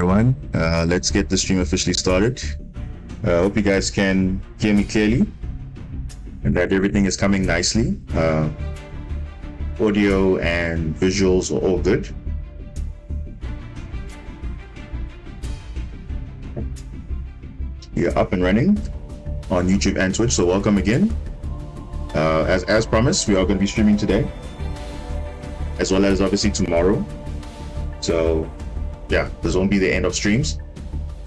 everyone. Let's get the stream officially started. Hope you guys can hear me clearly and that everything is coming nicely. Audio and visuals are all good. We are up and running on YouTube and Twitch, so welcome again. As promised, we are going to be streaming today, as well as obviously tomorrow. So yeah, this won't be the end of streams.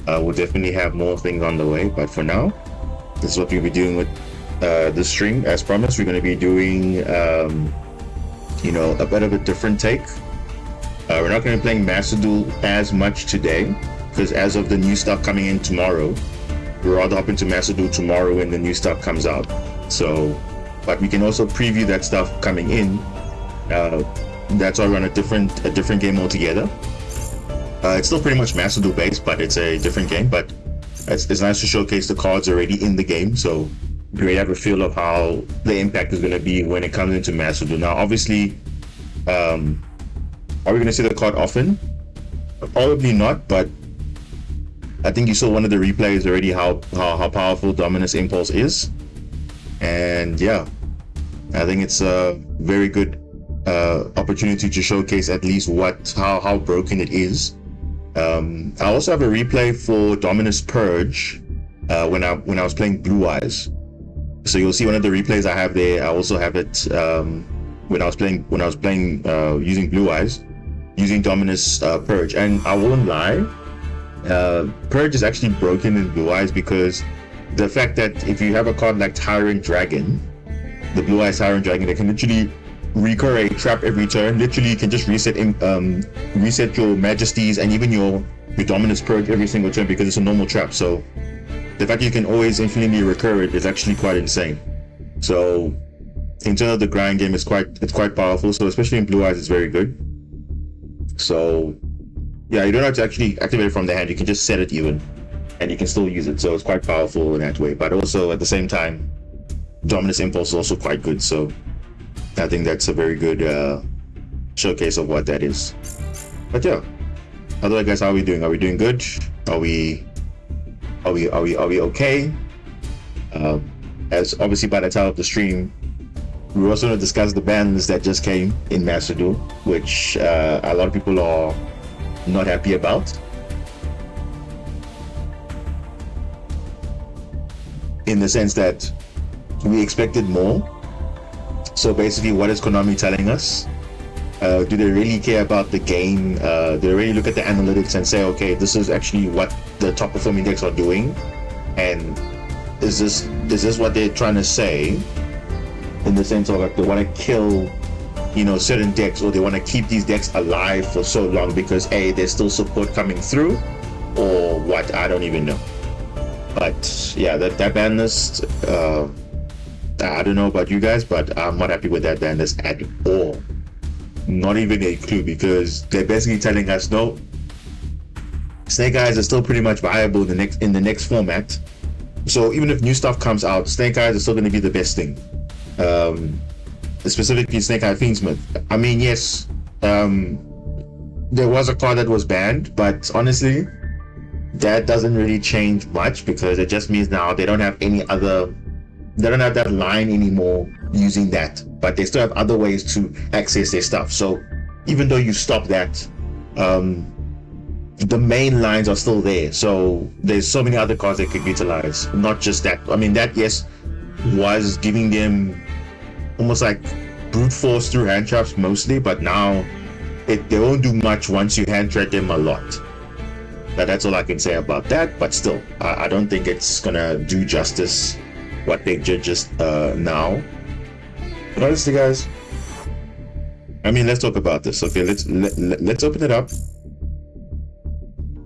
We'll definitely have more things on the way, but for now, this is what we'll be doing with this stream. As promised, we're going to be doing a bit of a different take. We're not going to be playing Master Duel as much today, because as of the new stuff coming in tomorrow, we're rather hop into Master Duel tomorrow when the new stuff comes out. So, but we can also preview that stuff coming in. That's why we're on a different game altogether. It's still pretty much Master Duel based, but it's a different game. But it's nice to showcase the cards already in the game, so we have a feel of how the impact is going to be when it comes into Master Duel. Now, obviously, are we going to see the card often? Probably not, but I think you saw one of the replays already how powerful Dominus Impulse is, and yeah, I think it's a very good opportunity to showcase at least how broken it is. I also have a replay for Dominus Purge when I was playing Blue Eyes, so you'll see one of the replays I have there. I also have it when I was playing using Blue Eyes, using Dominus Purge, and I won't lie. Purge is actually broken in Blue Eyes because the fact that if you have a card like Tyrant Dragon, the Blue Eyes Tyrant Dragon, they can literally recur a trap every turn. Literally, you can just reset your Majesties and even your Dominus Purge every single turn because it's a normal trap. So the fact that you can always infinitely recur it is actually quite insane. So in terms of the grind game, it's quite powerful. So especially in Blue Eyes, it's very good. So yeah, you don't have to actually activate it from the hand. You can just set it even, and you can still use it. So it's quite powerful in that way. But also at the same time, Dominus Impulse is also quite good. So I think that's a very good showcase of what that is. But yeah, otherwise, guys, how are we doing? Are we doing good? Are we okay? As obviously by the time of the stream, we're also going to discuss the banlist that just came in Master Duel, which a lot of people are not happy about. In the sense that we expected more. So basically, what is Konami telling us? Do they really care about the game? Do they really look at the analytics and say, okay, this is actually what the top performing decks are doing? And is this what they're trying to say? In the sense of like they want to kill certain decks, or they want to keep these decks alive for so long because there's still support coming through, or what? I don't even know. But yeah, that ban list, I don't know about you guys, but I'm not happy with that ban list at all. Not even a clue, because they're basically telling us no, Snake Eyes are still pretty much viable in the next format. So even if new stuff comes out, Snake Eyes are still going to be the best thing. Specifically Snake Eye Fiendsmith. I mean, yes, there was a card that was banned, but honestly, that doesn't really change much because it just means now they don't have that line anymore using that, but they still have other ways to access their stuff. So even though you stop that, the main lines are still there. So there's so many other cards that could utilize, not just that. I mean, that, yes, was giving them almost like brute force through hand traps mostly, but now they won't do much once you hand trap them a lot. But that's all I can say about that. But still, I don't think it's gonna do justice what they did just now. But honestly, guys, I mean, let's talk about this. Okay, let's open it up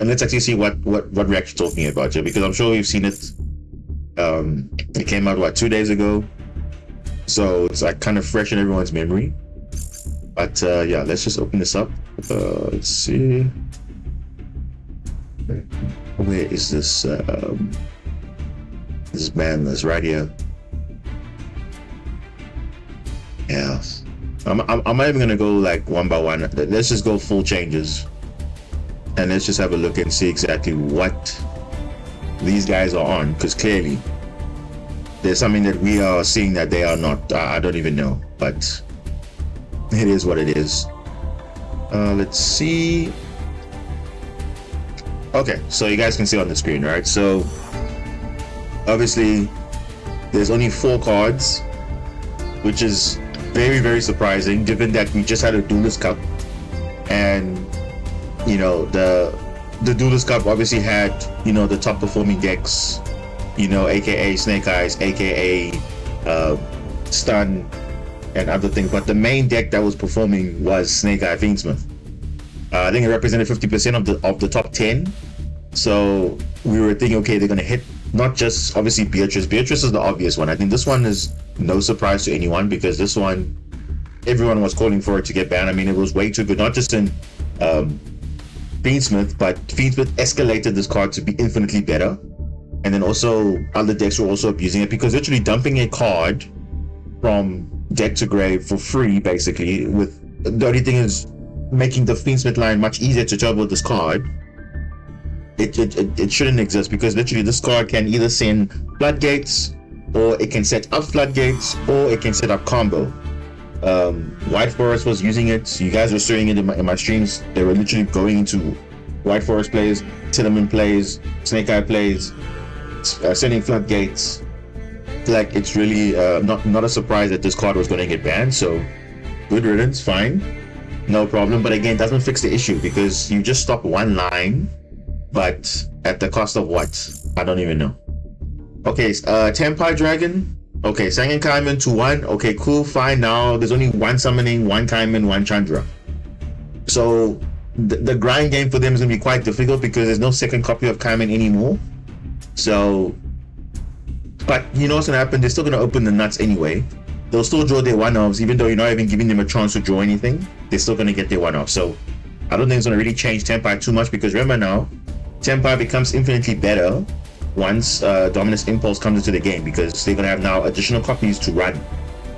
and let's actually see what we're actually talking about here, because I'm sure you've seen it. It came out 2 days ago, so it's like kind of fresh in everyone's memory. But yeah, let's just open this up. Let's see, where is this? This banlist right here. Yeah, I'm not even gonna go like one by one. Let's just go full changes. and let's just have a look and see exactly what these guys are on, because clearly there's something that we are seeing that they are not. I don't even know, but it is what it is. Let's see. Okay, so you guys can see on the screen, right? So obviously there's only 4 cards, which is very, very surprising given that we just had a Duelist Cup, and you know, the Duelist Cup obviously had, you know, the top performing decks, you know, aka Snake Eyes, aka Stun and other things, but the main deck that was performing was Snake Eye Fiendsmith. I think it represented 50% of the top 10. So we were thinking, okay, they're gonna hit not just obviously Beatrice. Beatrice is the obvious one. I think this one is no surprise to anyone, because this one everyone was calling for it to get banned. I mean, it was way too good, not just in Fiendsmith, but Fiendsmith escalated this card to be infinitely better. And then also other decks were also abusing it, because literally dumping a card from deck to grave for free, basically, with the only thing is making the Fiendsmith line much easier to juggle with this card. It shouldn't exist, because literally this card can either send floodgates, or it can set up floodgates, or it can set up combo. White Forest was using it. You guys were seeing it in my streams. They were literally going into White Forest plays, Cinnamon plays, Snake Eye plays, sending floodgates. Like, it's really not a surprise that this card was going to get banned. So good riddance, fine, no problem. But again, doesn't fix the issue, because you just stop one line, but at the cost of what? I don't even know. Okay, Tempai Dragon. Okay, Sangen Kaiman 2-1. Okay, cool, fine. Now there's only 1 summoning, 1 Kaiman, 1 Chandra. So the grind game for them is going to be quite difficult, because there's no second copy of Kaiman anymore. So, but you know what's going to happen? They're still going to open the nuts anyway. They'll still draw their one-offs, even though you're not even giving them a chance to draw anything. They're still going to get their one-off. So I don't think it's going to really change Tempai too much, because remember now, Tempai becomes infinitely better once Dominus Impulse comes into the game, because they're going to have now additional copies to run.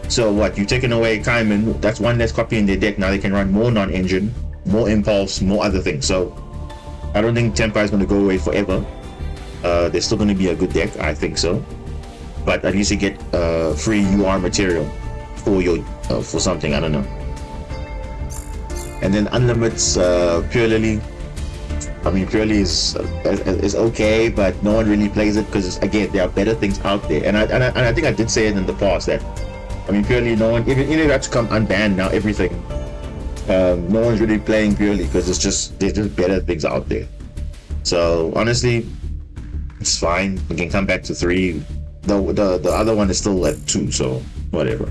So what, you've taken away Kaiman, that's 1 less copy in their deck. Now they can run more non-engine, more Impulse, more other things. So I don't think Tempai is going to go away forever. They're still going to be a good deck, I think so. But at least you get free UR material for your for something, I don't know. And then Unlimit's Pure Lily. I mean, Pure Lily is okay, but no one really plays it, because again, there are better things out there. And I think I did say it in the past that, I mean, Pure Lily, no one, even if that's come unbanned now, everything, no one's really playing Pure Lily, because there's just better things out there. So honestly, it's fine. We can come back to 3. The other one is still at 2, so whatever.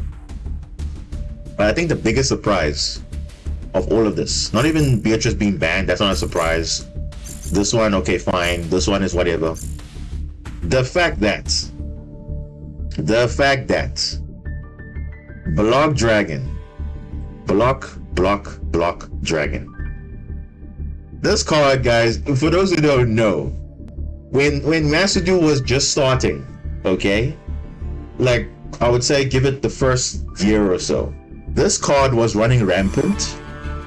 But I think the biggest surprise of all of this, not even Beatrice being banned, that's not a surprise. This one, okay, fine. This one is whatever. The fact that Block Dragon, Block Dragon. This card, guys, for those who don't know, when Master Duel was just starting, okay, like I would say give it the first year or so, this card was running rampant.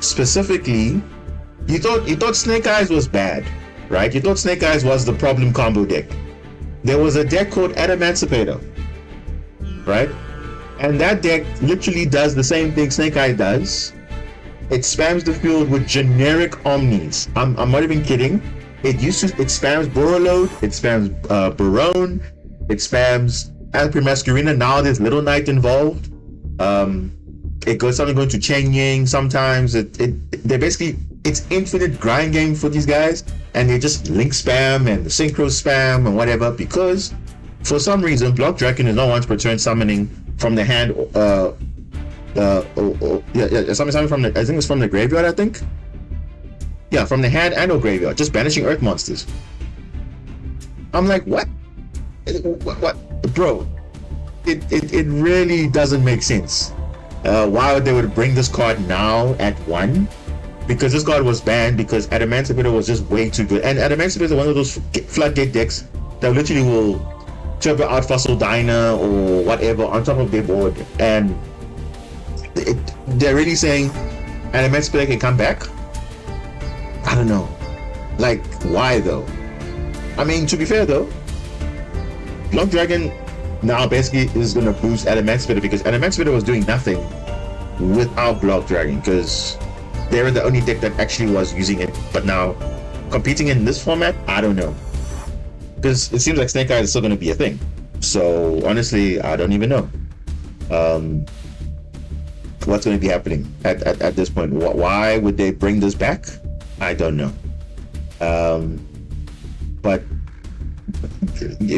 Specifically, you thought Snake Eyes was bad, right? You thought Snake Eyes was the problem combo deck. There was a deck called Adamantipator, right? And that deck literally does the same thing Snake Eyes does. It spams the field with generic Omnis. I'm not even kidding. It spams Borreload, it spams Barone, it spams Alpine Masquerina. Now there's Little Knight involved. It goes something going to Chen Yang sometimes. They're basically, it's infinite grind game for these guys, and they just link spam and synchro spam and whatever, because for some reason Block Dragon is not once per turn summoning from the hand. Something from the, I think it's from the graveyard, I think. Yeah, from the hand and or graveyard, just banishing earth monsters. I'm like, what? What? Bro, it really doesn't make sense. Why they would bring this card now at 1? Because this card was banned because Adamantipator was just way too good. And Adamantipator is one of those floodgate decks that literally will turbo out Fossil Diner or whatever on top of their board. And they're really saying Adamantipator can come back? I don't know. Like, why though? I mean, to be fair though, Block Dragon now basically is going to boost Adamant Spitter, because Adamant Spitter was doing nothing without Block Dragon, because they were the only deck that actually was using it. But now, competing in this format, I don't know, because it seems like Snake Eyes is still going to be a thing. So honestly, I don't even know what's going to be happening at this point. Why would they bring this back? I don't know. But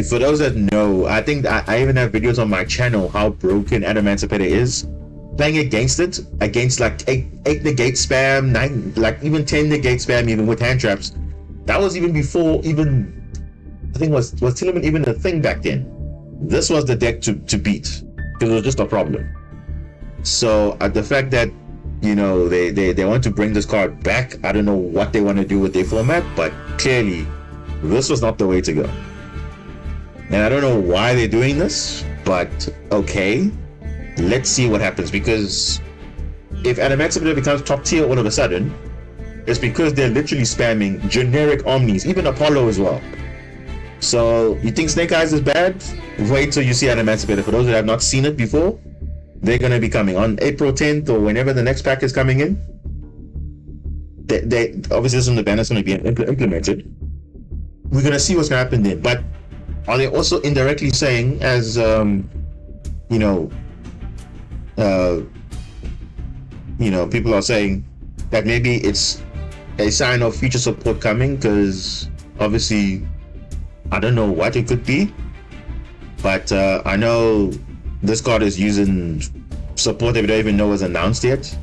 for those that know, I think I even have videos on my channel how broken Adamantipator is. Playing against it, against like 8 negate spam, 9, like even 10 negate spam, even with hand traps. That was even before even, I think was Tillerman even a thing back then. This was the deck to beat, because it was just a problem. So the fact that, you know, they want to bring this card back, I don't know what they want to do with their format, but clearly this was not the way to go. And I don't know why they're doing this, but okay, let's see what happens. Because if Adamantipator becomes top tier all of a sudden, it's because they're literally spamming generic Omnis, even Apollo as well. So you think Snake Eyes is bad? Wait till you see Adamantipator. For those that have not seen it before, they're going to be coming on April 10th or whenever the next pack is coming in. They obviously, this is when the ban is going to be implemented. We're going to see what's going to happen then. But are they also indirectly saying, as you know, people are saying that maybe it's a sign of future support coming? Because obviously, I don't know what it could be, but I know this card is using support that we don't even know is announced yet.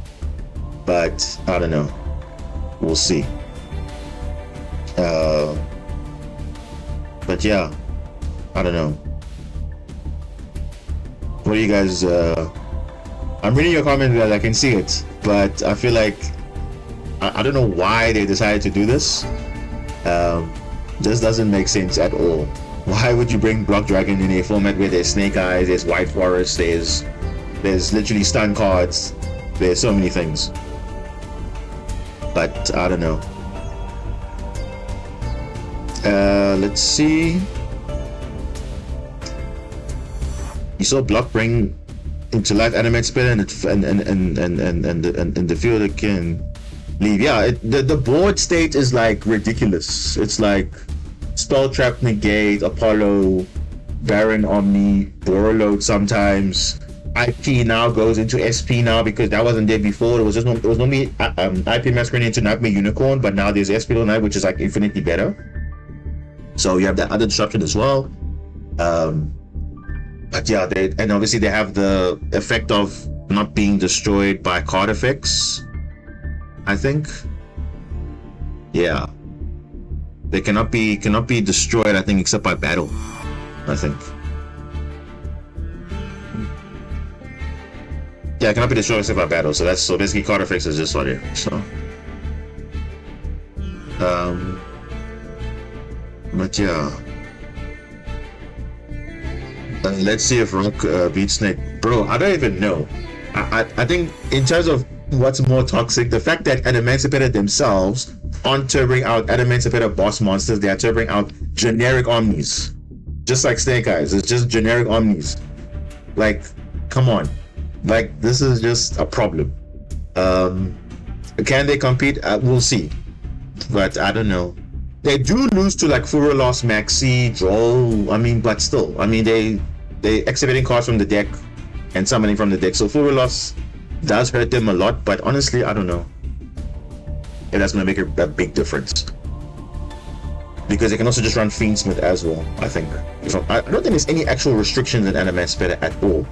But I don't know. We'll see. But yeah, I don't know. What do you guys? I'm reading your comments, guys. I can see it, but I feel like I don't know why they decided to do this. This doesn't make sense at all. Why would you bring Block Dragon in a format where there's Snake Eyes, there's White Forest, there's literally stun cards, there's so many things. But I don't know. Let's see. You saw Block bring into life Adamant Spitter and the field it can leave. Yeah, the board state is like ridiculous. It's like Spell Trap, Negate, Apollo, Baron, Omni, Borreload sometimes. IP now goes into SP now, because that wasn't there before. It was normally IP Masquerade into Nightmare Unicorn, but now there's SP Night, which is like infinitely better. So you have that other disruption as well. But yeah, and obviously they have the effect of not being destroyed by card effects, I think. Yeah. They cannot be destroyed, I think, except by battle, I think. Yeah, it cannot be destroyed except by battle. So basically card effects is just on here. So but yeah. Let's see if Rock beats Snake. Bro, I don't even know. I think in terms of what's more toxic, the fact that Adamantipator themselves aren't turboing out Adamantipator boss monsters, they are turboing out generic Omnis. Just like Snake Eyes, it's just generic Omnis. Like, come on. Like, this is just a problem. Can they compete? We'll see. But I don't know. They do lose to like Furolos, Maxi, Droll. I mean, but still, I mean, they activating cards from the deck and summoning from the deck. So Furolos does hurt them a lot, but honestly, I don't know if that's gonna make a big difference, because they can also just run Fiendsmith as well. I think. I don't think there's any actual restrictions in Adamantipator at all.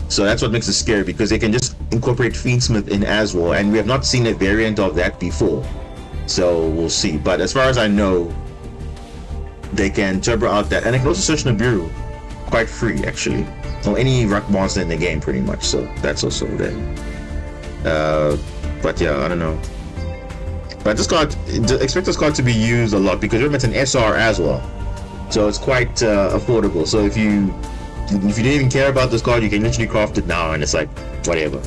So that's what makes it scary, because they can just incorporate Fiendsmith in as well, and we have not seen a variant of that before. So we'll see. But as far as I know, they can turbo out that, and they can also search Nibiru quite free, actually, or any rock monster in the game, pretty much. So that's also there. But yeah, I don't know. But this card, expect this card to be used a lot, because remember it's an SR as well, so it's quite affordable. So if you didn't even care about this card, you can literally craft it now, and it's like whatever.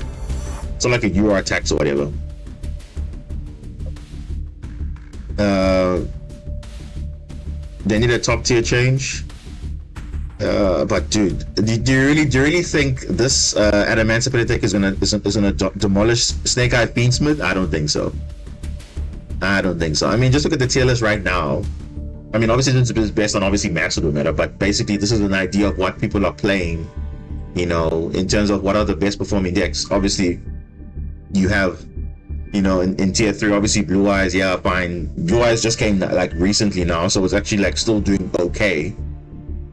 It's not like a UR tax or whatever. They need a top tier change. But dude, do you really think this Adamantipated deck is gonna demolish Snake Eye Fiendsmith? I don't think so. I mean, just look at the tier list right now. I mean, obviously this is based on obviously masterduel meta, but basically this is an idea of what people are playing. You know, in terms of what are the best performing decks. Obviously, you have, you know, in tier 3, obviously Blue Eyes, yeah, fine. Blue Eyes just came like recently now, so it's actually like still doing okay.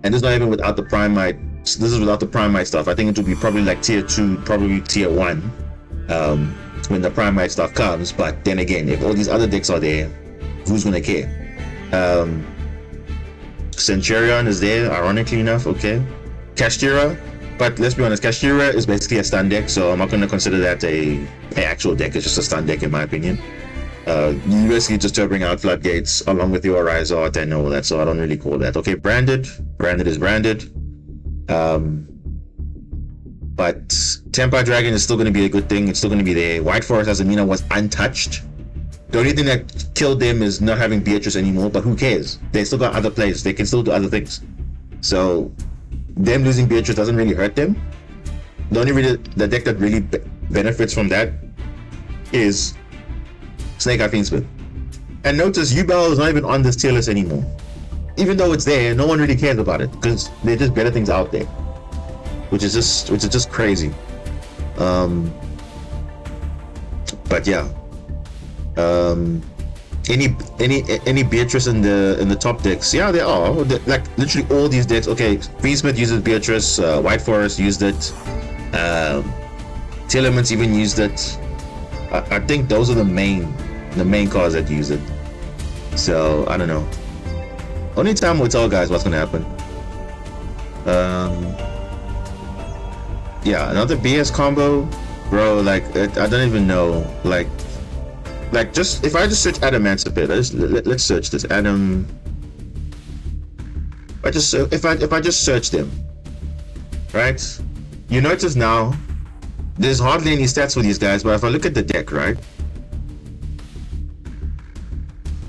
And this is not even without the Primite. This is without the Primite stuff. I think it will be probably like tier 2, probably tier 1, when the Primite stuff comes. But then again, if all these other decks are there, who's gonna care? Centurion is there, ironically enough, okay. Kashtira, but let's be honest, Kashtira is basically a stun deck, so I'm not going to consider that a actual deck. It's just a stun deck in my opinion. You basically just bring out Floodgates along with your Rise Art and all that, so I don't really call that. Okay, Branded is Branded. But Temper Dragon is still going to be a good thing. It's still going to be there. White Forest as Amina was untouched. The only thing that killed them is not having Beatrice anymore, but who cares? They still got other plays. They can still do other things. So them losing Beatrice doesn't really hurt them. The deck that really benefits from that is Snake Eye Fiendsmith. And notice Yubel is not even on this tier list anymore. Even though it's there, no one really cares about it because there's just better things out there, which is just crazy. But yeah, any Beatrice in the top decks? Yeah, there are. Like literally all these decks. Okay, Fiendsmith uses Beatrice. White Forest used it. Telements even used it. I think those are the main cards that use it. So I don't know. Only time will tell, guys, what's gonna happen. Yeah, another BS combo, bro. Like I don't even know. Like just if I just search Adamantipated, let's search this Adam. If I just search them, right? You notice now there's hardly any stats for these guys, but if I look at the deck, right,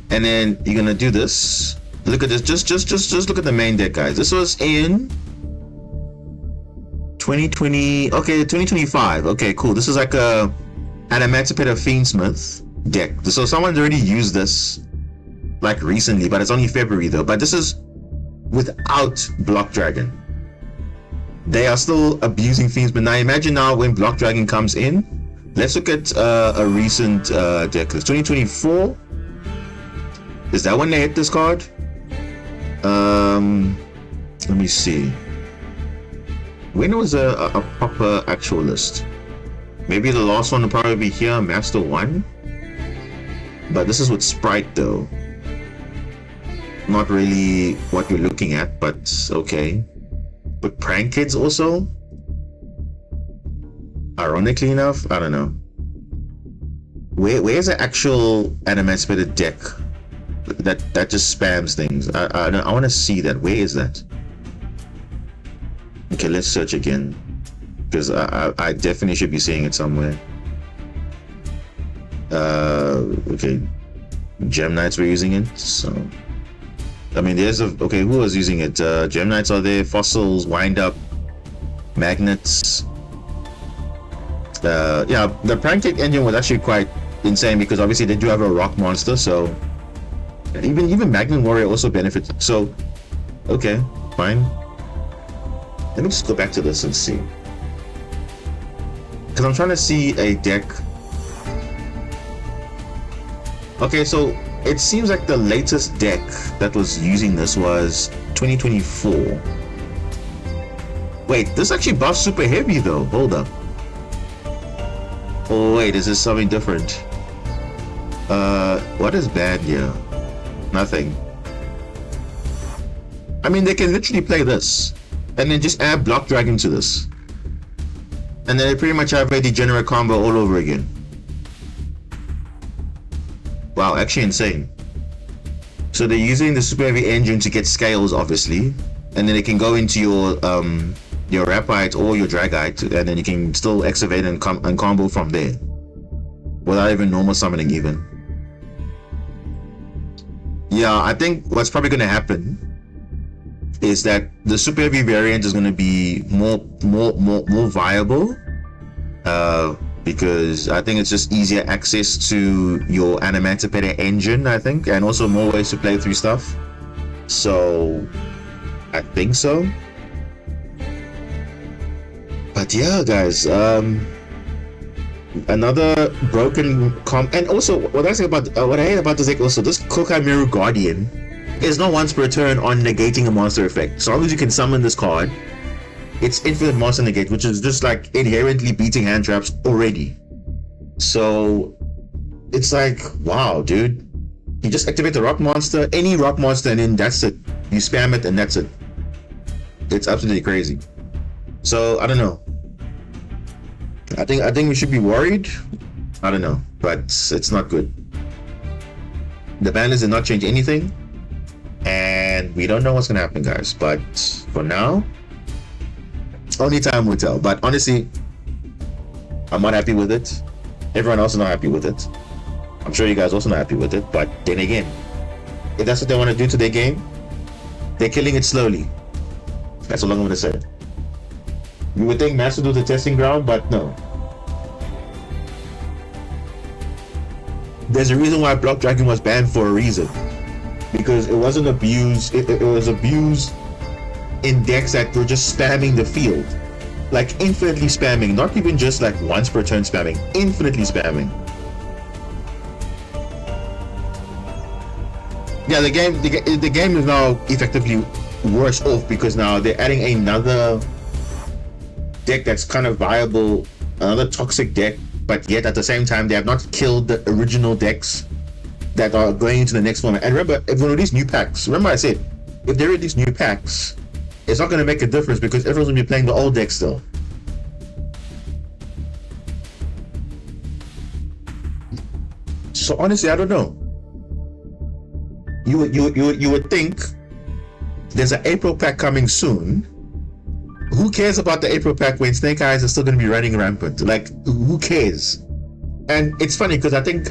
and then you're gonna do this. Look at this. Just look at the main deck, guys. This was in 2020. Okay, 2025. Okay, cool. This is like a Adamantipated Fiendsmith deck. So someone's already used this like recently, but it's only February though. But this is without Block Dragon. They are still abusing Fiendsmith. Now imagine now when Block Dragon comes in. Let's look at a recent deck list. 2024. Is that when they hit this card? Let me see. When was a proper actual list? Maybe the last one will probably be here, Master 1. But this is with Sprite though. Not really what you're looking at, but okay. But Prank Kids also? Ironically enough, I don't know. Where's the actual Adamantipated deck that just spams things? I want to see that. Where is that? Okay, let's search again, because I definitely should be seeing it somewhere. Okay, Gem Knights were using it, so I mean there's okay, who was using it? Gem Knights are there, Fossils, Wind Up, Magnets. Yeah, the Prank Kick engine was actually quite insane because obviously they do have a rock monster, so even Magnet Warrior also benefits. So okay, fine. Let me just go back to this and see, because I'm trying to see a deck. Okay, so it seems like the latest deck that was using this was 2024. Wait, this actually buffs super heavy though. Hold up. Oh wait, is this something different? What is bad here? Nothing. I mean, they can literally play this and then just add Block Dragon to this, and then they pretty much have a degenerate combo all over again. Wow, actually insane. So they're using the super heavy engine to get scales, obviously, and then it can go into your Rapite or your Dragite, and then you can still excavate and combo from there without even normal summoning even. Yeah, I think what's probably going to happen is that the super heavy variant is going to be more viable, because I think it's just easier access to your Animantipator engine, I think, and also more ways to play through stuff. So I think so. But yeah, guys, another broken and also what I hate about this deck, also this Kokai Miru Guardian is not once per turn on negating a monster effect. So long as you can summon this card, it's infinite monster negate, which is just like inherently beating hand traps already. So it's like, wow, dude, you just activate the rock monster, any rock monster, and then that's it. You spam it and that's it. It's absolutely crazy. So I don't know. I think we should be worried. I don't know, but it's not good. The Banlist did not change anything, and we don't know what's gonna happen, guys. But for now, only time will tell. But honestly, I'm not happy with it. Everyone else is not happy with it. I'm sure you guys also not happy with it. But then again, if that's what they want to do to their game, they're killing it slowly. That's all I'm gonna say. You would think Masterduel is a testing ground, but no. There's a reason why Block Dragon was banned, for a reason. Because it wasn't abused, it was abused in decks that were just spamming the field. Like infinitely spamming, not even just like once per turn spamming, infinitely spamming. Yeah, the game is now effectively worse off because now they're adding another deck that's kind of viable, another toxic deck, but yet at the same time they have not killed the original decks that are going into the next format. And remember, if one of these new packs, remember I said, if there are these new packs, it's not going to make a difference because everyone's going to be playing the old deck still. So honestly, I don't know. You would think there's an April pack coming soon. Who cares about the April pack when Snake Eyes are still going to be running rampant? Like, who cares? And it's funny because I think,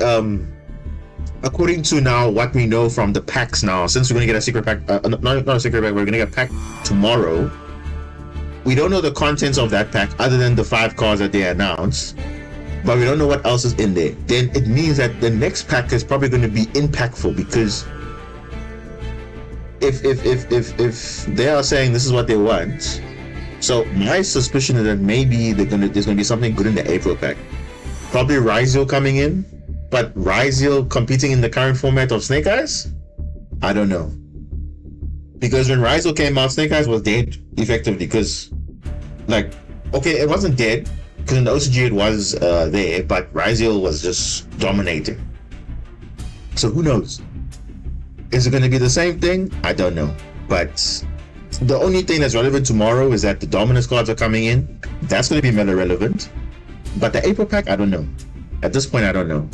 according to now what we know from the packs now, since we're going to get a secret pack, not a secret pack, we're going to get a pack tomorrow. We don't know the contents of that pack other than the 5 cards that they announced, but we don't know what else is in there. Then it means that the next pack is probably going to be impactful, because if they are saying this is what they want, so my suspicion is that maybe there's going to be something good in the April pack. Probably Ryzeo coming in, but Ryzeo competing in the current format of Snake Eyes? I don't know. Because when Ryzeo came out, Snake Eyes was dead, effectively, because, like, okay, it wasn't dead, because in the OCG it was there, but Ryzeo was just dominating. So who knows? Is it going to be the same thing? I don't know. But the only thing that's relevant tomorrow is that the Dominus cards are coming in. That's going to be meta relevant. But the April pack, I don't know. At this point, I don't know.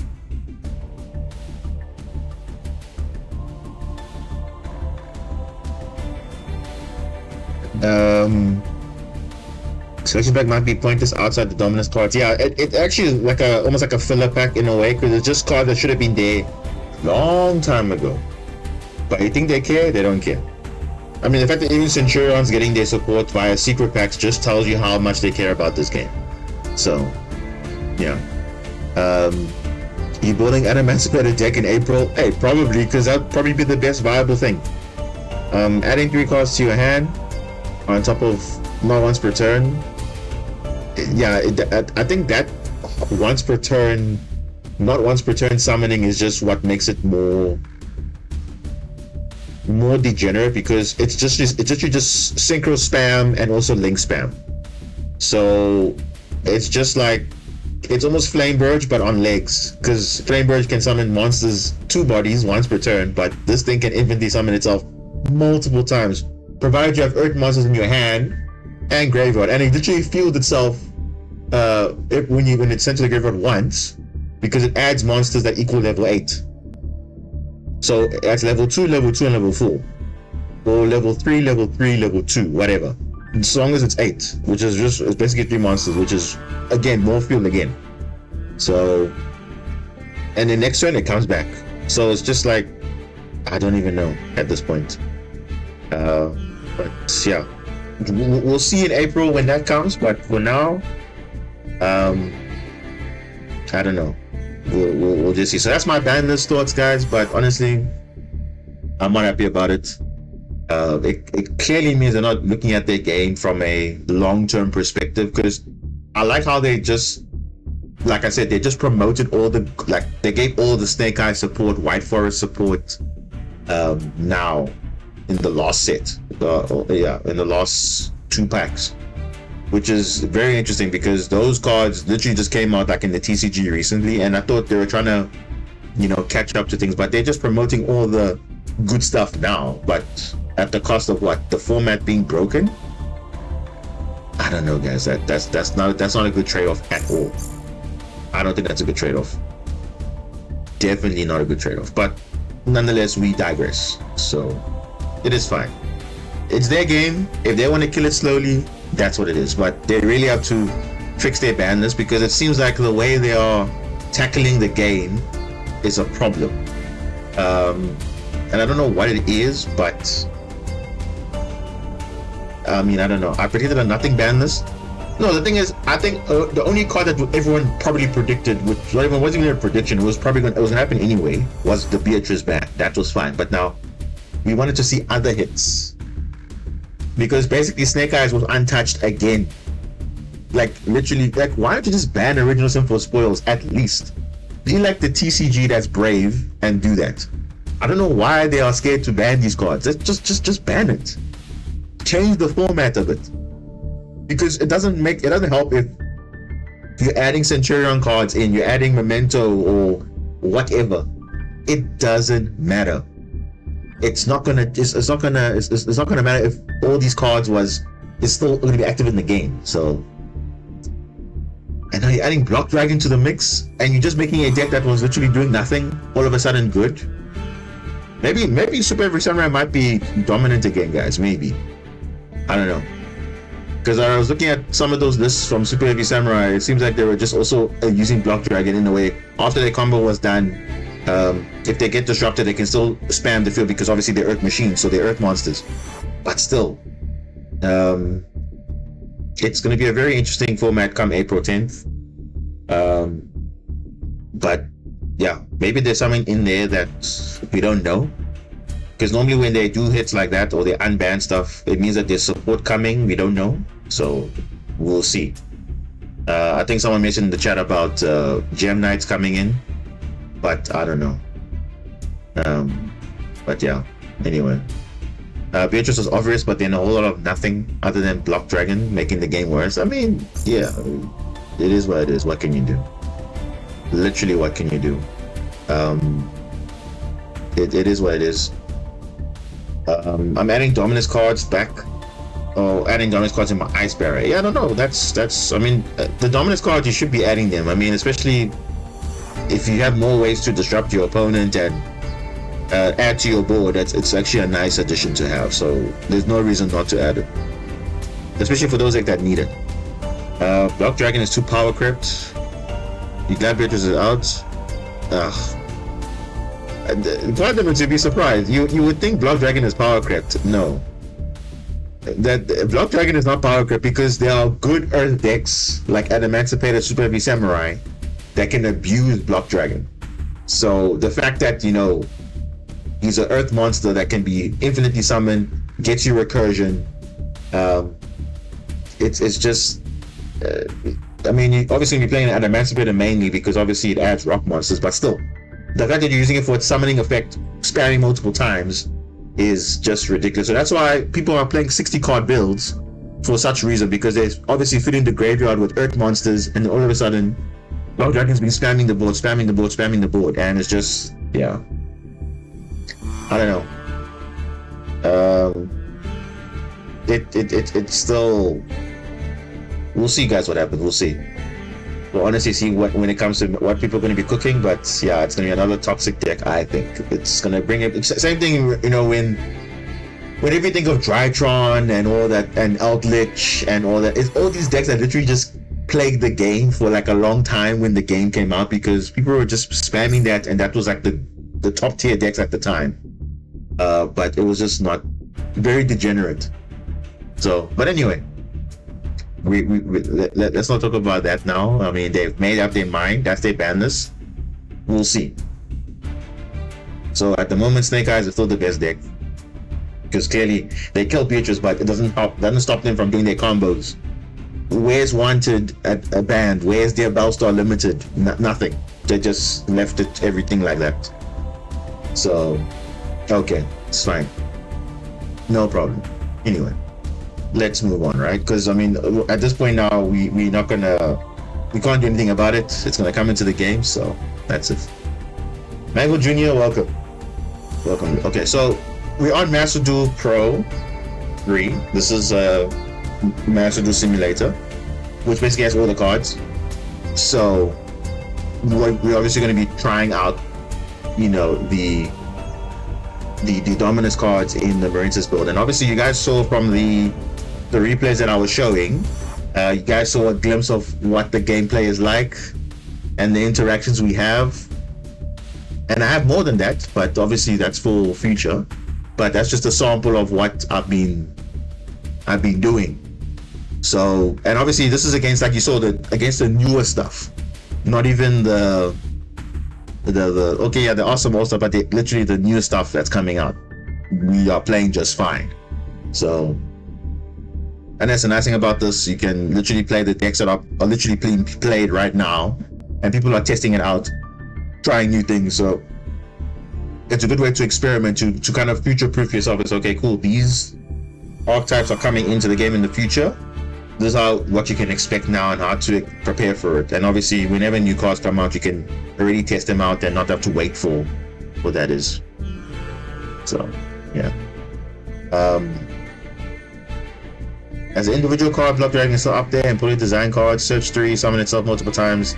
Selection pack might be pointless outside the Dominus cards. Yeah, it actually is like almost like a filler pack in a way, because it's just cards that should have been there long time ago. But you think they care? They don't care. I mean, the fact that even Centurion's getting their support via secret packs just tells you how much they care about this game. So, yeah. You building an Emancipated deck in April? Hey, probably, because that'd probably be the best viable thing. Adding 3 cards to your hand on top of not once per turn. Yeah, I think that once per turn, not once per turn summoning is just what makes it more degenerate, because it's literally just synchro spam and also link spam. So it's just like, it's almost Flame Burge but on legs, because Flame Burge can summon monsters 2 bodies once per turn, but this thing can infinitely summon itself multiple times, provided you have earth monsters in your hand and graveyard, and it literally fuels itself when it's sent to the graveyard once, because it adds monsters that equal level 8. So that's level 2, level 2, and level 4. Or level 3, level 3, level 2, whatever. As long as it's 8, which is it's basically 3 monsters, which is, again, more fuel again. So, and the next turn it comes back. So it's just like, I don't even know at this point. But yeah, we'll see in April when that comes. But for now, I don't know. We'll just see. So that's my Banlist thoughts, guys. But honestly, I'm not happy about it. It clearly means they're not looking at their game from a long-term perspective, because I like how they just, like I said, they just promoted all the, like, they gave all the Snake Eyes support, White Forest support now in the last set, in the last 2 packs, which is very interesting because those cards literally just came out like in the TCG recently, and I thought they were trying to, catch up to things, but they're just promoting all the good stuff now, but at the cost of what? The format being broken? I don't know, guys. That's not a good trade-off at all. I don't think that's a good trade-off. Definitely not a good trade-off. But nonetheless, we digress. So it is fine. It's their game. If they want to kill it slowly, that's what it is. But they really have to fix their ban list, because it seems like the way they are tackling the game is a problem. And I don't know what it is, but I don't know. I predicted a nothing ban list. No, the thing is, I think the only card that everyone probably predicted, which wasn't even a prediction, it was gonna happen anyway, was the Beatrice ban. That was fine. But now we wanted to see other hits, because basically Snake Eyes was untouched again. Like literally, like, why don't you just ban Original Sin for spoils at least? Be like the TCG that's brave and do that. I don't know why they are scared to ban these cards. Just ban it. Change the format of it, because it doesn't help if you're adding Centurion cards in, you're adding Memento or whatever. It doesn't matter. It's not gonna matter if all these cards is still gonna be active in the game. So, and now you're adding Block Dragon to the mix, and you're just making a deck that was literally doing nothing all of a sudden good. Maybe Super Heavy Samurai might be dominant again, guys. Maybe. I don't know. Because I was looking at some of those lists from Super Heavy Samurai. It seems like they were just also using Block Dragon in a way. After their combo was done, if they get disrupted, they can still spam the field, because obviously they're Earth machines, so they're Earth monsters. But still, it's going to be a very interesting format come April 10th. But yeah, maybe there's something in there that we don't know. Because normally when they do hits like that, or they unban stuff, it means that there's support coming. We don't know, so we'll see. I think someone mentioned in the chat about Gem Knights coming in, but I don't know. But yeah, anyway. Beatrice was obvious, but then a whole lot of nothing other than Block Dragon making the game worse. I mean, yeah, it is what it is. What can you do? Literally, what can you do? It is what it is. I'm adding Dominus cards back. Oh, adding Dominus cards in my Ice Barrier. Yeah, I don't know. That's. I mean, the Dominus cards, you should be adding them. I mean, especially if you have more ways to disrupt your opponent and add to your board. It's actually a nice addition to have. So there's no reason not to add it, especially for those that need it. Block Dragon is 2 power crypt. You glad Beatrice is out? Part of it to be surprised. You would think Block Dragon is power crypt. No. That Block Dragon is not power crypt, because there are good Earth decks like an Emancipated Super Heavy Samurai that can abuse Block Dragon. So the fact that, he's an Earth monster that can be infinitely summoned, gets you recursion, it's just I mean, you obviously be playing an Emancipated mainly because obviously it adds rock monsters, but still, the fact that you're using it for its summoning effect, spamming multiple times, is just ridiculous. So that's why people are playing 60 card builds for such reason, because they're obviously filling the graveyard with Earth monsters, and all of a sudden, Block Dragon's been spamming the board, and it's just, yeah. I don't know. It's still. We'll see, guys, what happens. We'll see. We'll honestly see when it comes to what people are going to be cooking, but yeah, it's going to be another toxic deck. I think it's going to bring it. Same thing, whenever you think of Drytron and all that, and Outlich and all that, it's all these decks that literally just plagued the game for like a long time when the game came out, because people were just spamming that, and that was like the top tier decks at the time. but it was just not very degenerate. So, but anyway, let's not talk about that now. I mean, they've made up their mind. That's their Banlist. We'll see. So at the moment, Snake Eyes is still the best deck, because clearly they kill Beatrice, but it doesn't stop them from doing their combos. Where's Wanted at a band? Where's their Bellstar Limited? Nothing. They just left it everything like that. So, okay, it's fine. No problem. Anyway, let's move on, right? Because I mean, at this point now, we can't do anything about it. It's gonna come into the game, so that's it. Mango Jr., welcome. Okay, so we're on Master Duel Pro 3. This is a Master Duel Simulator, which basically has all the cards. So we're obviously going to be trying out, you know, the Dominus cards in the Marintis build. And obviously you guys saw from the replays that I was showing, you guys saw a glimpse of what the gameplay is like and the interactions we have. And I have more than that, but obviously that's for future. But that's just a sample of what I've been doing. So, and obviously this is against, like you saw, against the newer stuff. Not even the awesome old stuff, but literally the new stuff that's coming out. We are playing just fine. So, and that's the nice thing about this. You can literally play the decks that are literally being played right now, and people are testing it out, trying new things. So it's a good way to experiment, to kind of future-proof yourself. It's okay, cool, these archetypes are coming into the game in the future. This is what you can expect now and how to prepare for it. And obviously whenever new cards come out, you can already test them out and not have to wait for what that is. So yeah. As an individual card, Block Dragon is still up there, and fully designed cards, search 3, summon itself multiple times,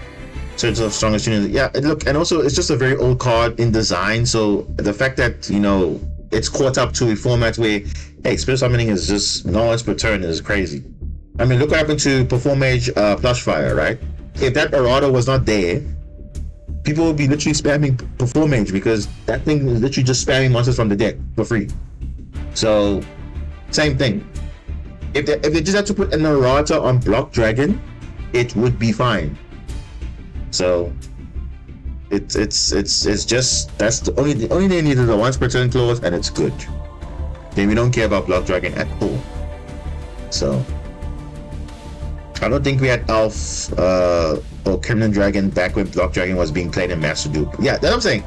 search of strongest unit. Yeah, look, and also it's just a very old card in design, so the fact that, you know, it's caught up to a format where, hey, spirit summoning is just no once per turn is crazy. I mean, look what happened to Perform Mage Plush Fire, right? If that errata was not there, people would be literally spamming Perform Mage, because that thing is literally just spamming monsters from the deck for free. So, same thing. If they just had to put an errata on Block Dragon, it would be fine. So, it's just, that's the only thing they needed, a once per turn clause, and it's good. Then we don't care about Block Dragon at all. So, I don't think we had Elf or Criminal Dragon back when Block Dragon was being played in Master Duel. Yeah, that's what I'm saying.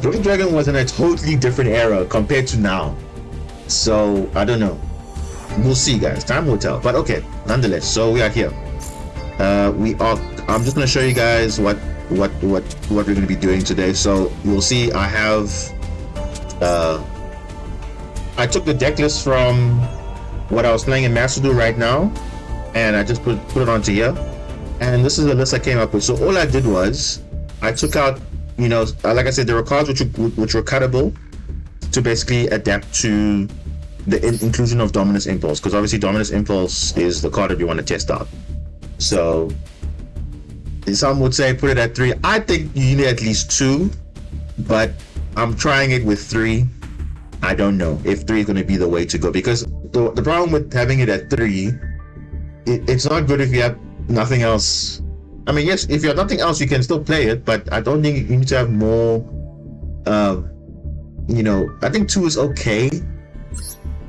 Block Dragon was in a totally different era compared to now. So, I don't know. We'll see, guys. Time will tell. But okay, nonetheless, so we are here. I'm just going to show you guys what we're going to be doing today. So, you'll see I have... I took the deck list from what I was playing in Master Duel right now, and I just put it onto here, and this is the list I came up with. So all I did was I took out, you know, like I said, there were cards which were cuttable to basically adapt to the inclusion of Dominus Impulse, because obviously Dominus Impulse is the card that you want to test out. So some would say put it at 3. I think you need at least 2, but I'm trying it with 3. I don't know if 3 is going to be the way to go, because the problem with having it at 3, it's not good if you have nothing else. I mean, yes, if you have nothing else, you can still play it, but I don't think you need to have more. You know, I think 2 is okay.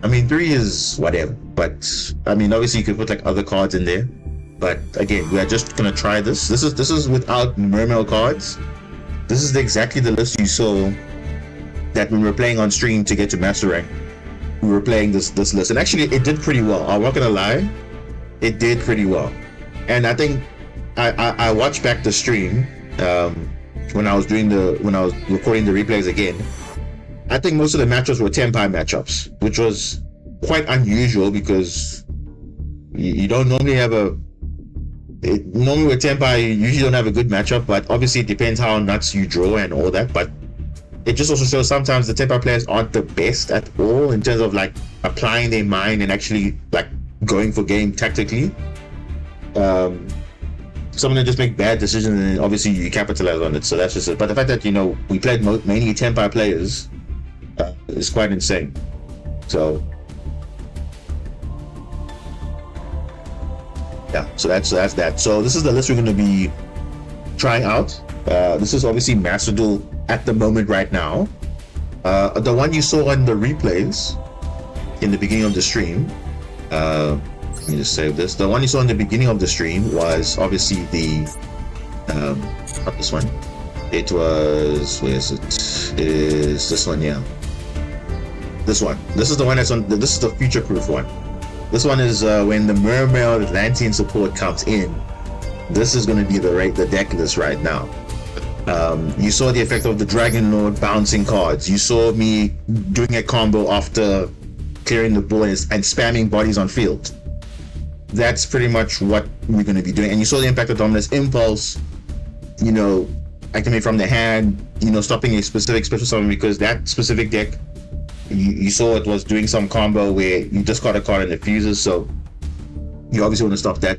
I mean, 3 is whatever, but I mean, obviously you could put like other cards in there. But again, we are just gonna try this. This is without Mermail cards. This is exactly the list you saw that when we were playing on stream to get to Master Rank. We were playing this list, and actually it did pretty well. I'm not gonna lie, it did pretty well. And I think I watched back the stream when I was recording the replays again. I think most of the matchups were Tempai matchups, which was quite unusual because you don't normally have normally with Tempai you usually don't have a good matchup, but obviously it depends how nuts you draw and all that. But it just also shows sometimes the Tempai players aren't the best at all in terms of like applying their mind and actually like going for game tactically. Some of them just make bad decisions, and obviously you capitalize on it. So that's just it. But the fact that, you know, we played mainly Tempai players, is quite insane. So yeah, so that's that. So this is the list we're going to be trying out. This is obviously Master Duel at the moment right now. The one you saw on the replays in the beginning of the stream, let me just save this. The one you saw in the beginning of the stream was obviously the not this one. It was, where is it? Is this one? Yeah, this one. This is the one that's on. This is the future-proof one. This one is when the Mermaid Atlantean support comes in. This is going to be the deck list right now. You saw the effect of the Dragon Lord bouncing cards. You saw me doing a combo after clearing the board and spamming bodies on field. That's pretty much what we're going to be doing. And you saw the impact of Dominus Impulse, you know, activate from the hand, you know, stopping a specific special summon, because that specific deck, you saw it was doing some combo where you just got a card and it fuses, so you obviously want to stop that.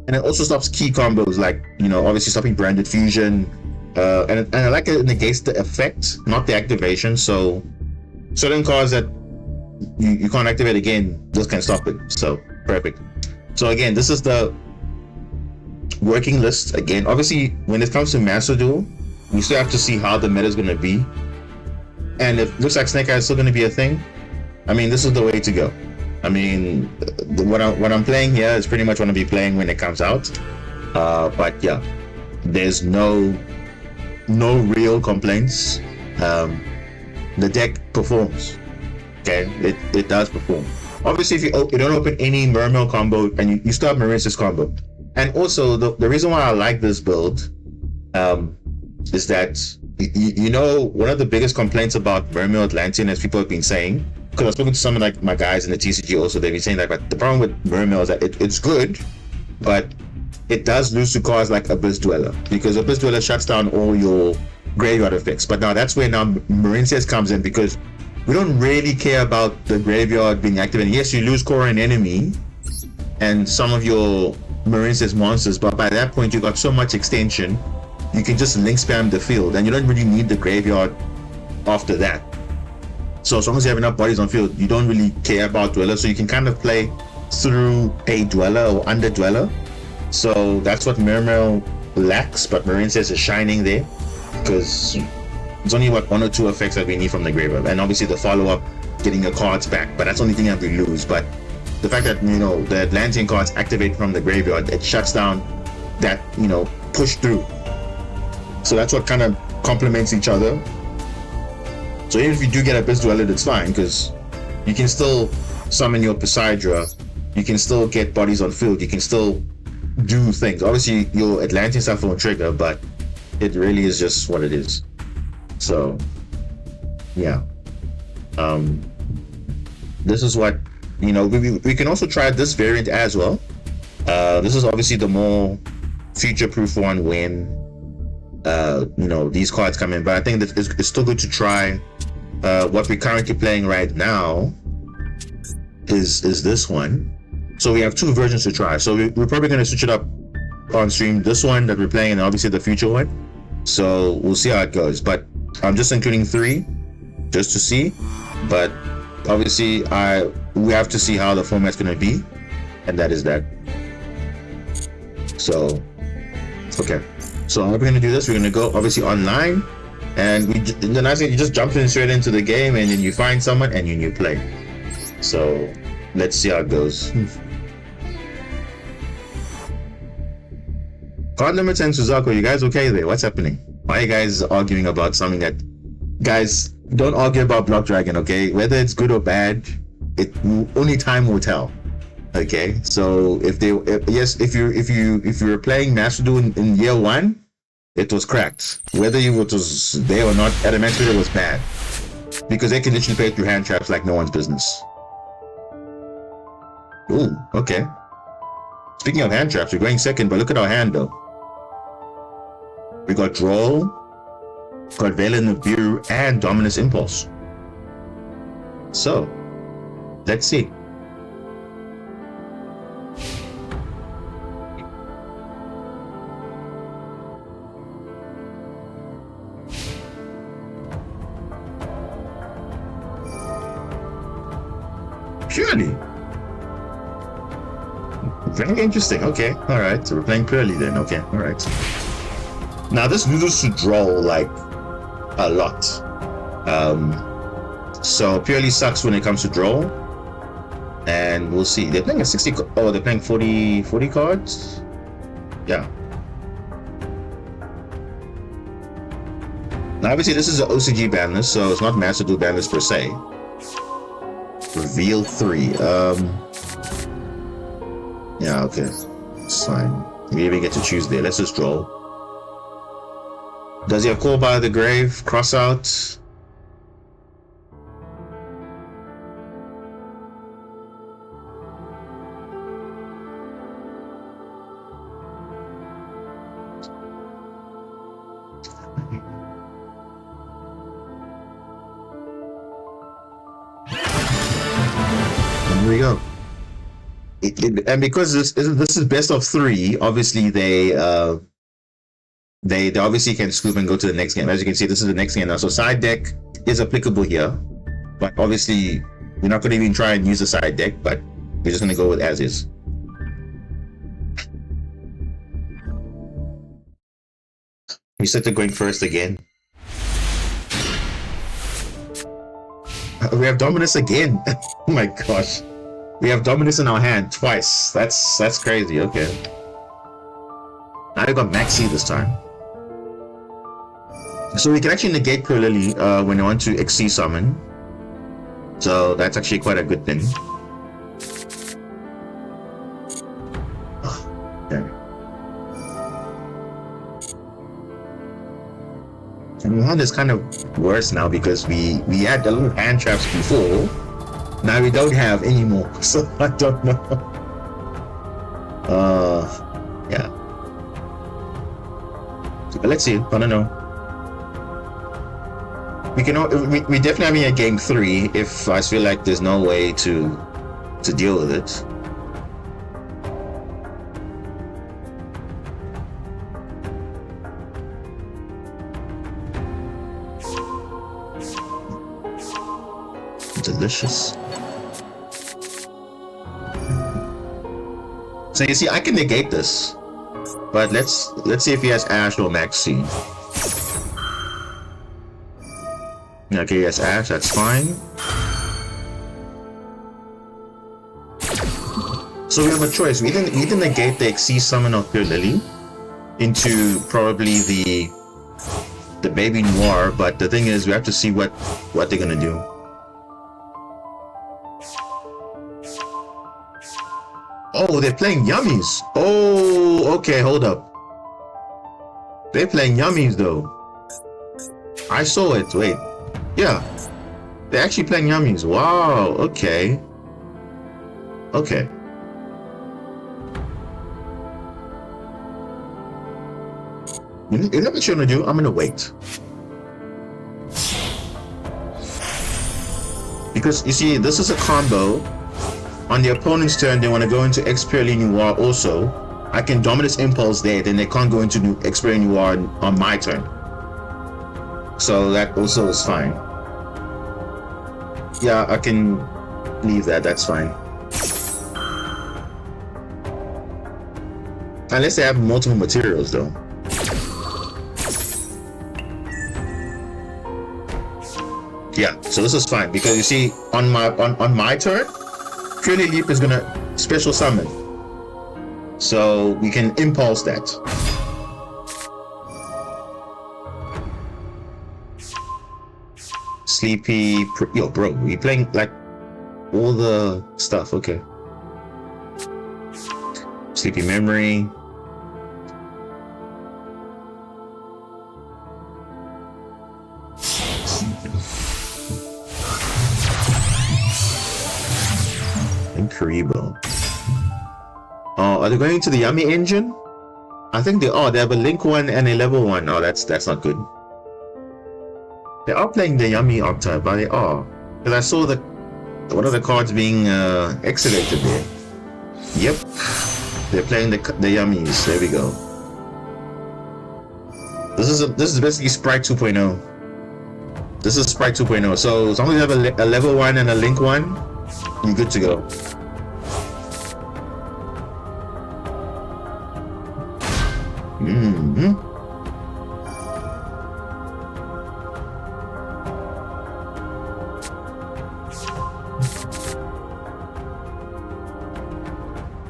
And it also stops key combos, like, you know, obviously stopping Branded Fusion, and I like it negates the effect, not the activation, so certain cards that you can't activate again, this can stop it, so perfect. So again, this is the working list. Again, obviously when it comes to Master Duel, we still have to see how the meta is going to be, and if it looks like Snake Eyes is still going to be a thing, I mean, this is the way to go. I mean, what I'm playing here is pretty much what I'll be playing when it comes out, but yeah, there's no real complaints. The deck performs. Okay, it does perform. Obviously, if you don't open any Mermaid combo and you still have Marins's combo. And also, the reason why I like this build is that, you know, one of the biggest complaints about Mermaid Atlantean, as people have been saying, because I've spoken to some of like my guys in the TCG also, they've been saying that, but the problem with Mermaid is that it's good, but it does lose to cards like Abyss Dweller, because Abyss Dweller shuts down all your graveyard effects. But now that's where now Marins's comes in, because we don't really care about the graveyard being activated. Yes, you lose core and enemy and some of your Marins's monsters, but by that point you got so much extension, you can just link spam the field and you don't really need the graveyard after that. So as long as you have enough bodies on field, you don't really care about Dweller, so you can kind of play through a Dweller or under Dweller. So that's what Mermaid lacks, but Marins's is shining there, because it's only what 1 or 2 effects that we need from the graveyard, and obviously the follow-up, getting your cards back, but that's the only thing that we lose. But the fact that, you know, the Atlantean cards activate from the graveyard, it shuts down that, you know, push through. So that's what kind of complements each other. So even if you do get a Abyss Dweller, it's fine, because you can still summon your Poseidra, you can still get bodies on field, you can still do things. Obviously your Atlantean stuff won't trigger, but it really is just what it is. So yeah, this is what, you know, we can also try this variant as well. This is obviously the more future-proof one when you know, these cards come in, but I think that it's still good to try. What we're currently playing right now is this one. So we have 2 versions to try, so we're probably going to switch it up on stream, this one that we're playing and obviously the future one. So we'll see how it goes, but I'm just including 3 just to see, but obviously we have to see how the format's going to be, and that is that. So okay, so how we're going to do this, we're going to go obviously online, and the nice thing, you just jump in straight into the game and then you find someone and you play. So let's see how it goes. Card Limits and Suzaku, you guys okay there? What's happening? Why are you guys arguing about something that... Guys, don't argue about Block Dragon, okay? Whether it's good or bad, only time will tell. Okay, so if you were playing Master Duel in year 1, it was cracked. Whether it was there or not, Adamantly it was bad, because they can literally play through hand traps like no one's business. Ooh, okay. Speaking of hand traps, we're going second, but look at our hand though. We got Duel, got Veil in the View, and Dominus Impulse. So, let's see. purely. Very interesting. Okay, all right. So we're playing purely then. Okay, all right. Now this loses to draw like a lot. So purely sucks when it comes to draw. And we'll see. They're playing a 60. Oh, they're playing 40 cards. Yeah. Now obviously this is an OCG banlist, so it's not masterduel banlist per se. Reveal 3. Yeah, okay. It's fine. We even get to choose there. Let's just draw. Does he have Call by the Grave? Cross out? Here we go. And because this is best of 3, obviously they obviously can scoop and go to the next game. As you can see, this is the next game now. So side deck is applicable here, but obviously we're not going to even try and use the side deck, but we're just going to go with as is. We said they're going first again. We have Dominus again. Oh my gosh. We have Dominus in our hand twice. That's crazy. Okay. Now we got Maxi this time. So we can actually negate Perlily when you want to XC summon. So that's actually quite a good thing. Okay. And my hand is kind of worse now because we had a little hand traps before. Now we don't have anymore, so I don't know. Yeah. But let's see. I don't know. We definitely having a game 3 if I feel like there's no way to deal with it. Delicious. So you see, I can negate this, but let's see if he has Ash or Maxi. Okay, he has Ash. That's fine. So we have a choice. We can negate the XC summon of Pure Lily into probably the baby Noir, but the thing is, we have to see what they're gonna do. Oh, they're playing Yummies. Oh, okay, hold up. They're playing Yummies though. I saw it. Wait. Yeah. They're actually playing Yummies. Wow, okay. Okay. You know what you're gonna do? I'm gonna wait. Because you see, this is a combo. On the opponent's turn, they want to go into Experience Noir also. I can Dominus Impulse there, then they can't go into Experience Noir on my turn. So that also is fine. Yeah, I can leave that, that's fine. Unless they have multiple materials though. Yeah, so this is fine because you see on my turn, Purely Leap is gonna special summon, so we can impulse that. Sleepy, yo, bro, we playing like all the stuff. Okay. Sleepy Memory. Karibo. Oh, are they going to the Yummy engine? I think they are. They have a Link 1 and a Level 1. Oh, that's not good. They are playing the Yummy Octave, but they are. Because I saw one of the cards being excavated there. Yep. They're playing the Yummies. There we go. This is basically Sprite 2.0. This is Sprite 2.0. So as long as you have a Level 1 and a Link 1, You're good to go. Mm-hmm.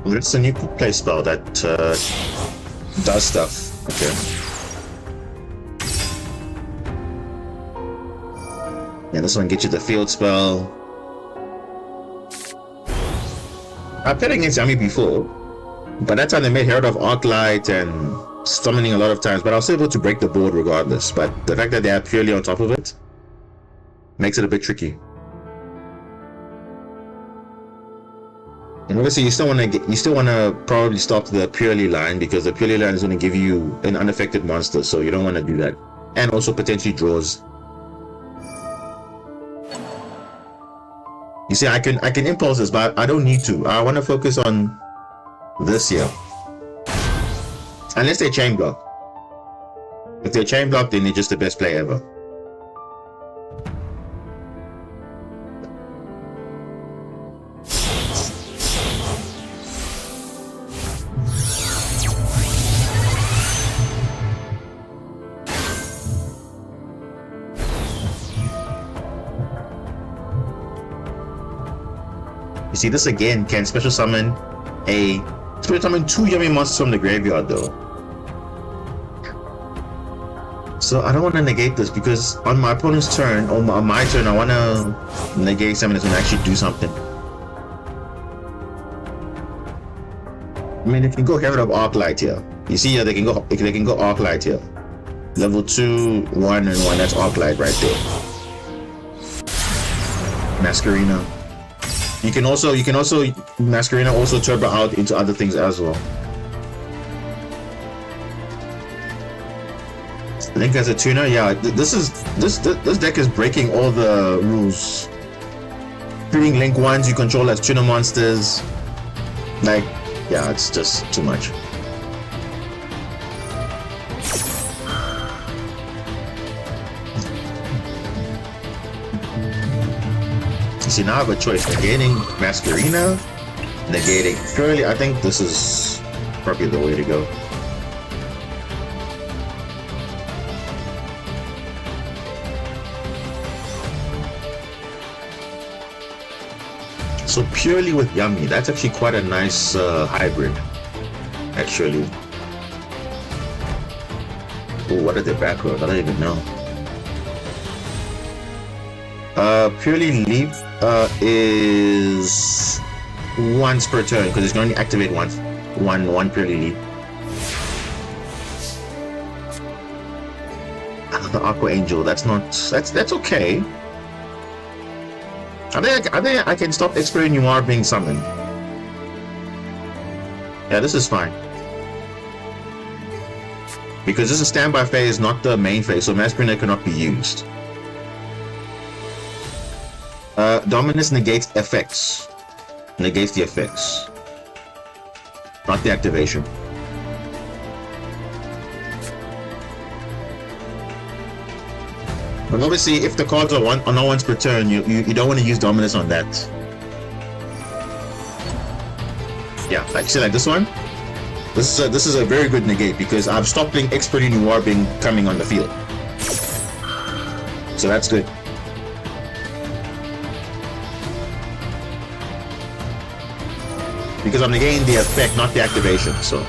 Well, it's a new play spell that does stuff. Okay. Yeah, this one gets you the field spell. I've played against Yami before, but that's how they made Herald of Arclight and summoning a lot of times, but I was able to break the board regardless. But the fact that they are purely on top of it makes it a bit tricky. And obviously, you still want to probably stop the purely line, because the purely line is going to give you an unaffected monster, so you don't want to do that, and also potentially draws. You see, I can impulse this, but I don't need to. I want to focus on this here, unless they chain block. If they chain block, then they're just the best play ever. You see, this again can special summon two Yummy monsters from the graveyard though. So I don't want to negate this, because on my opponent's turn, or on my turn, I want to negate something that's going to actually do something. I mean, they can go Herald of Arclight here. You see here, they can go Arclight here. Level 2, 1, and 1. That's Arclight right there. Masquerina. You can also Masquerina also turbo out into other things as well. Link as a tuner, yeah. This deck is breaking all the rules. Treating Link ones you control as tuner monsters, like, yeah, it's just too much. See, now I have a choice: negating Masquerina, negating Curly. I think this is probably the way to go. So purely with Yummy, that's actually quite a nice hybrid, actually. Oh, what are their back rows? I don't even know. Purely Leap is once per turn, because it's going to activate once. One Purely Leap. The Aqua Angel, that's okay. I think I can stop Expert Noir being summoned. Yeah, this is fine. Because this is standby phase, not the main phase, so Masquerina cannot be used. Dominus negates effects. Negates the effects. Not the activation. But obviously, if the cards are not once per turn, you don't want to use Dominus on that. Yeah, like say like this one. This is a very good negate, because I've stopped playing Expert Noir being coming on the field. So that's good. Because I'm negating the effect, not the activation, so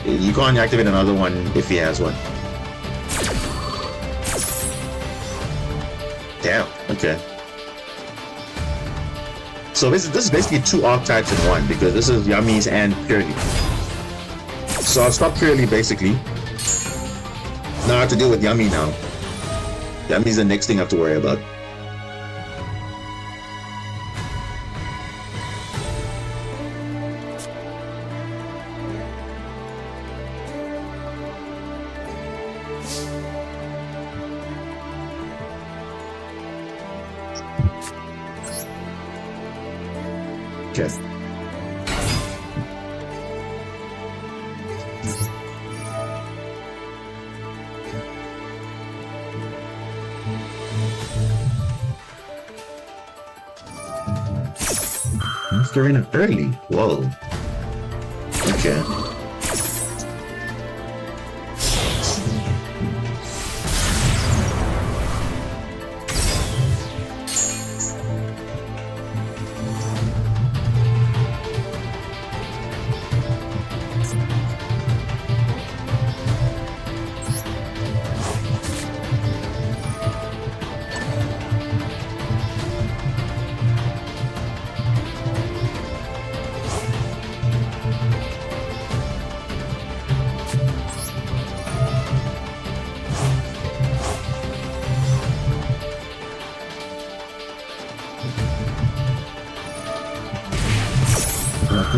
you can't activate another one if he has one. Damn, okay. So this is basically two archetypes in one, because this is Yummy's and Purely. So I'll stop Purely basically. Now I have to deal with Yummy now. Yummy's the next thing I have to worry about. Okay. Masquerade early. Whoa. Okay.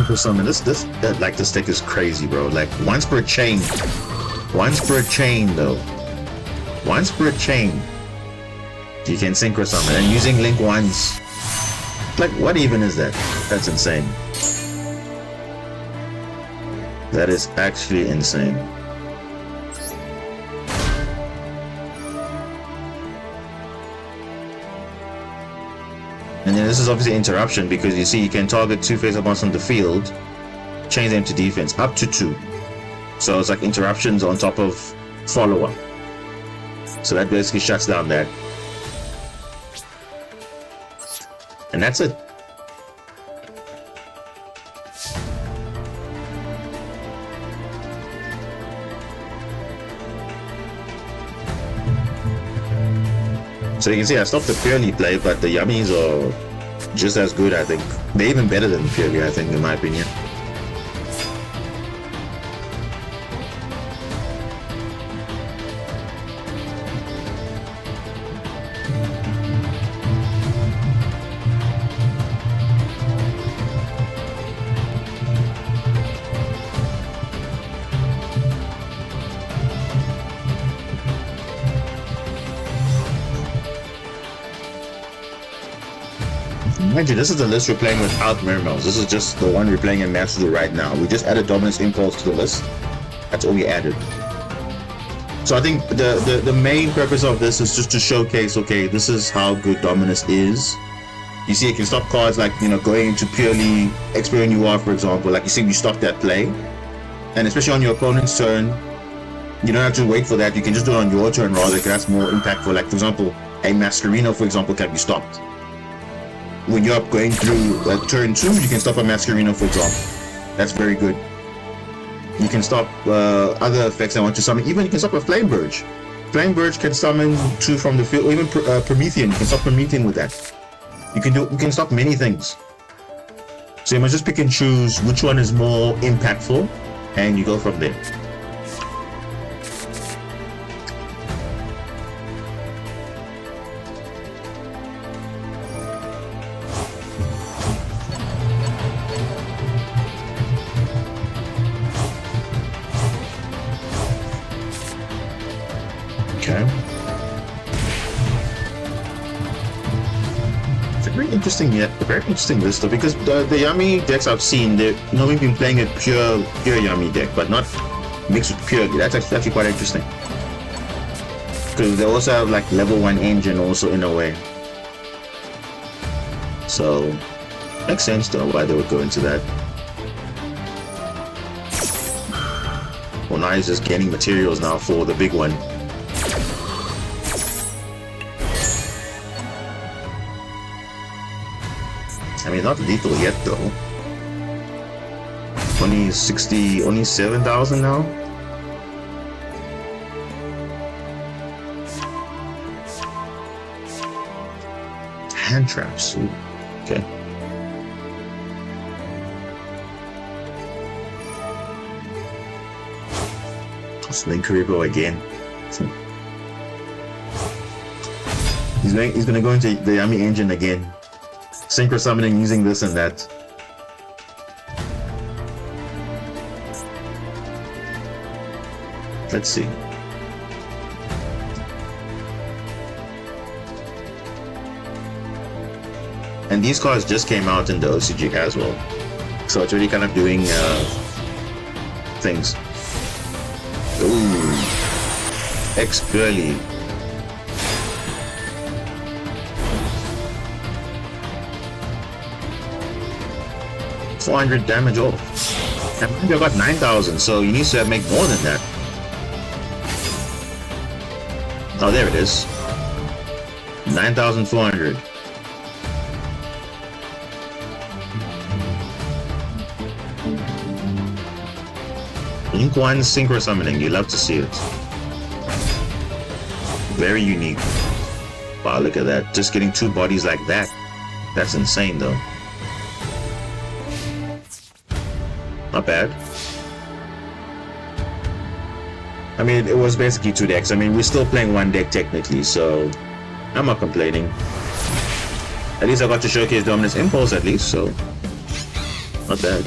For something, this deck is crazy, bro. Like once per chain though. Once per chain, you can synchro summon, and using link once. Like, what even is that? That's insane. That is actually insane. And then this is obviously interruption, because you see you can target 2 face opponents on the field, change them to defense, up to 2. So it's like interruptions on top of follow-up. So that basically shuts down that. And that's it. So you can see I stopped the purely play, but the yummies are just as good, I think. They're even better than purely, I think, in my opinion. Mind you, this is the list we're playing without Mirmels. This is just the one we're playing in Master Duel right now. We just added Dominus Impulse to the list. That's all we added. So I think the main purpose of this is just to showcase, okay, this is how good Dominus is. You see, it can stop cards like, you know, going into purely Experience you are, for example. Like you see, you stop that play. And especially on your opponent's turn, you don't have to wait for that. You can just do it on your turn rather, because that's more impactful. Like, for example, a Masquerino, for example, can be stopped. When you're up going through turn 2, you can stop a Masquerino, for example. That's very good. You can stop other effects that want to summon. Even you can stop a Flame Burge. Flame Burge can summon 2 from the field. Even Promethean, you can stop Promethean with that. You can stop many things. So you must just pick and choose which one is more impactful, and you go from there. Okay. It's a very interesting list though, because the Yummy decks I've seen, they've normally been playing a pure Yummy deck, but not mixed with pure. That's actually quite interesting. Because they also have like level 1 engine also in a way. So makes sense though why they would go into that. Well, now he's just gaining materials now for the big one. I mean, not lethal yet though. Only 7,000 now. Hand traps. Ooh. Okay. Snake Karibo again. He's gonna go into the Yummy engine again. Synchro summoning using this and that. Let's see. And these cards just came out in the OCG as well. So it's really kind of doing things. Ooh. X-Girly. 400 damage off. And I got 9,000, so you need to make more than that. Oh, there it is. 9,400. Link 1 synchro summoning, you love to see it. Very unique. Wow, look at that. Just getting 2 bodies like that. That's insane though. Not bad. I mean, it was basically 2 decks. I mean, we're still playing 1 deck technically, so I'm not complaining. At least I got to showcase Dominus Impulse at least, so not bad.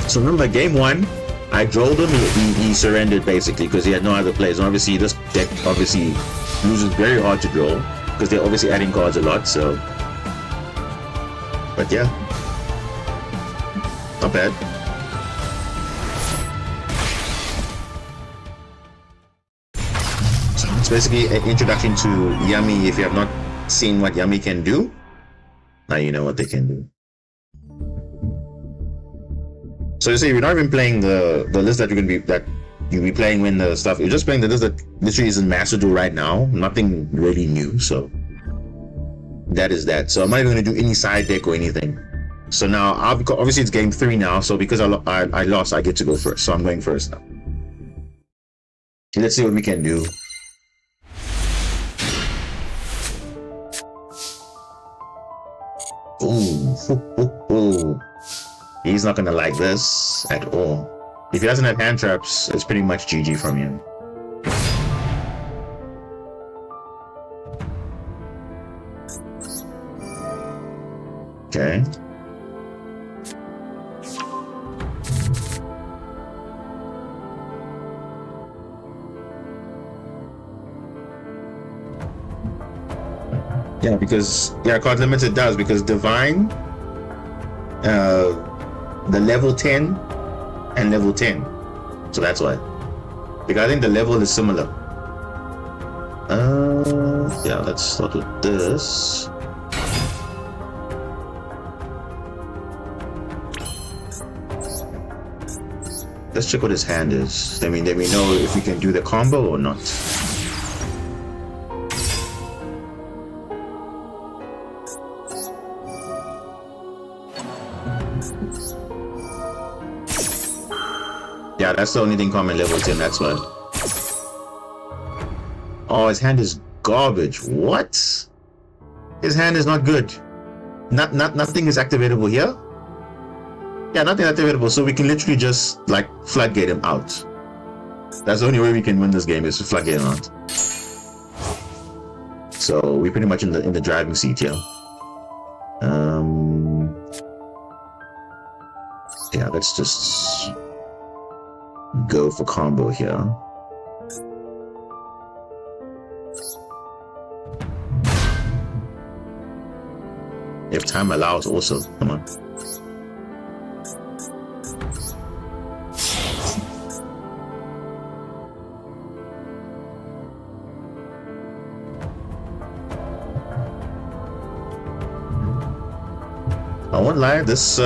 So remember, game 1, I drilled him, he surrendered basically because he had no other plays. And obviously this deck obviously loses very hard to draw because they're obviously adding cards a lot, so. But yeah, not bad. So it's basically an introduction to Yummy. If you have not seen what Yummy can do, now you know what they can do. So you see, you're not even playing the list that you'll be playing when the stuff. You're just playing the list that literally is in Master Duel right now. Nothing really new. So that is that. So I'm not even going to do any side deck or anything. So now, obviously it's game 3 now. So because I lost, I get to go first. So I'm going first now. Let's see what we can do. Ooh. He's not gonna like this at all. If he doesn't have hand traps, it's pretty much GG from him. Okay. Yeah, because card limited does, because Divine, the level 10 and level 10, so that's why. Because I think the level is similar. Yeah, let's start with this. Let's check what his hand is. Then we know if we can do the combo or not. Yeah, that's the only thing common level 10, that's why. Oh, his hand is garbage. What? His hand is not good. Nothing is activatable here. Yeah, nothing activatable, so we can literally just like floodgate him out. That's the only way we can win this game, is to floodgate him out. So we're pretty much in the driving seat here. Yeah, let's just go for combo here. If time allows also, come on. I won't lie, this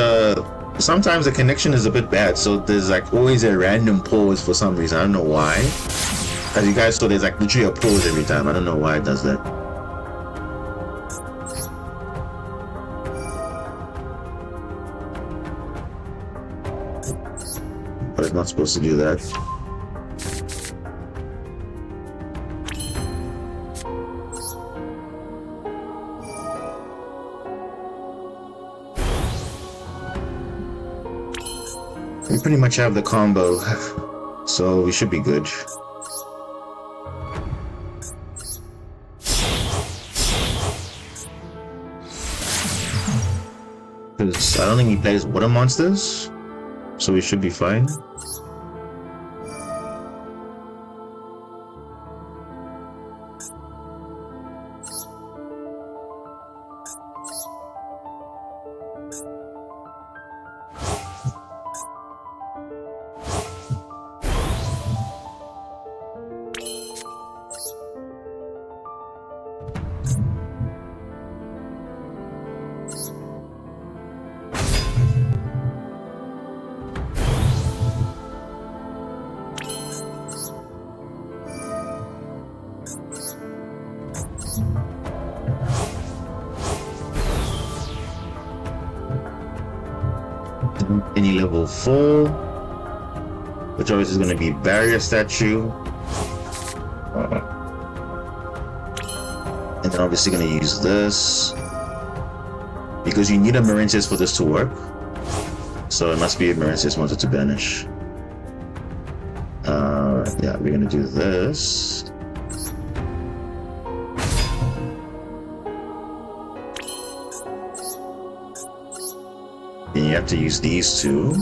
sometimes the connection is a bit bad, so there's like always a random pause for some reason. I don't know why. As you guys saw, there's like literally a pause every time. I don't know why it does that. But it's not supposed to do that. We pretty much have the combo, so we should be good. Because I don't think he plays water monsters, so we should be fine. any level 4, which obviously is going to be barrier statue. And then obviously going to use this because you need a Marinces for this to work. So it must be a Marinces wanted to banish. Yeah, we're going to do this. Then you have to use these two.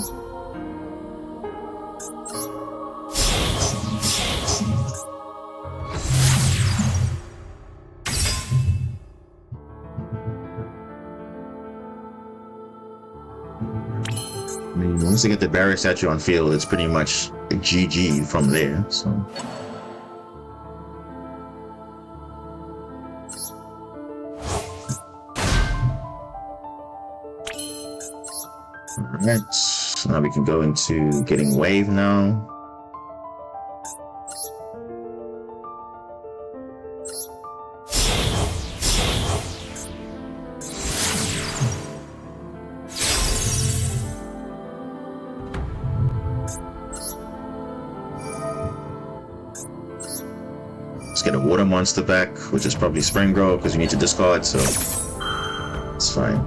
I mean, once you get the barrier statue on field, it's pretty much a GG from there. So. Alright, so now we can go into getting wave now. Let's get a water monster back, which is probably Spring Grow because you need to discard, so it's fine.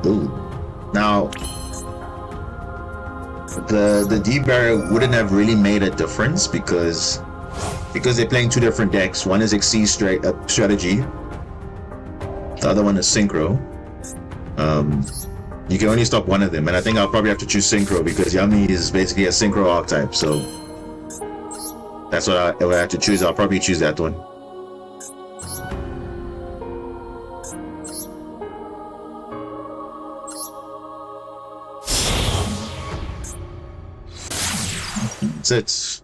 Ooh. Now, the D barrier wouldn't have really made a difference because they're playing two different decks. One is Exceed strategy, the other one is Synchro. You can only stop one of them, and I think I'll probably have to choose Synchro because Yummy is basically a Synchro archetype, so that's what I have to choose. I'll probably choose that one. That's it.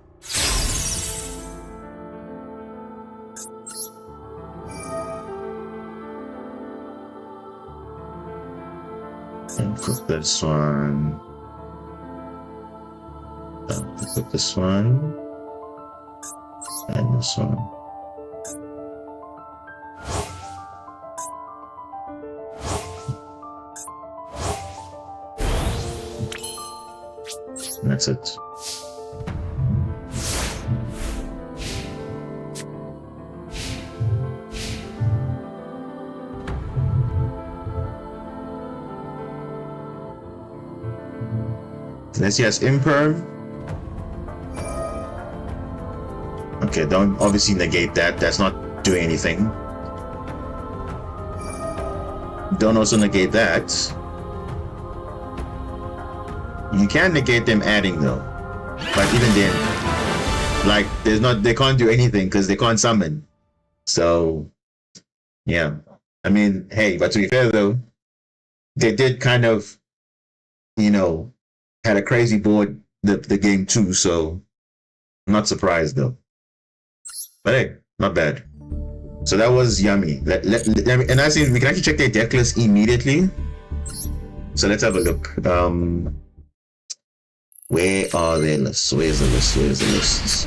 And put this one. Put this one. And this one. And that's it. This has imperv. Okay, don't obviously negate that. That's not doing anything. Don't also negate that. You can negate them adding though, but even then, like they can't do anything because they can't summon. So yeah, I mean, hey, but to be fair though, they did kind of, had a crazy board the game too, so I'm not surprised though. But hey, not bad. So that was Yummy. And I see we can actually check their deck list immediately. So let's have a look. Where are their lists? Where's the list?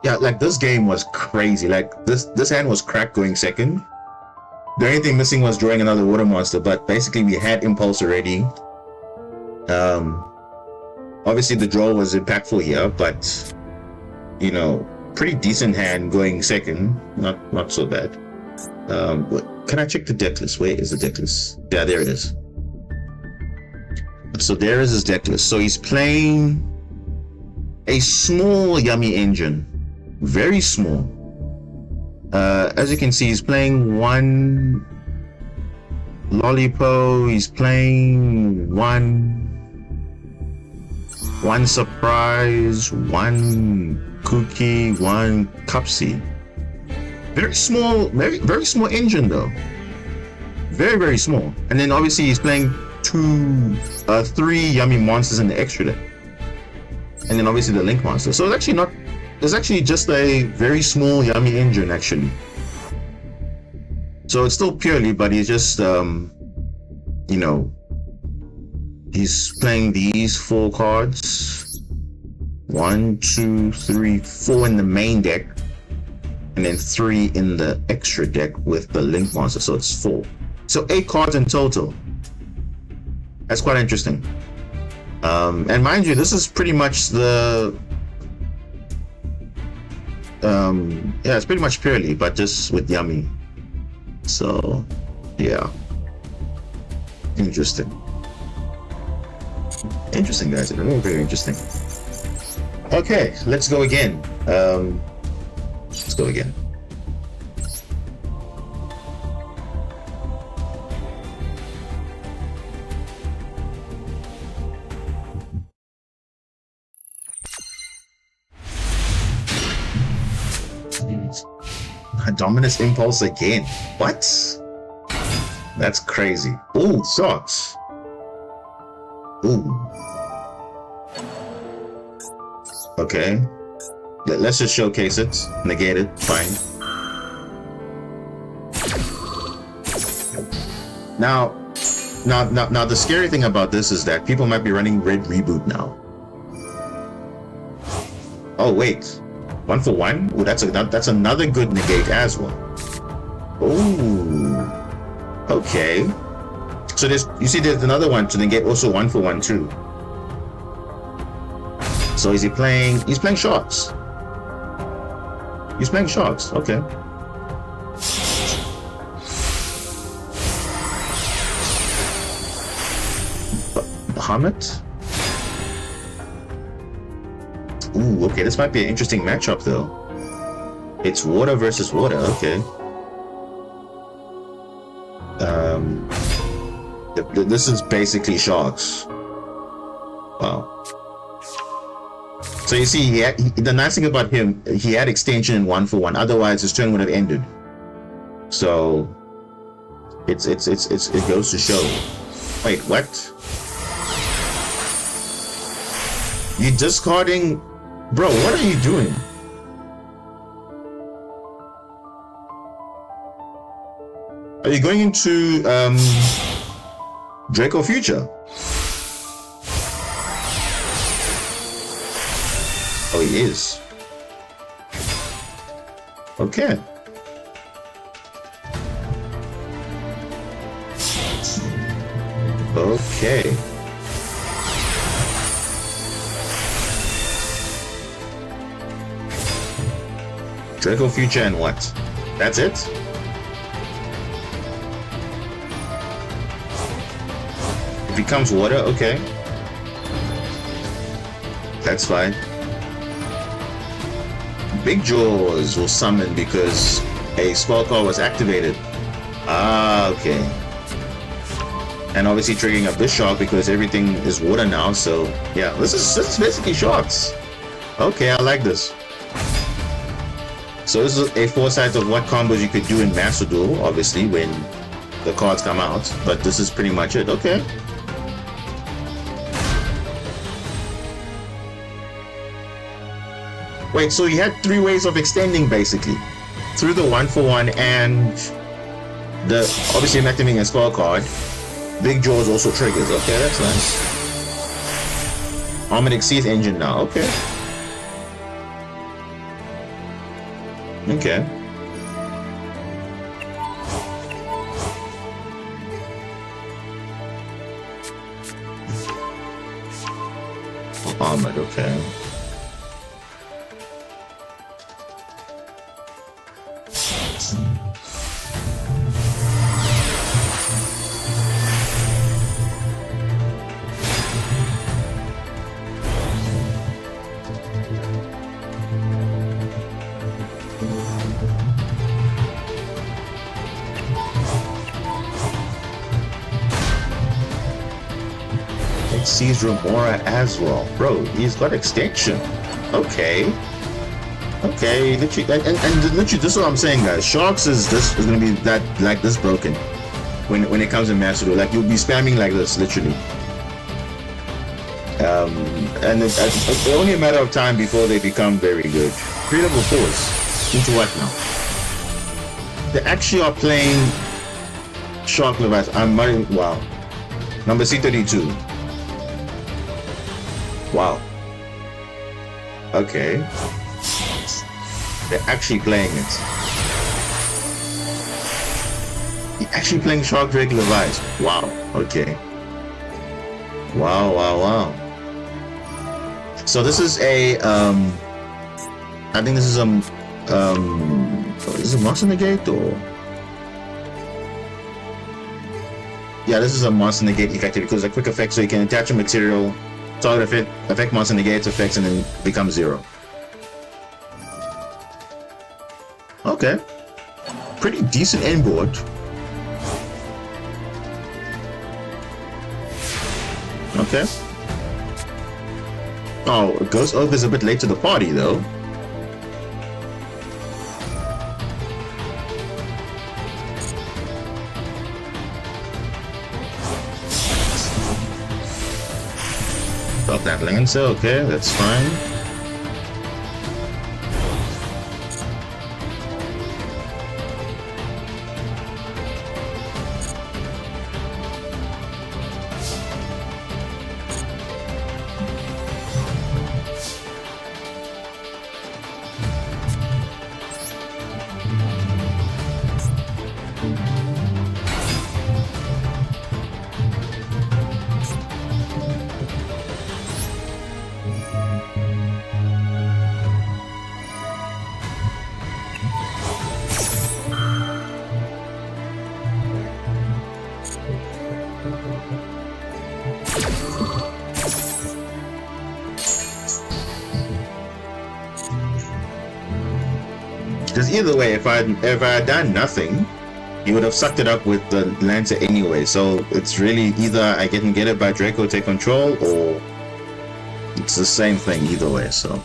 Yeah, like this game was crazy. Like this hand was cracked going second. The only thing missing was drawing another water monster, but basically we had Impulse already. Obviously the draw was impactful here, but pretty decent hand going second. Not so bad. Can I check the deck list? Where is the deck list? Yeah, there it is. So there is his deck list. So he's playing a small Yummy engine, very small. As you can see, he's playing one Lollipo. He's playing one Surprise, one Cookie, one Cupsy. Very small, very small engine though. Very, very small. And then obviously he's playing three Yummy monsters in the extra deck. And then obviously the Link monster. So it's actually just a very small Yummy engine actually. So it's still purely, but he's just he's playing these 4 cards. 1, 2, 3, 4 in the main deck. and then 3 in the extra deck with the Link monster, so it's 4. So 8 cards in total. That's quite interesting. And mind you, this is pretty much the yeah, it's pretty much purely, but just with Yummy. So yeah, interesting, guys. Very, very interesting. Okay, let's go again. Let's go again. Dominus Impulse again. What? That's crazy. Ooh, socks. Ooh. Okay. Let's just showcase it. Negate it. Fine. Now, the scary thing about this is that people might be running Red Reboot now. Oh wait. 1 for 1? Oh, that's another good negate as well. Oh, okay. So there's another one to negate, also 1 for 1 too. So is he playing? He's playing sharks. He's playing sharks. Okay. Bahamut. Ooh, okay, this might be an interesting matchup though. It's water versus water, okay. This is basically sharks. Wow. So you see, the nice thing about him, he had extension in 1 for 1. Otherwise, his turn would have ended. So it goes to show. Wait, what? You discarding? Bro, what are you doing? Are you going into Draco Future? Oh, he is. Okay. Okay. Draco Future and what? That's it? It becomes water? Okay. That's fine. Big Jaws will summon because a spell card was activated. Ah, okay. And obviously triggering up this shark because everything is water now, so yeah, this is basically sharks. Okay, I like this. So this is a foresight of what combos you could do in Master Duel, obviously, when the cards come out. But this is pretty much it. Okay. Wait, so you had 3 ways of extending, basically. Through the 1 for 1 and the, obviously, I'm activating a spell card. Big Jaws also triggers. Okay, that's nice. Armored Exceed engine now. Okay. Okay. Armored, okay. Sees Remora as well. Bro, he's got extension. Okay. Okay, literally, and literally, this is what I'm saying, guys. Sharks is gonna be that like this broken when it comes to Master Duel. Like you'll be spamming like this, literally. And it's only a matter of time before they become very good. 3 level 4s. Into what now? They actually are playing Shark Leviathan. Wow. Number C32. Wow. Okay. They're actually playing it. You're actually playing Shark Drake Levi's. Wow. Okay. Wow, wow, wow. So this is a I think this is a is it Monster Negate or yeah, this is a Monster Negate effective because it's a quick effect, so you can attach a material, target affect Monster Negate's effects, and then become 0. Okay. Pretty decent end board. Okay. Oh, Ghost Oath is a bit late to the party, though. Got that Lancer, okay, that's fine. Because either way, if I had done nothing, he would have sucked it up with the Lancer anyway. So it's really either I can get it by Draco take control, or it's the same thing either way. So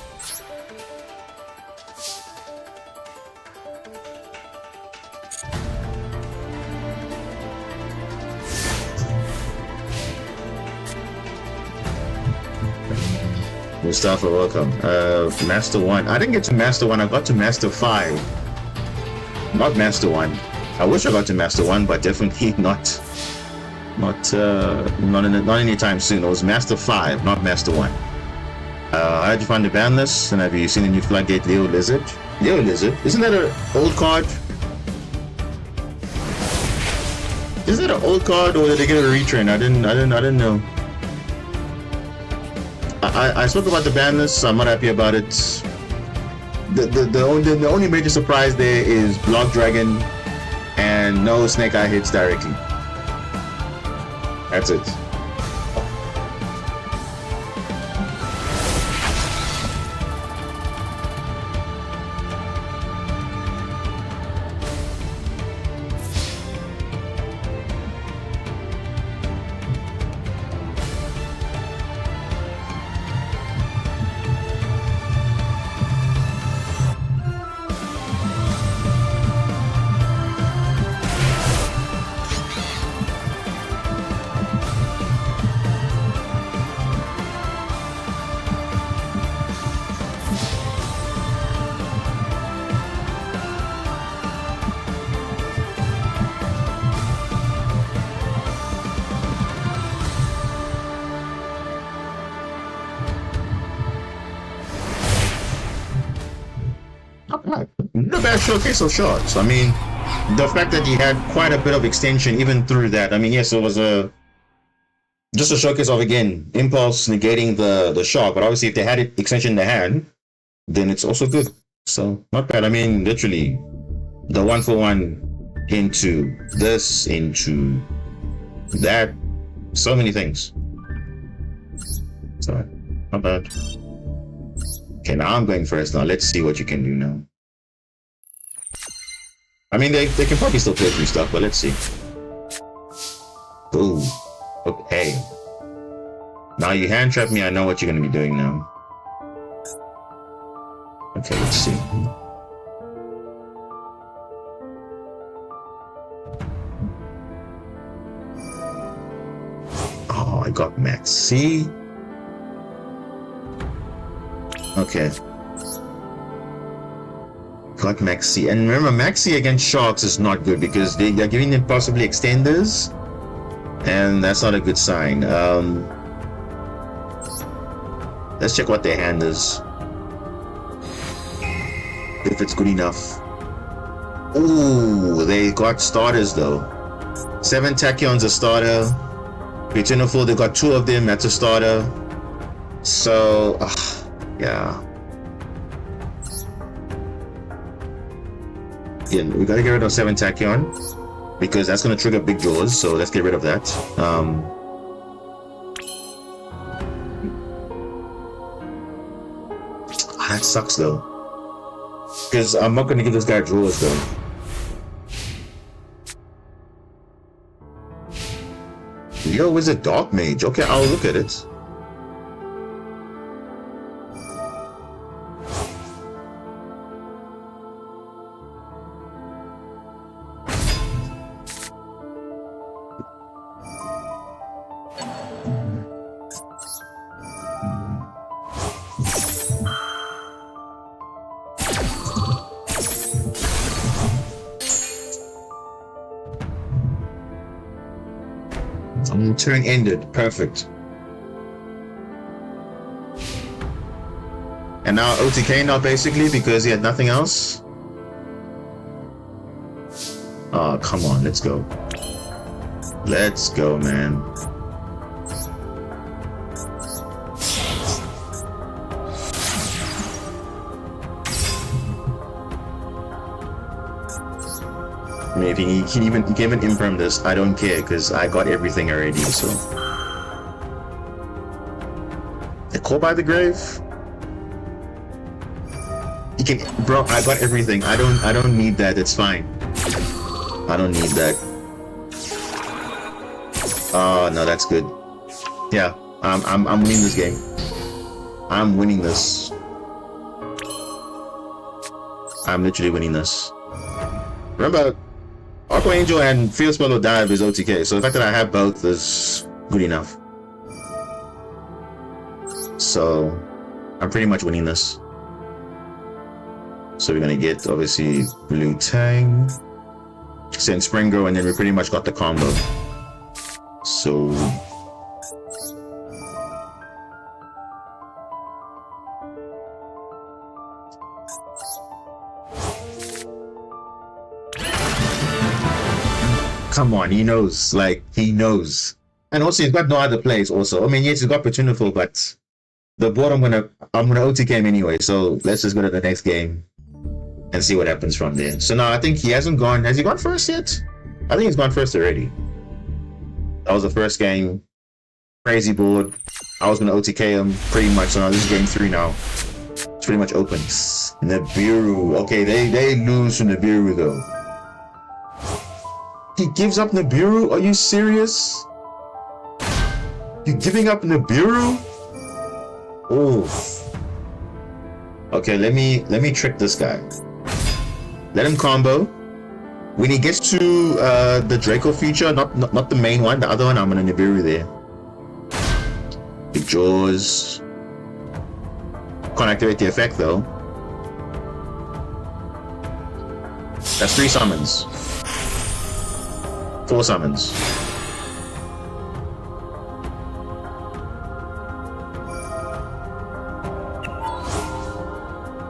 Mustafa, welcome. Master 1. I didn't get to Master 1, I got to Master 5. Not Master 1. I wish I got to Master 1, but definitely not anytime soon. It was Master 5, not Master 1. How did you find the Banlist? And have you seen the new Floodgate Leo Lizard? Leo Lizard? Isn't that an old card? Is that an old card, or did they get a retrain? I didn't know. I spoke about the Banlist, so I'm not happy about it. The only major surprise there is Block Dragon and no Snake Eye hits directly. That's it. Not a bad showcase of shots. I mean, the fact that he had quite a bit of extension even through that. I mean, yes, it was just a showcase of, again, impulse negating the shot, but obviously if they had it extension in the hand, then it's also good. So not bad. I mean, literally the 1-for-1 into this, into that, so many things. So not bad. Okay, now I'm going first. Now let's see what you can do now. I mean, they can probably still play through stuff, but let's see. Ooh. Okay. Now you hand trap me, I know what you're going to be doing now. Okay, let's see. Oh, I got Max C. Okay. Got Maxi, and remember, Maxi against Sharks is not good because they're giving them possibly extenders, and that's not a good sign. Let's check what their hand is. if it's good enough. Ooh, they got starters though. 7 Tachyon's a starter. Retinoful, they got 2 of them, that's a starter. So, yeah. Yeah, we gotta get rid of 7 Tachyon because that's gonna trigger big jaws, so let's get rid of that. That sucks though. Because I'm not gonna give this guy draws though. Yo, is it Dark Mage? Okay, I'll look at it. Turn ended. Perfect. And now OTK now basically because he had nothing else. Oh, come on. Let's go. Let's go, man. I mean, if he can even imperm this, I don't care because I got everything already. So, the call by the grave. You can, bro. I got everything. I don't need that. It's fine. I don't need that. Oh no, that's good. Yeah, I'm winning this game. I'm winning this. I'm literally winning this. Remember, Archangel and Field Spell or Dive is OTK, so the fact that I have both is good enough. So, I'm pretty much winning this. So we're gonna get, obviously, Blue Tang, send Springo, and then we pretty much got the combo. So... Come on, he knows. Like, he knows. And also, he's got no other plays also. I mean, yes, he's got Petuniful, but the board I'm gonna OTK him anyway, so let's just go to the next game and see what happens from there. So now I think he hasn't gone. Has he gone first yet? I think he's gone first already. That was the first game. Crazy board. I was gonna OTK him pretty much, so now this is game 3 now. It's pretty much open. Nibiru. Okay, they lose to Nibiru though. He gives up Nibiru? Are you serious? You giving up Nibiru? Oof. Okay, let me trick this guy. Let him combo. When he gets to the Draco feature, not the main one, the other one, I'm gonna Nibiru there. Big Jaws. Can't activate the effect though. That's 3 summons. 4 summons.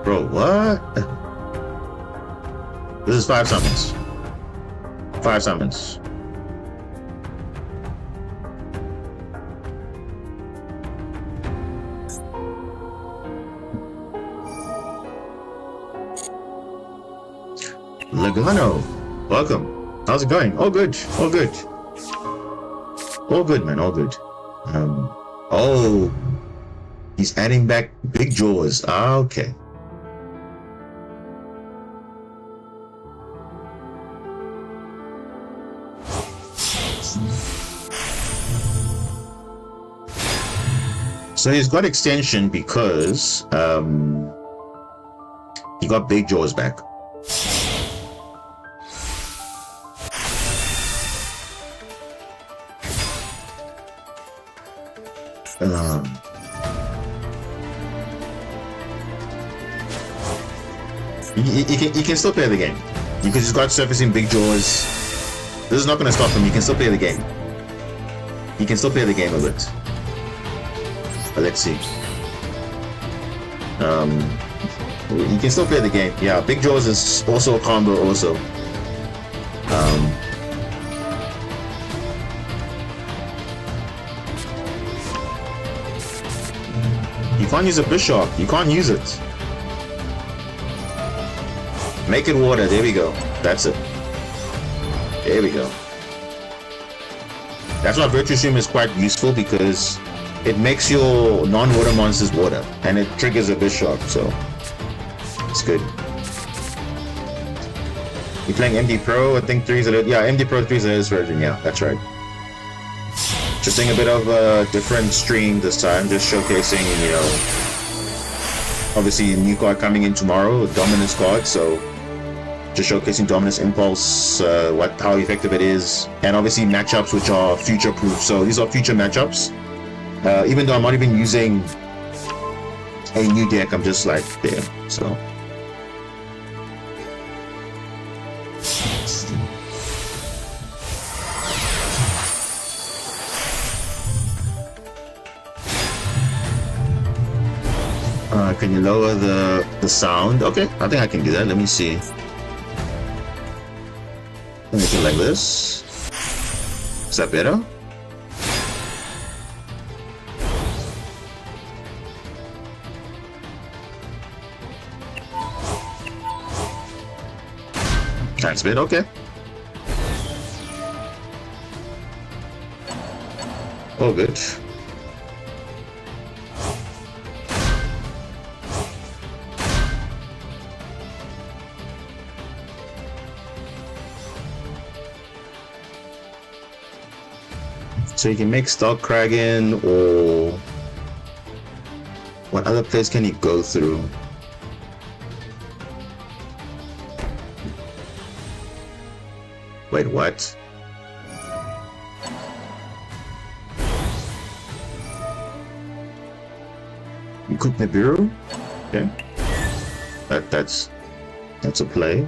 Bro, what? This is 5 summons. 5 summons. Lagano, welcome. How's it going? All good. All good. All good, man. All good. Oh, he's adding back big jaws. Ah, okay. So he's got extension because he got big jaws back. He can still play the game because he's got surfacing big jaws. This is not going to stop him. He can still play the game. He can still play the game a bit. But let's see. You can still play the game. Yeah, big jaws is also a combo also. You can't use a bishop. You can't use it. Make it water. There we go. That's it. There we go. That's why Virtue Stream is quite useful, because it makes your non-water monsters water, and it triggers a bishop, so it's good. You're playing MD Pro, I think 3 is a yeah, MD Pro 3 is the latest version, yeah, that's right. Just doing a bit of a different stream this time, just showcasing, you know, obviously a new card coming in tomorrow, a Dominus card, so just showcasing Dominus Impulse, how effective it is, and obviously matchups which are future-proof. So these are future matchups. Even though I'm not even using a new deck, I'm just like there. So can you lower the sound? Okay, I think I can do that. Let me see. Make it like this. Is that better? That's bit okay. Oh, good. So you can make Stark Kraken, or what other place can you go through? Wait, what? You cook Nibiru? Okay. That's a play.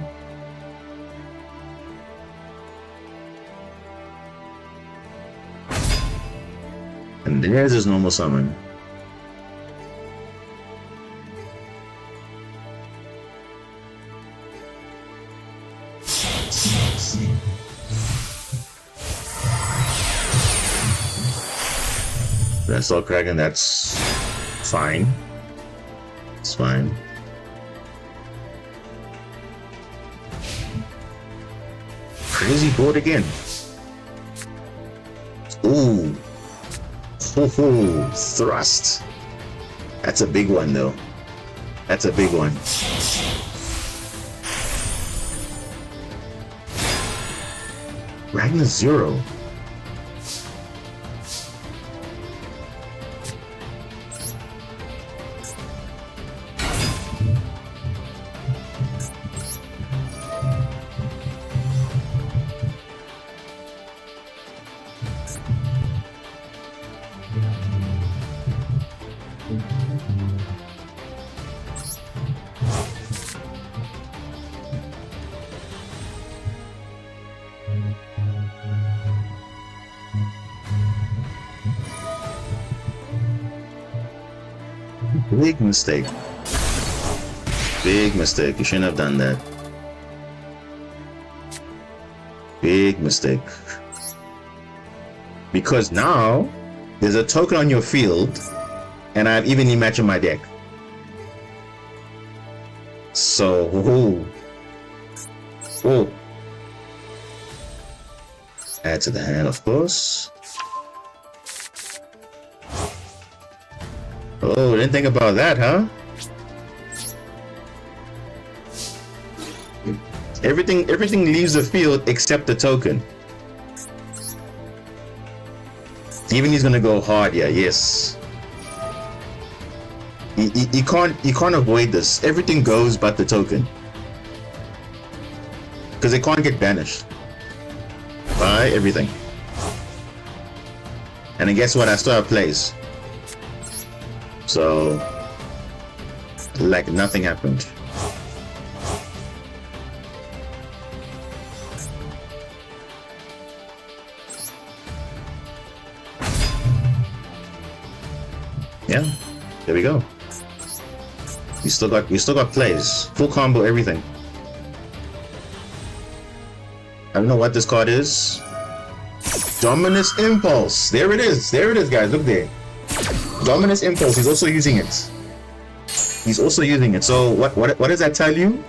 And there's his normal summon. That's all Kraken, that's fine. It's fine. Crazy board again. Ooh. Ooh, thrust. That's a big one though. That's a big one. Ragnar Zero. Big mistake. Big mistake. You shouldn't have done that. Big mistake. Because now there's a token on your field, and I have evenly match in my deck. So, oh. Add to the hand, of course. Oh, didn't think about that, huh? Everything leaves the field except the token. Even he's gonna go hard, yeah, yes. You can't avoid this. Everything goes but the token. Because it can't get banished. By everything. And then guess what? I still have plays. So, like nothing happened. Yeah, there we go. You still got plays. Full combo, everything. I don't know what this card is. Dominus Impulse. There it is. There it is, guys. Look there. Dominus Impulse. He's also using it. He's also using it. So what does that tell you?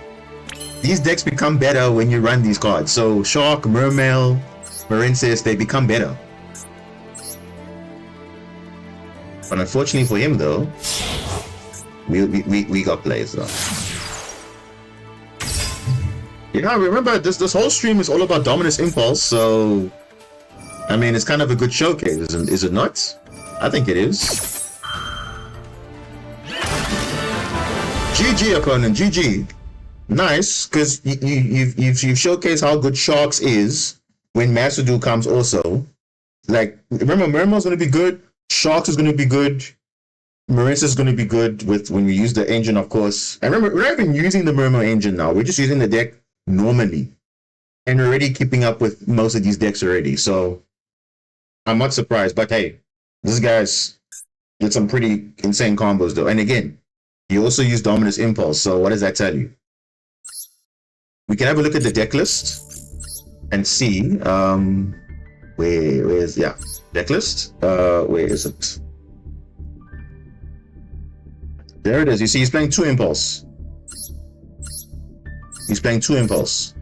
These decks become better when you run these cards. So Shark, Mermail, Marincess, they become better. But unfortunately for him, though, we got plays though. You know, remember this whole stream is all about Dominus Impulse, so I mean it's kind of a good showcase, is it not? I think it is. GG opponent, GG. Nice, because you've showcased how good Sharks is when Master Duel comes also. Like, remember, Mermail's going to be good, Sharks is going to be good, Marissa is going to be good when we use the engine, of course. And remember, we're not even using the Mermail engine now. We're just using the deck normally. And we're already keeping up with most of these decks already. So, I'm not surprised. But hey, this guy's did some pretty insane combos, though. And again, you also use Dominus Impulse. So, what does that tell you? We can have a look at the deck list and see where's deck list. Where is it? There it is. You see, he's playing 2 Impulse. He's playing 2 Impulse.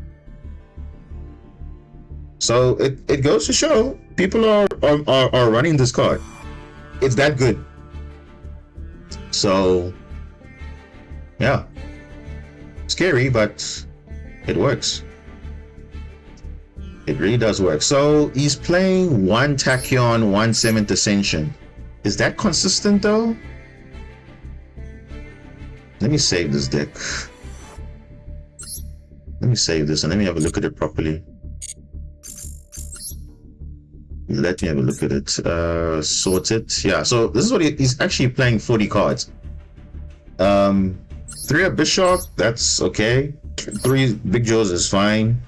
So it goes to show people are running this card. It's that good. So yeah, scary, but it works. It really does work. So he's playing 1 Tachyon, 1 7th Ascension. Is that consistent though? Let me save this deck. Let me save this and let me have a look at it properly. Let me have a look at it. Sort it. Yeah, so this is what he's actually playing 40 cards. 3 Bishop, that's okay. 3 Big Jaws is fine.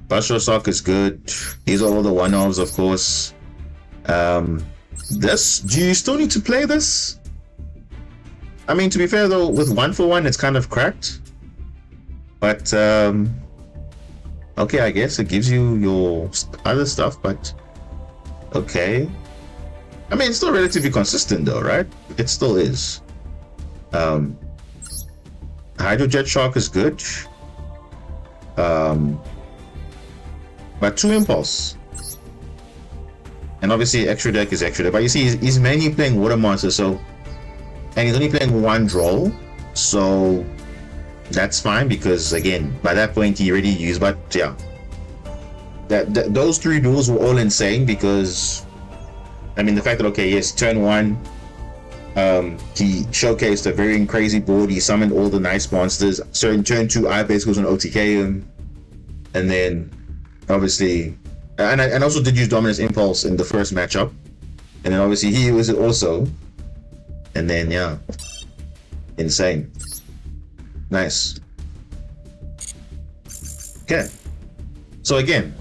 Bastro Sock is good. These are all the one-offs, of course. This, do you still need to play this? I mean, to be fair though, with 1 for 1, it's kind of cracked. But, okay, I guess it gives you your other stuff, but okay. I mean, it's still relatively consistent though, right? It still is. Hydrojet Shark is good. But 2 Impulse. And obviously extra deck is extra deck. But you see, he's mainly playing Water Monster, so... And he's only playing 1 draw. So... That's fine, because again, by that point he already used, but yeah. Those 3 duels were all insane, because... I mean, the fact that, okay, yes, turn 1... he showcased a very crazy board. He summoned all the nice monsters. So in turn 2, I basically was on OTK him, and then obviously, and I also did use Dominus Impulse in the first matchup, and then obviously he used it also, and then yeah, insane, nice. Okay, so again,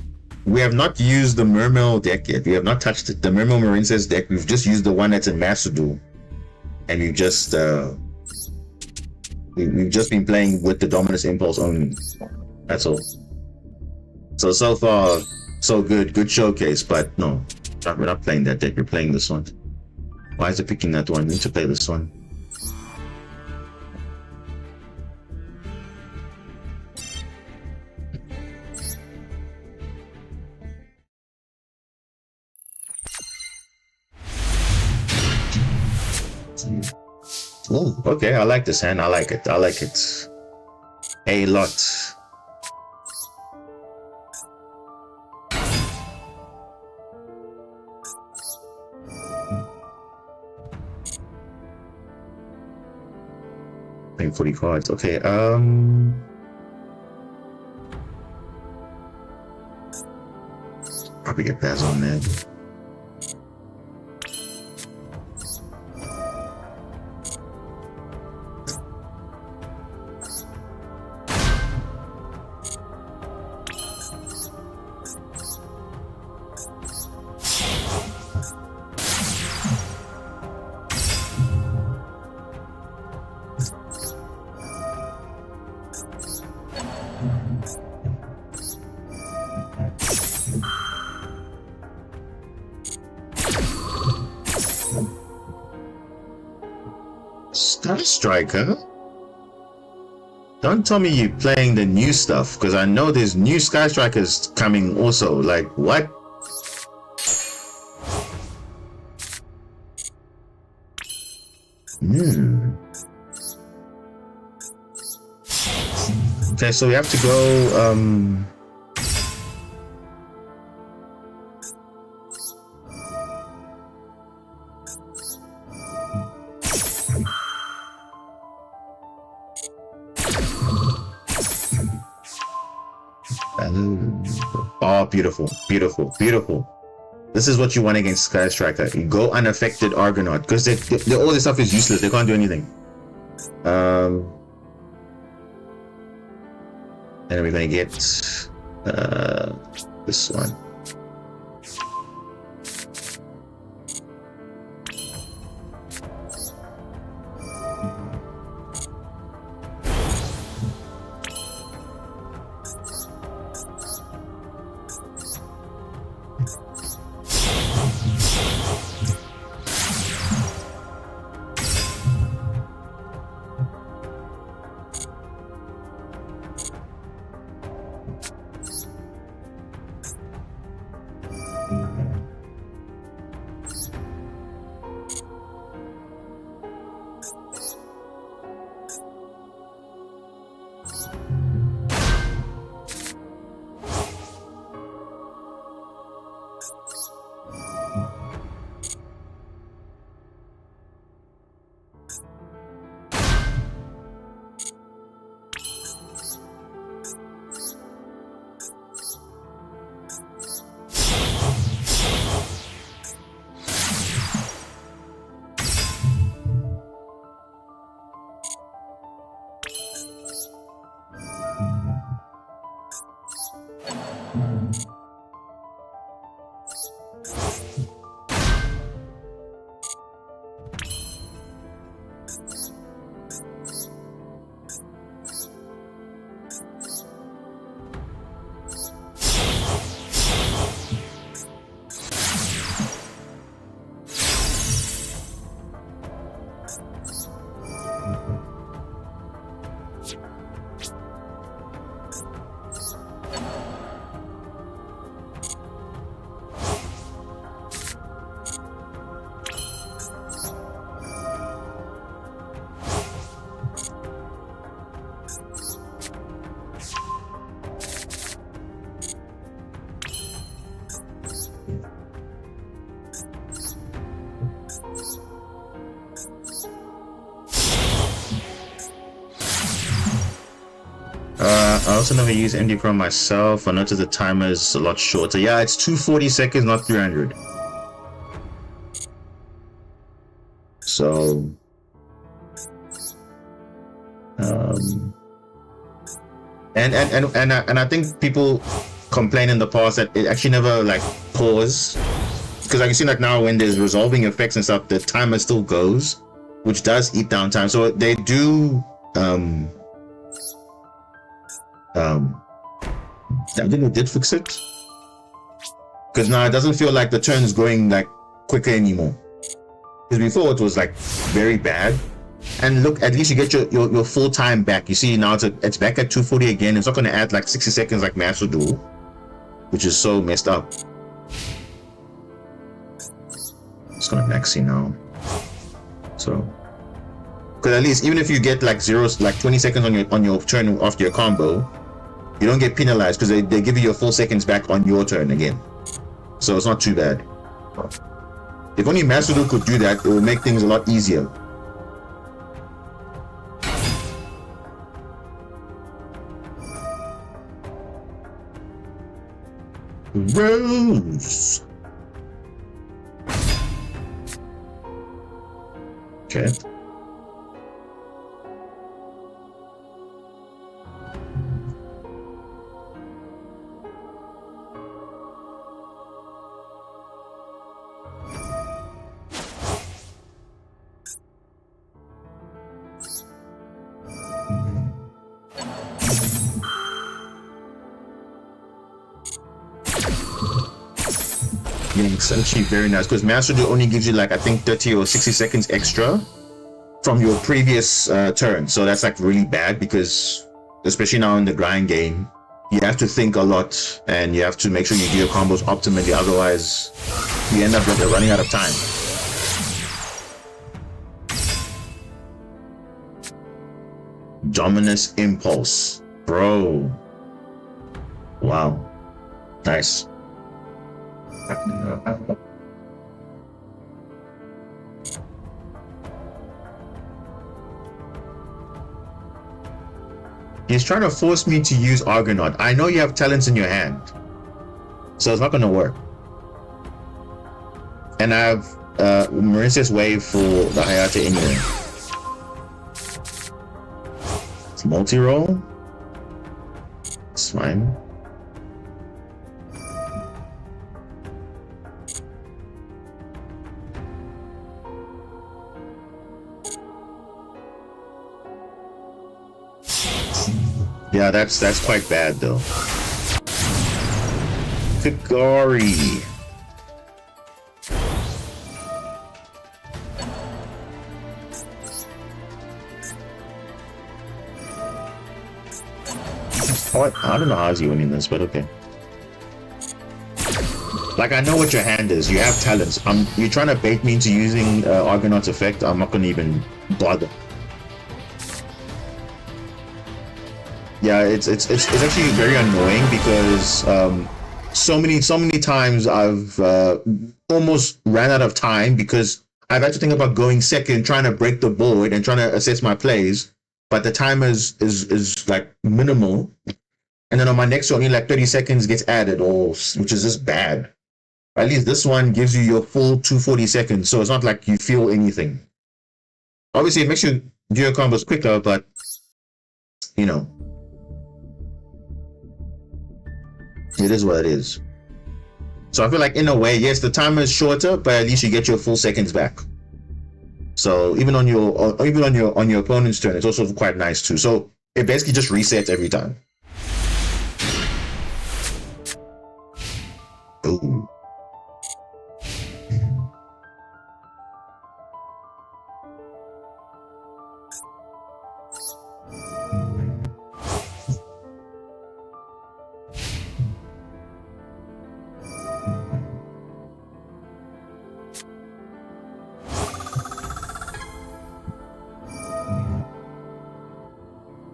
we have not used the Mermail deck yet. We have not touched it. The Mermail Marincess deck. We've just used the one that's in Master Duel. And we've just been playing with the Dominus Impulse only. That's all. So far, so good. Good showcase, but no, we're not playing that deck. We're playing this one. Why is it picking that one? We need to play this one. Oh, okay, I like this hand. I like it. I like it a lot. Playing 40 cards. Okay, probably get Baz on there. Sky Striker? Don't tell me you're playing the new stuff, because I know there's new Sky Strikers coming also. Like, what? Okay, so we have to go, oh, beautiful, beautiful, beautiful. This is what you want against Sky Striker. You go unaffected Argonaut, because all this stuff is useless. They can't do anything. And we're gonna get this one. I also never use ND Pro myself. I noticed the timer is a lot shorter. Yeah, it's 240 seconds, not 300. So, and I think people complain in the past that it actually never like pause, because I can see like now when there's resolving effects and stuff, the timer still goes, which does eat down time. So they do. I think they did fix it, because now it doesn't feel like the turn's going like quicker anymore. Because before it was like very bad. And look, at least you get your full time back. You see now it's back at 240 again. It's not going to add like 60 seconds like Master Duel, which is so messed up. It's going to maxi now. So, because at least even if you get like 20 seconds on your turn after your combo, you don't get penalized, because they give you your full seconds back on your turn again. So it's not too bad. If only Master Duel could do that, it would make things a lot easier. Rose. Okay. Yeah, it's actually very nice because Master Duel only gives you like I think 30 or 60 seconds extra from your previous turn. So that's like really bad because especially now in the grind game, you have to think a lot and you have to make sure you do your combos optimally. Otherwise, you end up running out of time. Dominus Impulse, bro. Wow, nice. He's trying to force me to use Argonaut. I know you have talents in your hand, so it's not going to work. And I have Mauritius Wave for the Hayate anyway. It's multi-roll. It's fine. Yeah, that's quite bad though. Kagari. I don't know how he's winning this, but okay. Like, I know what your hand is. You have talents. You're trying to bait me into using Argonaut's effect. I'm not gonna even bother. Yeah, it's actually very annoying because so many times I've almost ran out of time because I've had to think about going second, trying to break the board and trying to assess my plays, but the time is like minimal, and then on my next one, only like 30 seconds gets added, which is just bad. At least this one gives you your full 240 seconds, so it's not like you feel anything. Obviously, it makes you do your combos quicker, but you know. It is what it is. So I feel like in a way, yes, the timer is shorter, but at least you get your full seconds back. So even on your opponent's turn, it's also quite nice too. So it basically just resets every time. Ooh.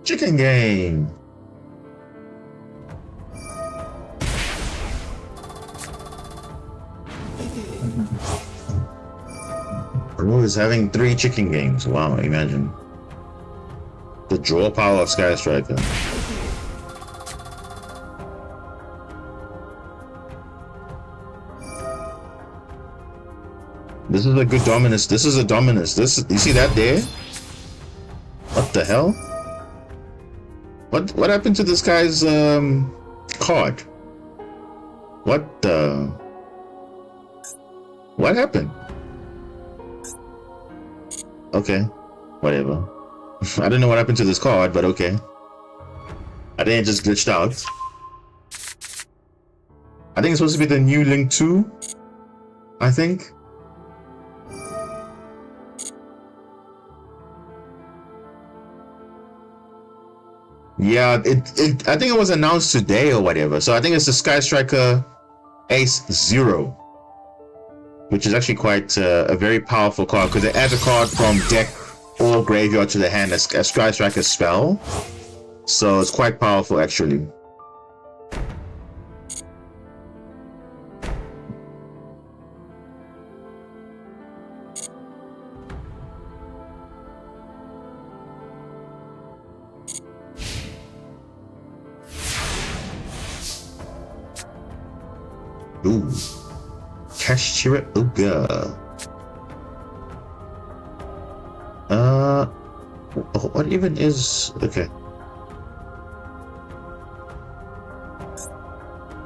Chicken game. Bro is having 3 chicken games. Wow, imagine. The draw power of Sky Striker. This is a good Dominus. This is a Dominus. You see that there? What the hell? What happened to this guy's card? What happened? Okay, whatever. I don't know what happened to this card, but okay. I think it just glitched out. I think it's supposed to be the new Link 2. I think. Yeah, I think it was announced today or whatever. So I think it's the Sky Striker Ace 0, which is actually quite a very powerful card because it adds a card from deck or graveyard to the hand as a Sky Striker spell. So it's quite powerful actually. Ooh, Kashira Uga. What even is okay?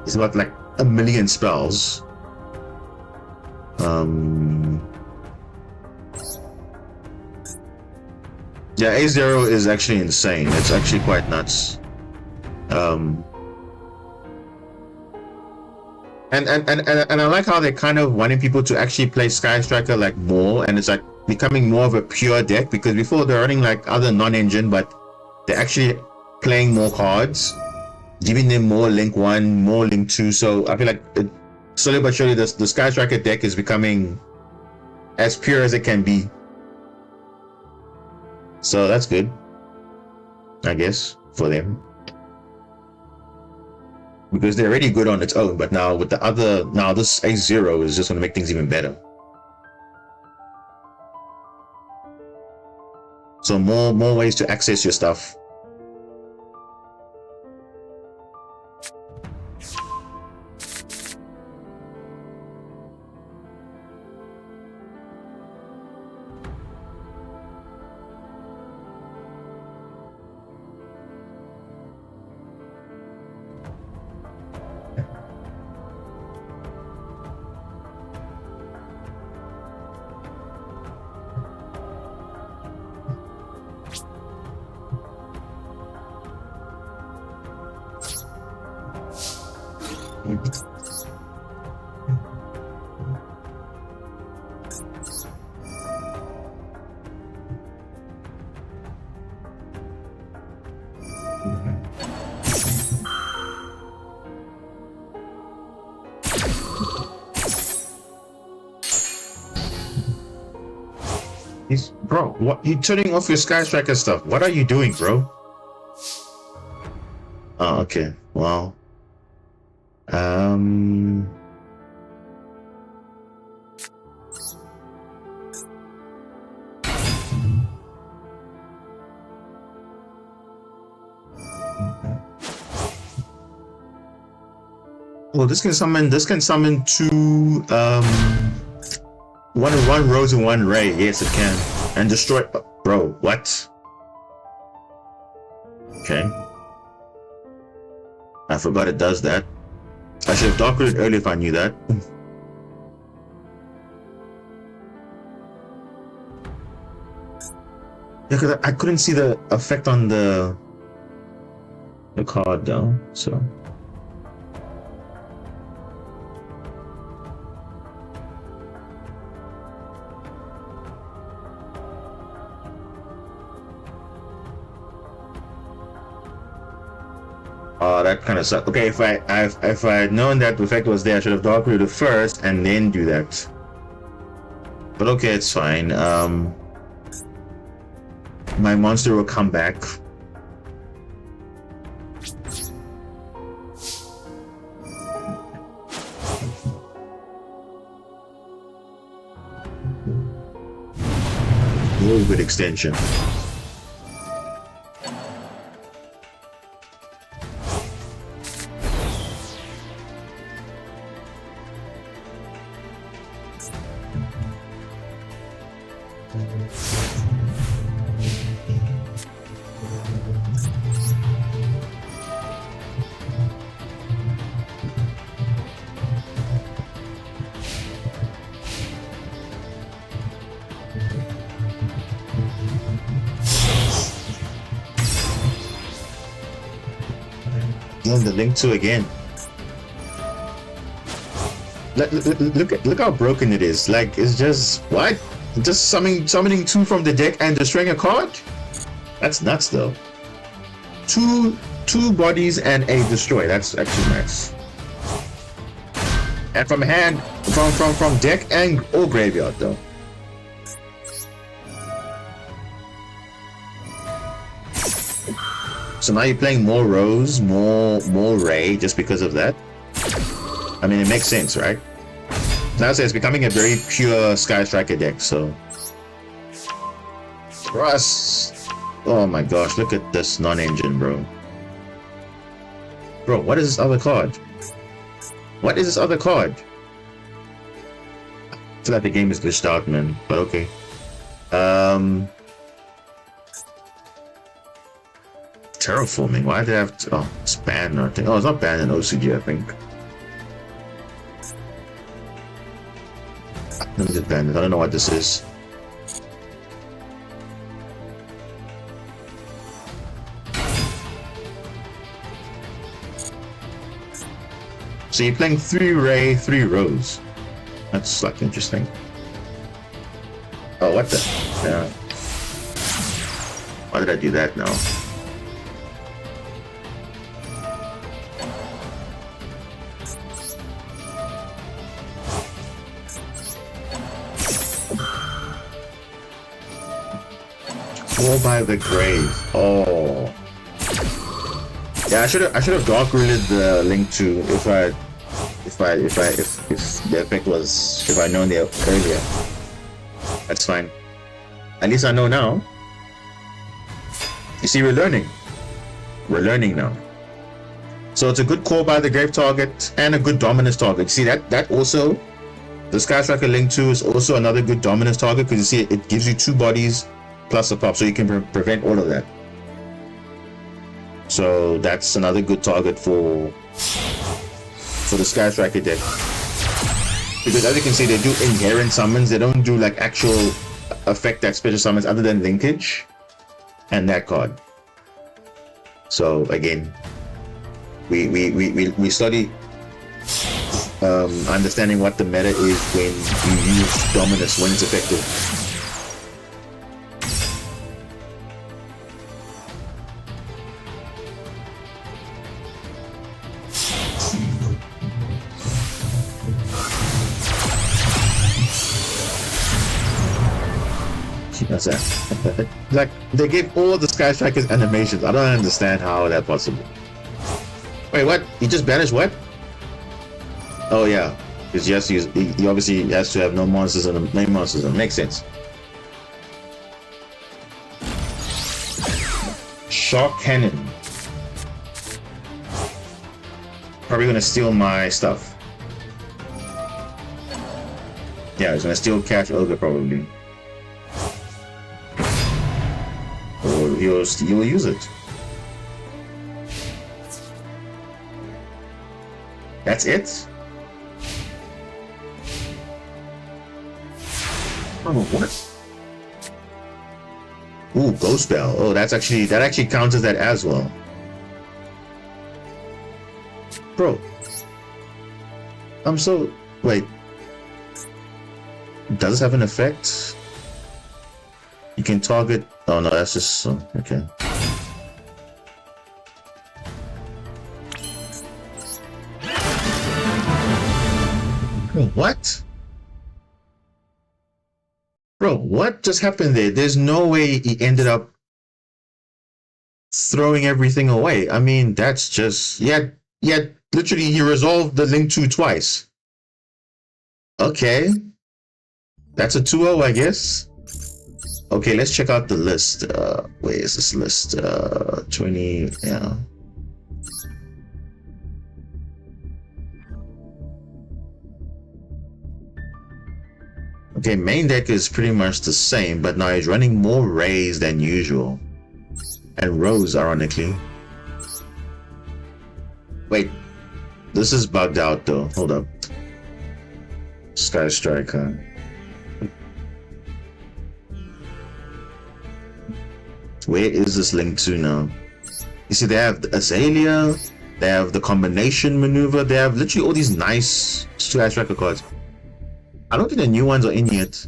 It's about like 1,000,000 spells. Yeah, A0 is actually insane. It's actually quite nuts. And I like how they're kind of wanting people to actually play Sky Striker like more, and it's like becoming more of a pure deck, because before they're running like other non-engine, but they're actually playing more cards, giving them more Link 1, more Link 2. So I feel like slowly but surely the Sky Striker deck is becoming as pure as it can be. So that's good, I guess, for them. Because they're already good on its own, but now with the other, now this A0 is just going to make things even better. So more ways to access your stuff. Bro, what? You turning off your Sky Striker stuff? What are you doing, bro? Oh, okay. Well, well, this can summon two one Rose and one Ray. Yes, it can. And destroy. Bro, what? Okay. I forgot it does that. I should have dark it earlier if I knew that. Yeah, because I couldn't see the effect on the card though, so. Oh, that kind of sucked. Okay, if I had known that the effect was there, I should have dark rooted first and then do that. But okay, it's fine. My monster will come back. Really good extension. The Link 2 again. Look how broken it is. Like, it's just what? Just summoning 2 from the deck and destroying a card? That's nuts though. Two bodies and a destroy. That's actually nice. And from hand, from deck and or graveyard though. So now you're playing more Rose, more Ray just because of that. I mean, it makes sense, right? Now it's becoming a very pure Sky Striker deck, so. Russ! Oh my gosh, look at this non-engine, bro. Bro, what is this other card? What is this other card? I feel like the game is glitched out, man, but okay. Terraforming, why did I have to, oh, it's banned or thing. Oh, it's not banned in OCG, I think. Let me just ban it. I don't know what this is. So you're playing 3 Ray, 3 Rose. That's like interesting. Oh, what the? Yeah. Why did I do that now? Fall by the grave. Oh. Yeah, I should have dark ruled the link to if the effect was, if I known it earlier. That's fine. At least I know now. You see, we're learning. We're learning now. So it's a good call by the grave target and a good dominus target. See that also, the Sky Striker link 2 is also another good dominus target because you see it gives you 2 bodies plus a pop, so you can prevent all of that. So that's another good target for the Sky Striker deck. Because as you can see, they do inherent summons. They don't do like actual effect that special summons other than linkage and that card. So again, we study understanding what the meta is when you use Dominus, when it's effective. That's that. Like, they gave all the Sky Strikers animations. I don't understand how that's possible. Wait, what? He just banished what? Oh yeah, because yes, he obviously has to have no monsters and the main monsters. It makes sense. Shock Cannon. Probably gonna steal my stuff. Yeah, he's gonna steal Cash Ogre probably. Or he'll use it. That's it? Oh, what? Ooh, Ghost Bell. Oh, that actually counts as that as well. Bro. Wait. Does this have an effect? You can target. Oh no, that's just okay. Bro, what? Bro, what just happened there? There's no way he ended up throwing everything away. I mean, that's just literally he resolved the link 2 twice. Okay. That's a 2-0, I guess. Okay, let's check out the list. Where is this list? 20, yeah. Okay, main deck is pretty much the same, but now he's running more Rays than usual. And Rose, ironically. Wait, this is bugged out though. Hold up. Sky Striker. Where is this linked to now? You see, they have the Azalea, they have the combination maneuver, they have literally all these nice Sky Striker cards. I don't think the new ones are in yet.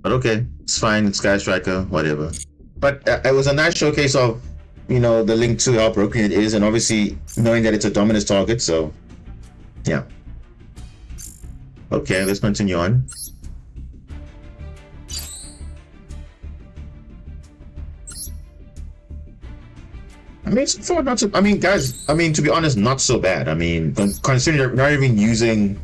But okay, it's fine, it's Sky Striker, whatever. But it was a nice showcase of, you know, the link to how broken it is, and obviously knowing that it's a Dominus target, so yeah. Okay, let's continue on. I mean, it's not so, I mean, guys, I mean, to be honest, not so bad. I mean, considering you're not even using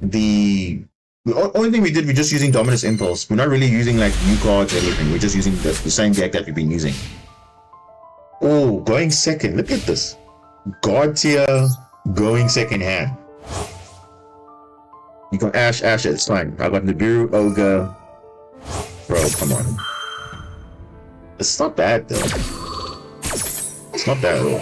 the only thing we did, we're just using Dominus Impulse. We're not really using like new cards or anything. We're just using the same deck that we've been using. Oh, going second. Look at this. God tier going second hand. You go Ash, it's fine. I got Nibiru, Ogre. Bro, come on. It's not bad though. It's not bad at all.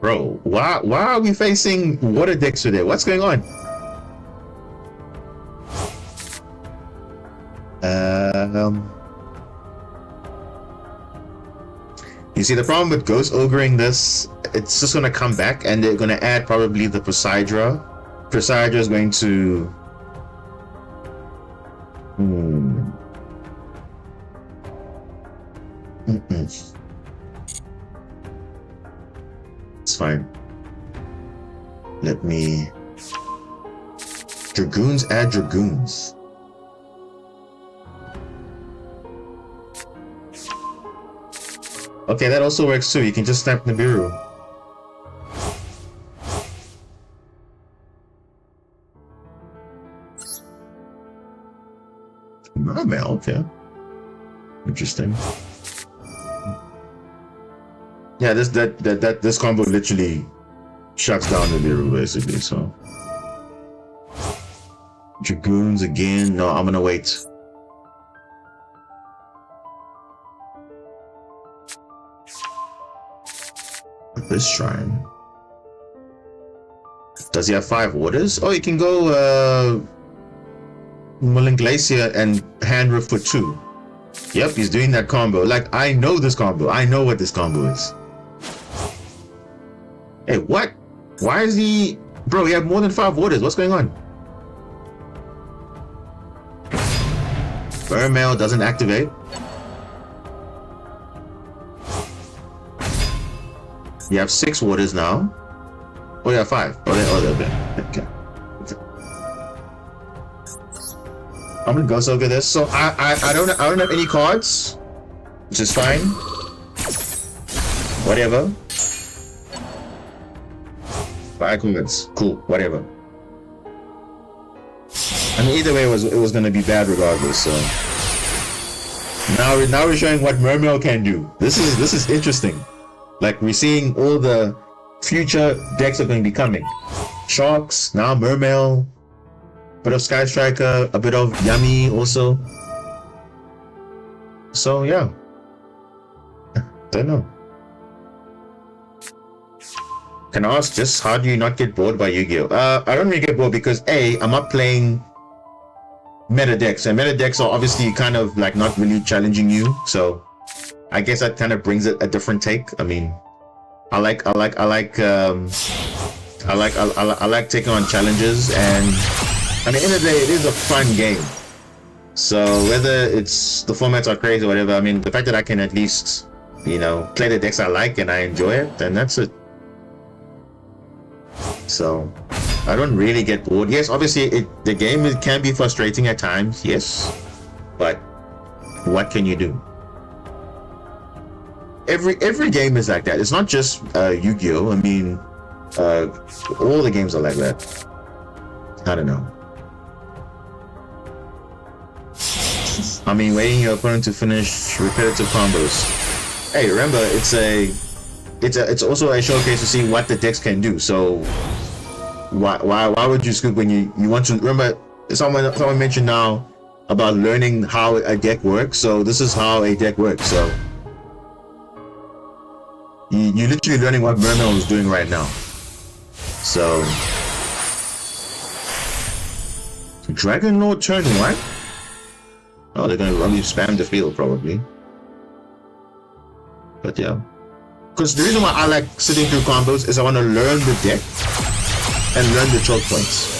Bro, why are we facing water decks today? What's going on? You see, the problem with Ghost Ogreing this, it's just gonna come back, and they're gonna add probably the Poseidra. Poseidra is going to... It's fine. Let me... Dragoons add Dragoons. Okay, that also works too. You can just snap Nibiru. Okay. Interesting. Yeah, this combo literally shuts down Nibiru basically, so. Dragoons again. No, I'm gonna wait. This shrine. Does he have 5 orders? Oh, you can go Mullen Glacier and hand roof for 2. Yep, he's doing that combo. Like, I know this combo. I know what this combo is. Hey, what? Why is he... Bro, he had more than 5 orders. What's going on? Burmail doesn't activate. You have 6 waters now. Oh, you have 5. Oh, they're okay. I'm gonna go over this. So I don't have any cards, which is fine. Whatever. 5 cards. Cool. Whatever. I mean, either way, it was gonna be bad regardless. So now we're showing what Mermail can do. This is interesting. Like, we're seeing all the future decks are going to be coming. Sharks, now Mermail, a bit of Sky Striker, a bit of Yummy also. So yeah. Don't know. Can I ask just how do you not get bored by Yu-Gi-Oh? I don't really get bored because A, I'm not playing meta decks, and meta decks are obviously kind of like not really challenging you, so I guess that kind of brings it a different take. I mean, I like taking on challenges, and at the end of the day, it is a fun game. So whether it's the formats are crazy or whatever, I mean, the fact that I can at least, you know, play the decks I like and I enjoy it, then that's it. So I don't really get bored. Yes, obviously the game can be frustrating at times, yes, but what can you do? Every game is like that. It's not just Yu-Gi-Oh. I mean, all the games are like that. I don't know. I mean, waiting your opponent to finish repetitive combos. Hey, remember, it's also a showcase to see what the decks can do. So why would you scoop when you want to? Remember, someone mentioned now about learning how a deck works. So this is how a deck works. So you're literally learning what Mermail is doing right now. So Dragon Lord turn 1? Oh, they're gonna really spam the field probably. But yeah. Because the reason why I like sitting through combos is I want to learn the deck and learn the choke points.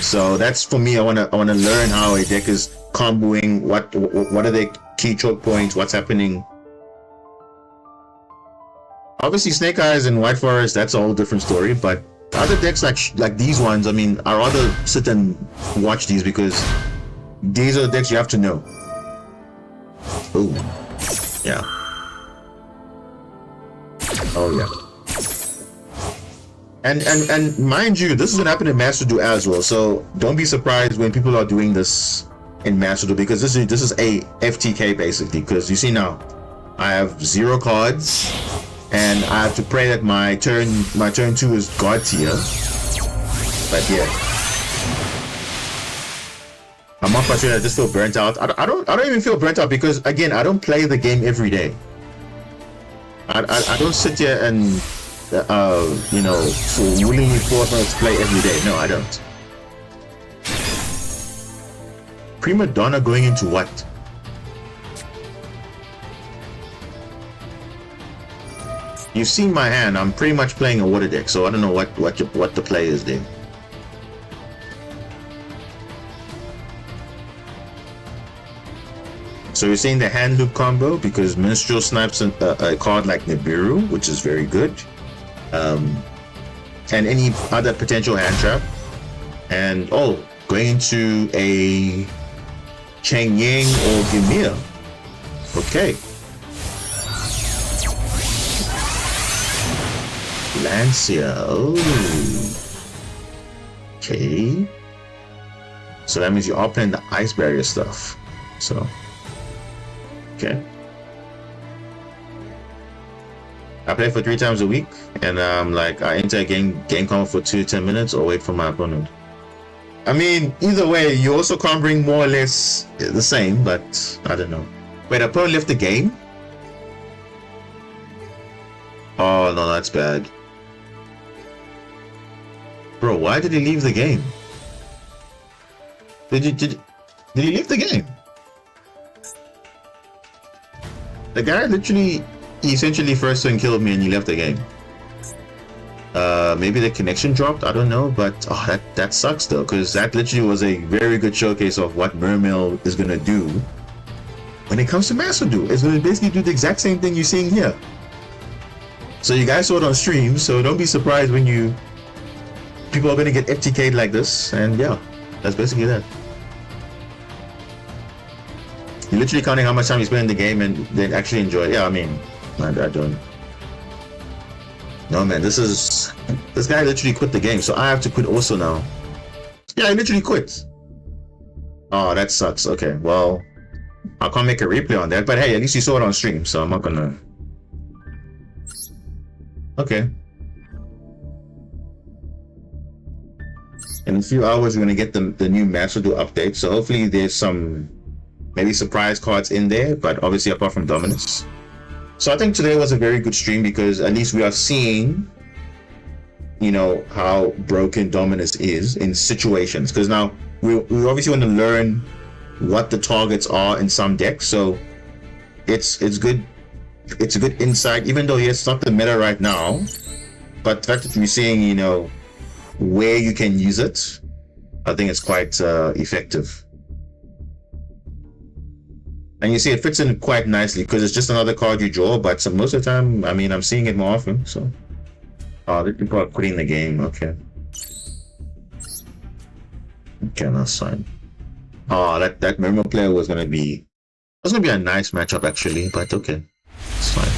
So that's for me. I wanna learn how a deck is comboing. What are the key choke points? What's happening? Obviously, Snake Eyes and White Forest, that's a whole different story. But other decks like these ones, I mean, I rather sit and watch these because these are the decks you have to know. Ooh, yeah. Oh yeah. And mind you, this is gonna happen in Master Duel as well. So don't be surprised when people are doing this in Master Duel, because this is a FTK basically. Because you see now, I have 0 cards. And I have to pray that my turn 2 is God tier. But yeah, I'm not frustrated. I just feel burnt out. I don't even feel burnt out because again, I don't play the game every day. I don't sit here and you know, willingly force myself to play every day. No, I don't. Prima Donna going into what? You've seen my hand. I'm pretty much playing a water deck, so I don't know what the play is there. So you're saying the hand loop combo because Minstrel snipes a card like Nibiru, which is very good, and any other potential hand trap, and going into a Cheng Ying or Gimir. Okay. Lancia. Oh. Okay. So that means you are playing the ice barrier stuff. So. Okay. I play for 3 times a week, and I enter a game combo for 2 to 10 minutes or wait for my opponent. I mean, either way, you also can't bring more or less the same, but I don't know. Wait, opponent left the game? Oh no, that's bad. Bro, why did he leave the game? Did he leave the game? The guy literally, he essentially first turn killed me and he left the game. Maybe the connection dropped, I don't know, but that sucks though, because that literally was a very good showcase of what Mermail is gonna do when it comes to Master Duel. It's gonna basically do the exact same thing you're seeing here. So you guys saw it on stream, so don't be surprised when people are gonna get FTK'd like this, and yeah, that's basically that. You're literally counting how much time you spend in the game and then actually enjoy it. Yeah, I mean, I don't. No man, this guy literally quit the game, so I have to quit also now. Yeah, I literally quit. Oh, that sucks. Okay, well, I can't make a replay on that, but hey, at least you saw it on stream, so I'm not gonna. Okay. In a few hours, we're gonna get the new Master Duel update, so hopefully there's some maybe surprise cards in there, but obviously apart from Dominus. So I think today was a very good stream because at least we are seeing, you know, how broken Dominus is in situations. Because now we obviously want to learn what the targets are in some decks. So it's good. It's a good insight, even though yes, it's not the meta right now. But the fact that we're seeing, you know, where you can use it, I think it's quite effective. And you see it fits in quite nicely because it's just another card you draw, but most of the time, I mean, I'm seeing it more often, so. Oh, the people are quitting the game, okay. Okay, that's fine. Oh, that Mermail player was gonna be a nice matchup actually, but okay. It's fine.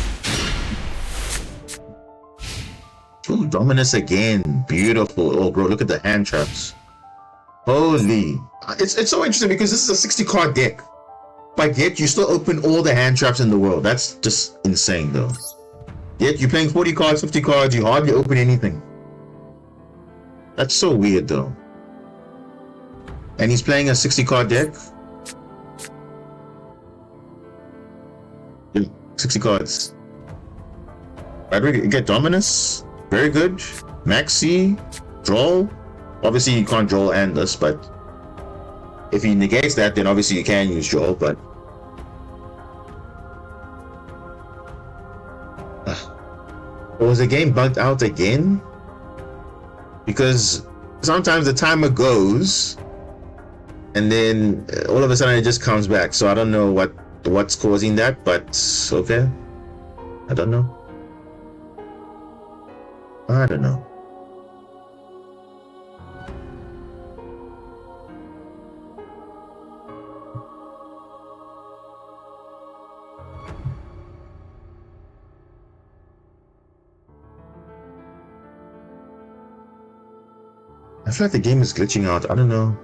Oh, Dominus again. Beautiful. Oh bro, look at the hand traps. Holy. It's so interesting because this is a 60 card deck. But yet you still open all the hand traps in the world. That's just insane though. Yet you're playing 40 cards, 50 cards, you hardly open anything. That's so weird though. And he's playing a 60 card deck. Yeah, 60 cards. Right, we get Dominus. Very good. Maxi. Draw. Obviously you can't draw and this, but if he negates that, then obviously you can use draw, but was the game bugged out again? Because sometimes the timer goes and then all of a sudden it just comes back. So I don't know what's causing that, but okay. I don't know. I don't know. I feel like the game is glitching out. I don't know.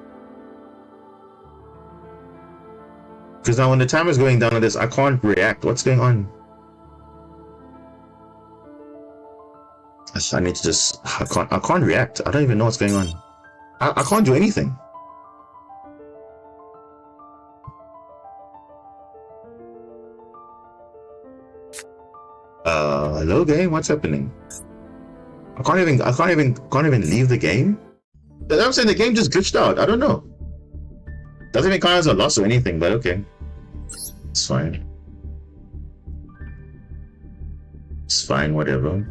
Because now when the timer is going down on this, I can't react. What's going on? I need to just... I can't react. I don't even know what's going on. I can't do anything. Hello game, what's happening? I can't even leave the game. I'm saying the game just glitched out. I don't know. Doesn't make count as a loss or anything, but okay. It's fine. It's fine, whatever.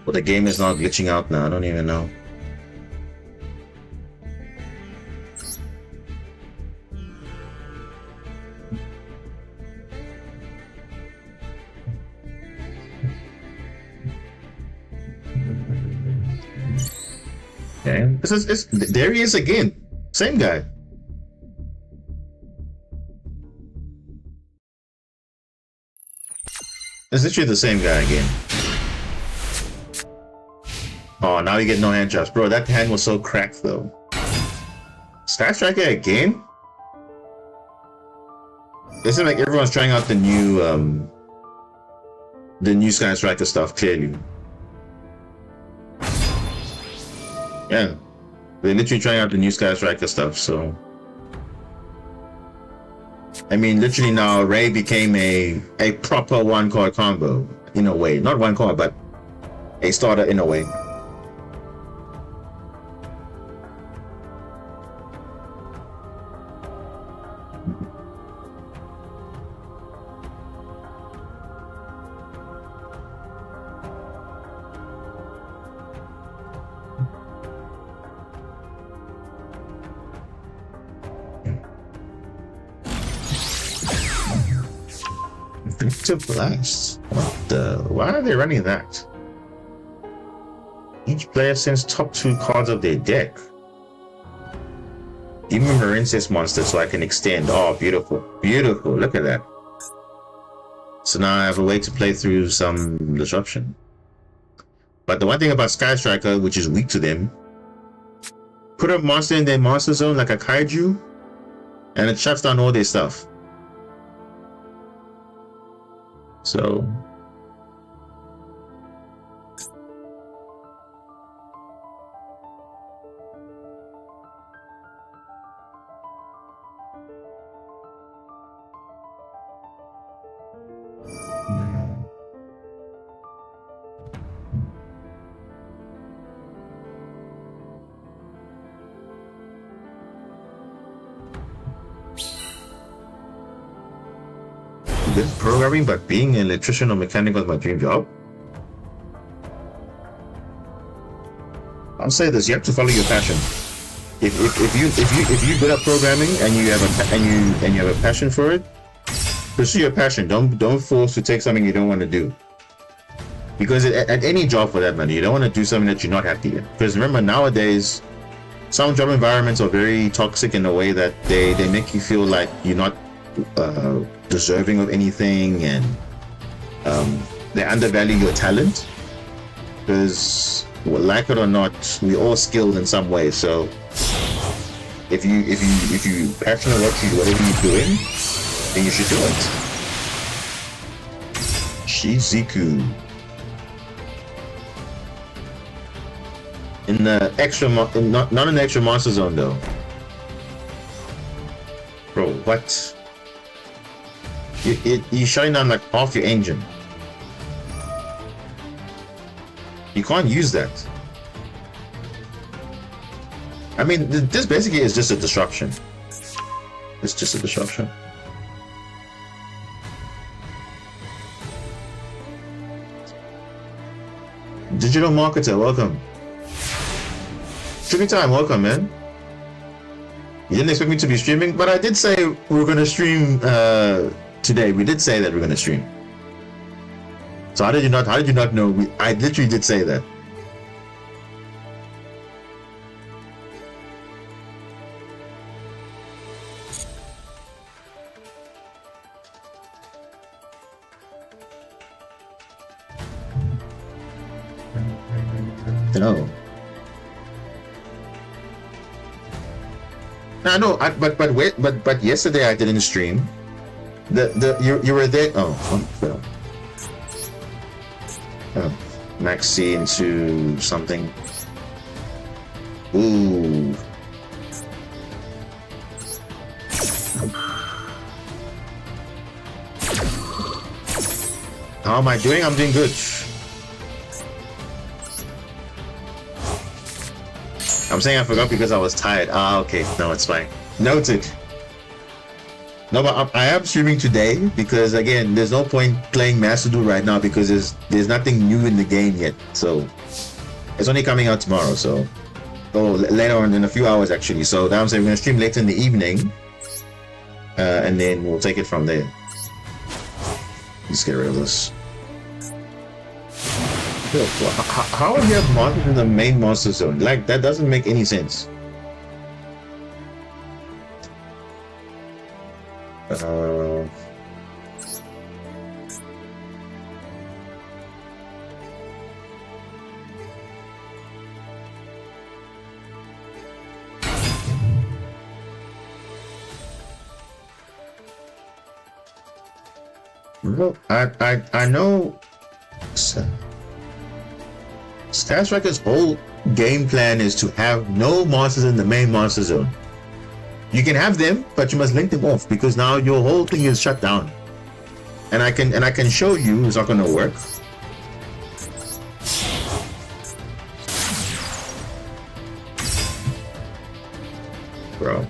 Well, the game is not glitching out now. I don't even know. Okay. There he is again. Same guy. It's literally the same guy again. Oh, now you get no hand traps. Bro, that hand was so cracked though. Sky Striker again? It seems like everyone's trying out the new Sky Striker stuff, clearly. Yeah. They're literally trying out the new Sky Striker stuff, so. I mean, literally now Ray became a proper one card combo, in a way. Not one card, but a starter in a way. To blast. What the? Why are they running that? Each player sends top 2 cards of their deck. Give me Marincess monster so I can extend. Oh, beautiful. Beautiful. Look at that. So now I have a way to play through some disruption. But the one thing about Sky Striker, which is weak to them, put a monster in their monster zone like a kaiju, and it shuts down all their stuff. So good programming, but being an electrician or mechanic was my dream job. I'll say this: you have to follow your passion. If you good at programming and you have a passion for it, pursue your passion. Don't force to take something you don't want to do. Because at any job for that matter, you don't want to do something that you're not happy in. Because remember, nowadays, some job environments are very toxic in a way that they make you feel like you're not deserving of anything, and they undervalue your talent. Because, well, like it or not, we're all skilled in some way. So if you passionate about whatever you're doing, then you should do it. Shizuku. In the extra, not in the extra monster zone though. Bro, what? You're shutting down like half your engine. You can't use that. I mean, this basically is just a disruption. It's just a disruption. Digital marketer, welcome. Streaming time, welcome, man. You didn't expect me to be streaming, but I did say we were going to stream today. We did say that we're going to stream. So how did you not know? I literally did say that. No. No, but yesterday I didn't stream. You were there. Oh, Maxi into something. Ooh. How am I doing? I'm doing good. I'm saying I forgot because I was tired. Ah, okay. No, it's fine. Noted. No, but I am streaming today because, again, there's no point playing Master Duel right now because there's nothing new in the game yet. So it's only coming out tomorrow. So later on in a few hours actually. So that I'm saying we're gonna stream later in the evening, and then we'll take it from there. Let's get rid of this. How do you have monsters in the main monster zone? Like, that doesn't make any sense. Well, I know Star Striker's whole game plan is to have no monsters in the main monster zone. You can have them, but you must link them off because now your whole thing is shut down. And I can show you it's not gonna work. Bro.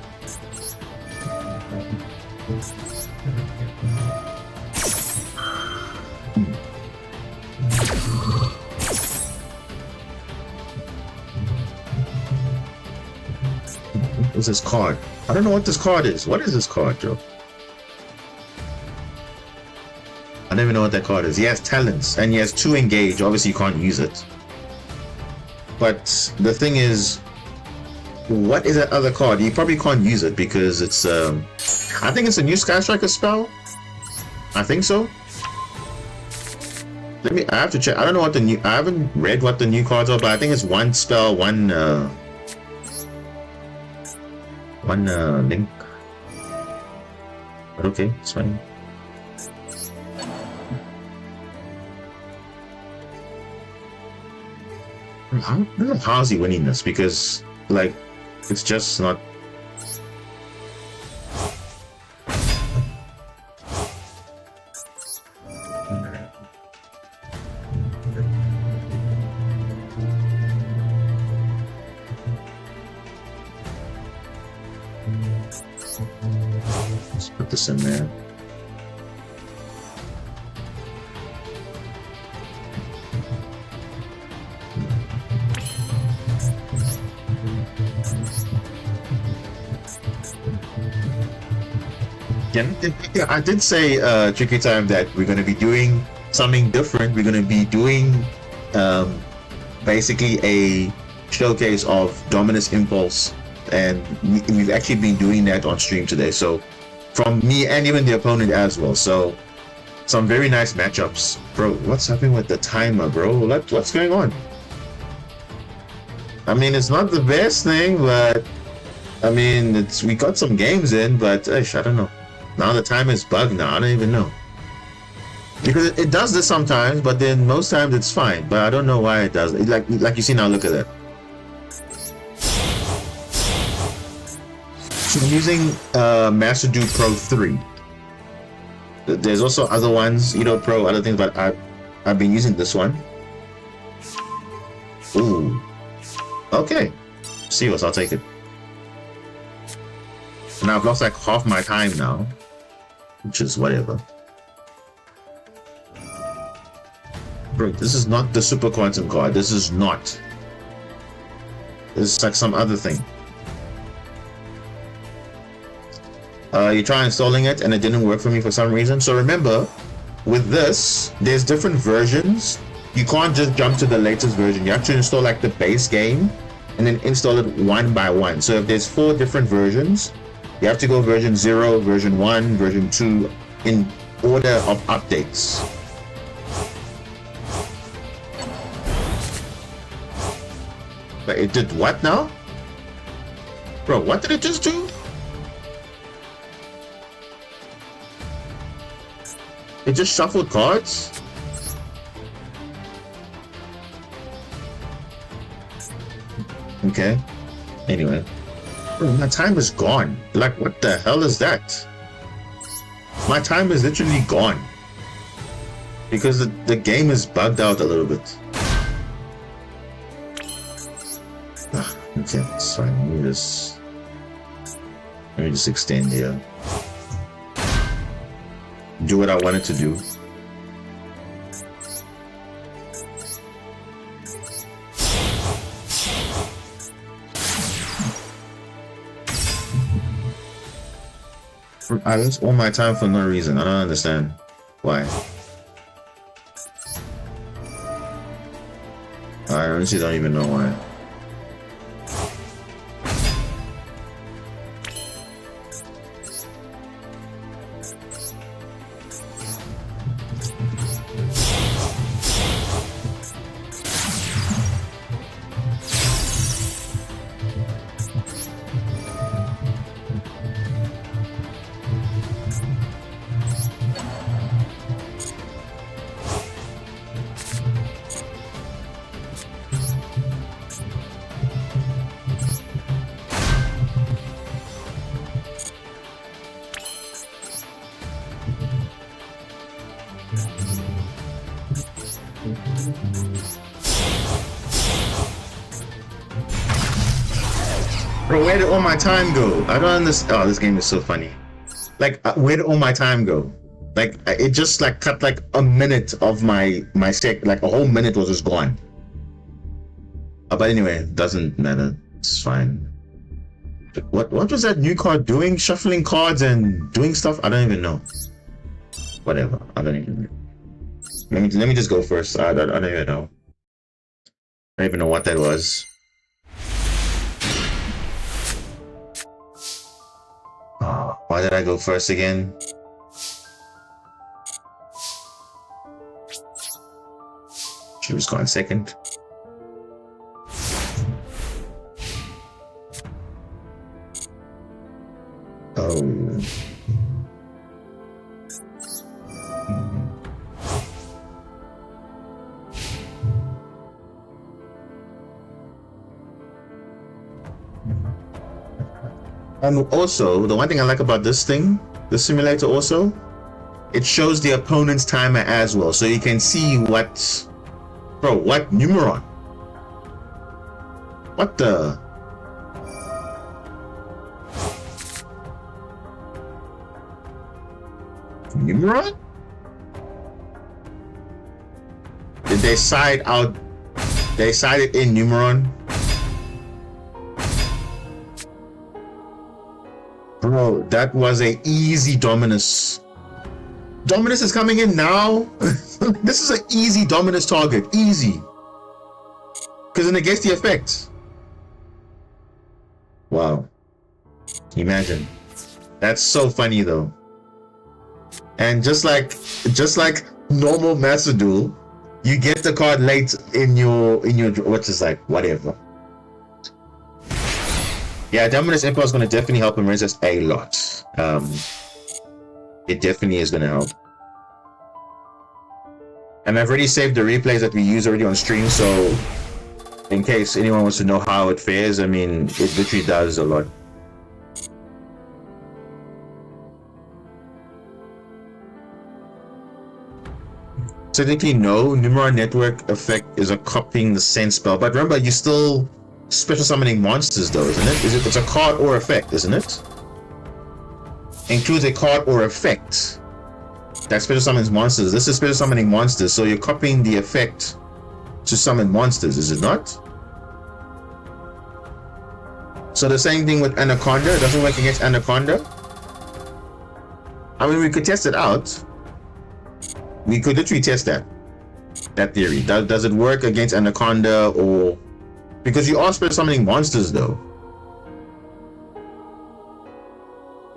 What's this card? I don't know what this card is. What is this card, Joe? I don't even know what that card is. He has talents and he has 2 engage. Obviously you can't use it. But the thing is, what is that other card? You probably can't use it because it's I think it's a new Sky Striker spell. I think so. I have to check. I don't know what the new, I haven't read what the new cards are, but I think it's one spell, one link. But okay, it's fine. I don't know how's he winning this because, like, it's just not. Let's put this in there. Yeah, I did say, Tricky Time, that we're going to be doing something different. We're going to be doing basically a showcase of Dominus Impulse, and we've actually been doing that on stream today. So from me and even the opponent as well. So some very nice matchups. Bro, what's happening with the timer, bro? What's going on? I mean, it's not the best thing, but I mean, we got some games in, but I don't know. Now the timer is bugged now. I don't even know. Because it does this sometimes, but then most times it's fine. But I don't know why it does. Like you see now, look at that. So I'm using Master Duel Pro 3. There's also other ones, Pro, other things, but I've been using this one. Ooh. Okay. Serious, I'll take it. And I've lost like half my time now, which is whatever. Bro, this is not the Super Quantum card. This is not. This is like some other thing. You try installing it and it didn't work for me for some reason. So remember, with this, there's different versions. You can't just jump to the latest version. You have to install like the base game and then install it one by one. So if there's 4 different versions, you have to go version 0, version 1, version 2 in order of updates. But it did what now? Bro, what did it just do? It just shuffled cards? Okay. Anyway. Bro, my time is gone. Like, what the hell is that? My time is literally gone. Because the game is bugged out a little bit. Okay, it's fine. Let me just extend here. Do what I wanted to do. I lose all my time for no reason. I don't understand why. I honestly don't even know why. Bro, where did all my time go? I don't understand. Oh, this game is so funny. Like, where did all my time go? Like, it just like cut like a minute of my sec. Like a whole minute was just gone. But anyway, it doesn't matter. It's fine. What was that new card doing? Shuffling cards and doing stuff? I don't even know. Whatever. I don't even know. Let me just go first. I don't even know. I don't even know what that was. Why did I go first again? She was gone second. Oh. And also, the one thing I like about this thing, the simulator also, it shows the opponent's timer as well. So you can see what... Bro, what? Numeron? What the... Numeron? Did they side out... They sided in Numeron? Bro, that was a easy Dominus. Dominus is coming in now. This is an easy Dominus target. Easy. Because it negates the effect. Wow. Imagine. That's so funny though. And just like normal Master Duel, you get the card late in your which is like whatever. Yeah, Dominus Empire is going to definitely help him resist a lot. It definitely is going to help. And I've already saved the replays that we use already on stream, so in case anyone wants to know how it fares, I mean, it literally does a lot. Technically, no. Numeron Network effect is a copying the sense spell, but remember, you still special summoning monsters though, isn't it? It's a card or effect, isn't it? Includes a card or effect that special summons monsters. This is special summoning monsters, so you're copying the effect to summon monsters, is it not? So the same thing with Anaconda. It doesn't work against Anaconda. I mean, we could test it out. We could literally test that theory. Does it work against Anaconda or... Because you are special summoning monsters though.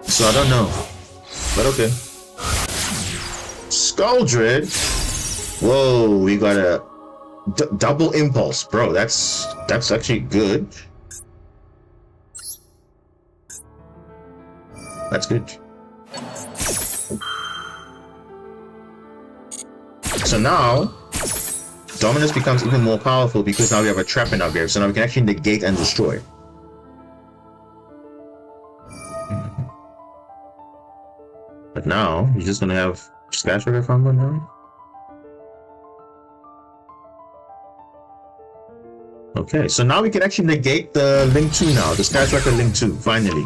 So I don't know. But okay. Skuldred. Whoa, we got a double impulse, bro. That's actually good. That's good. So now Dominus becomes even more powerful because now we have a trap in our grave, so now we can actually negate and destroy. But now, you're just gonna have Sky Trigger combo now? Okay, so now we can actually negate the link 2 now, the Sky Striker link 2, finally.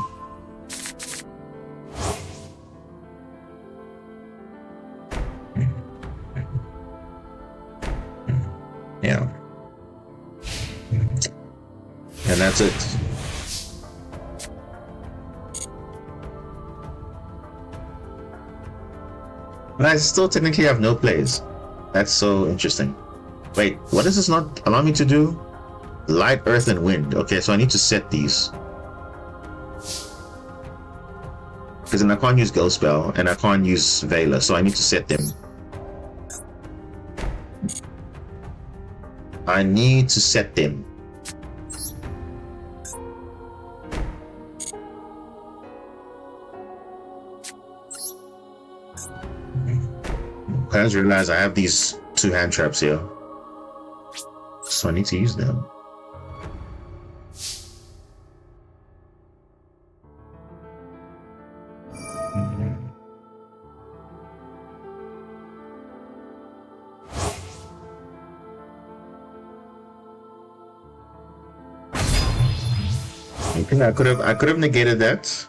Yeah. And that's it. But I still technically have no plays. That's so interesting. Wait, what does this not allow me to do? Light, earth, and wind. Okay, so I need to set these. Because then I can't use Ghost Spell, and I can't use Veiler, so I need to set them. I need to set them. I just realized I have these 2 hand traps here. So I need to use them. Okay, I could have negated that.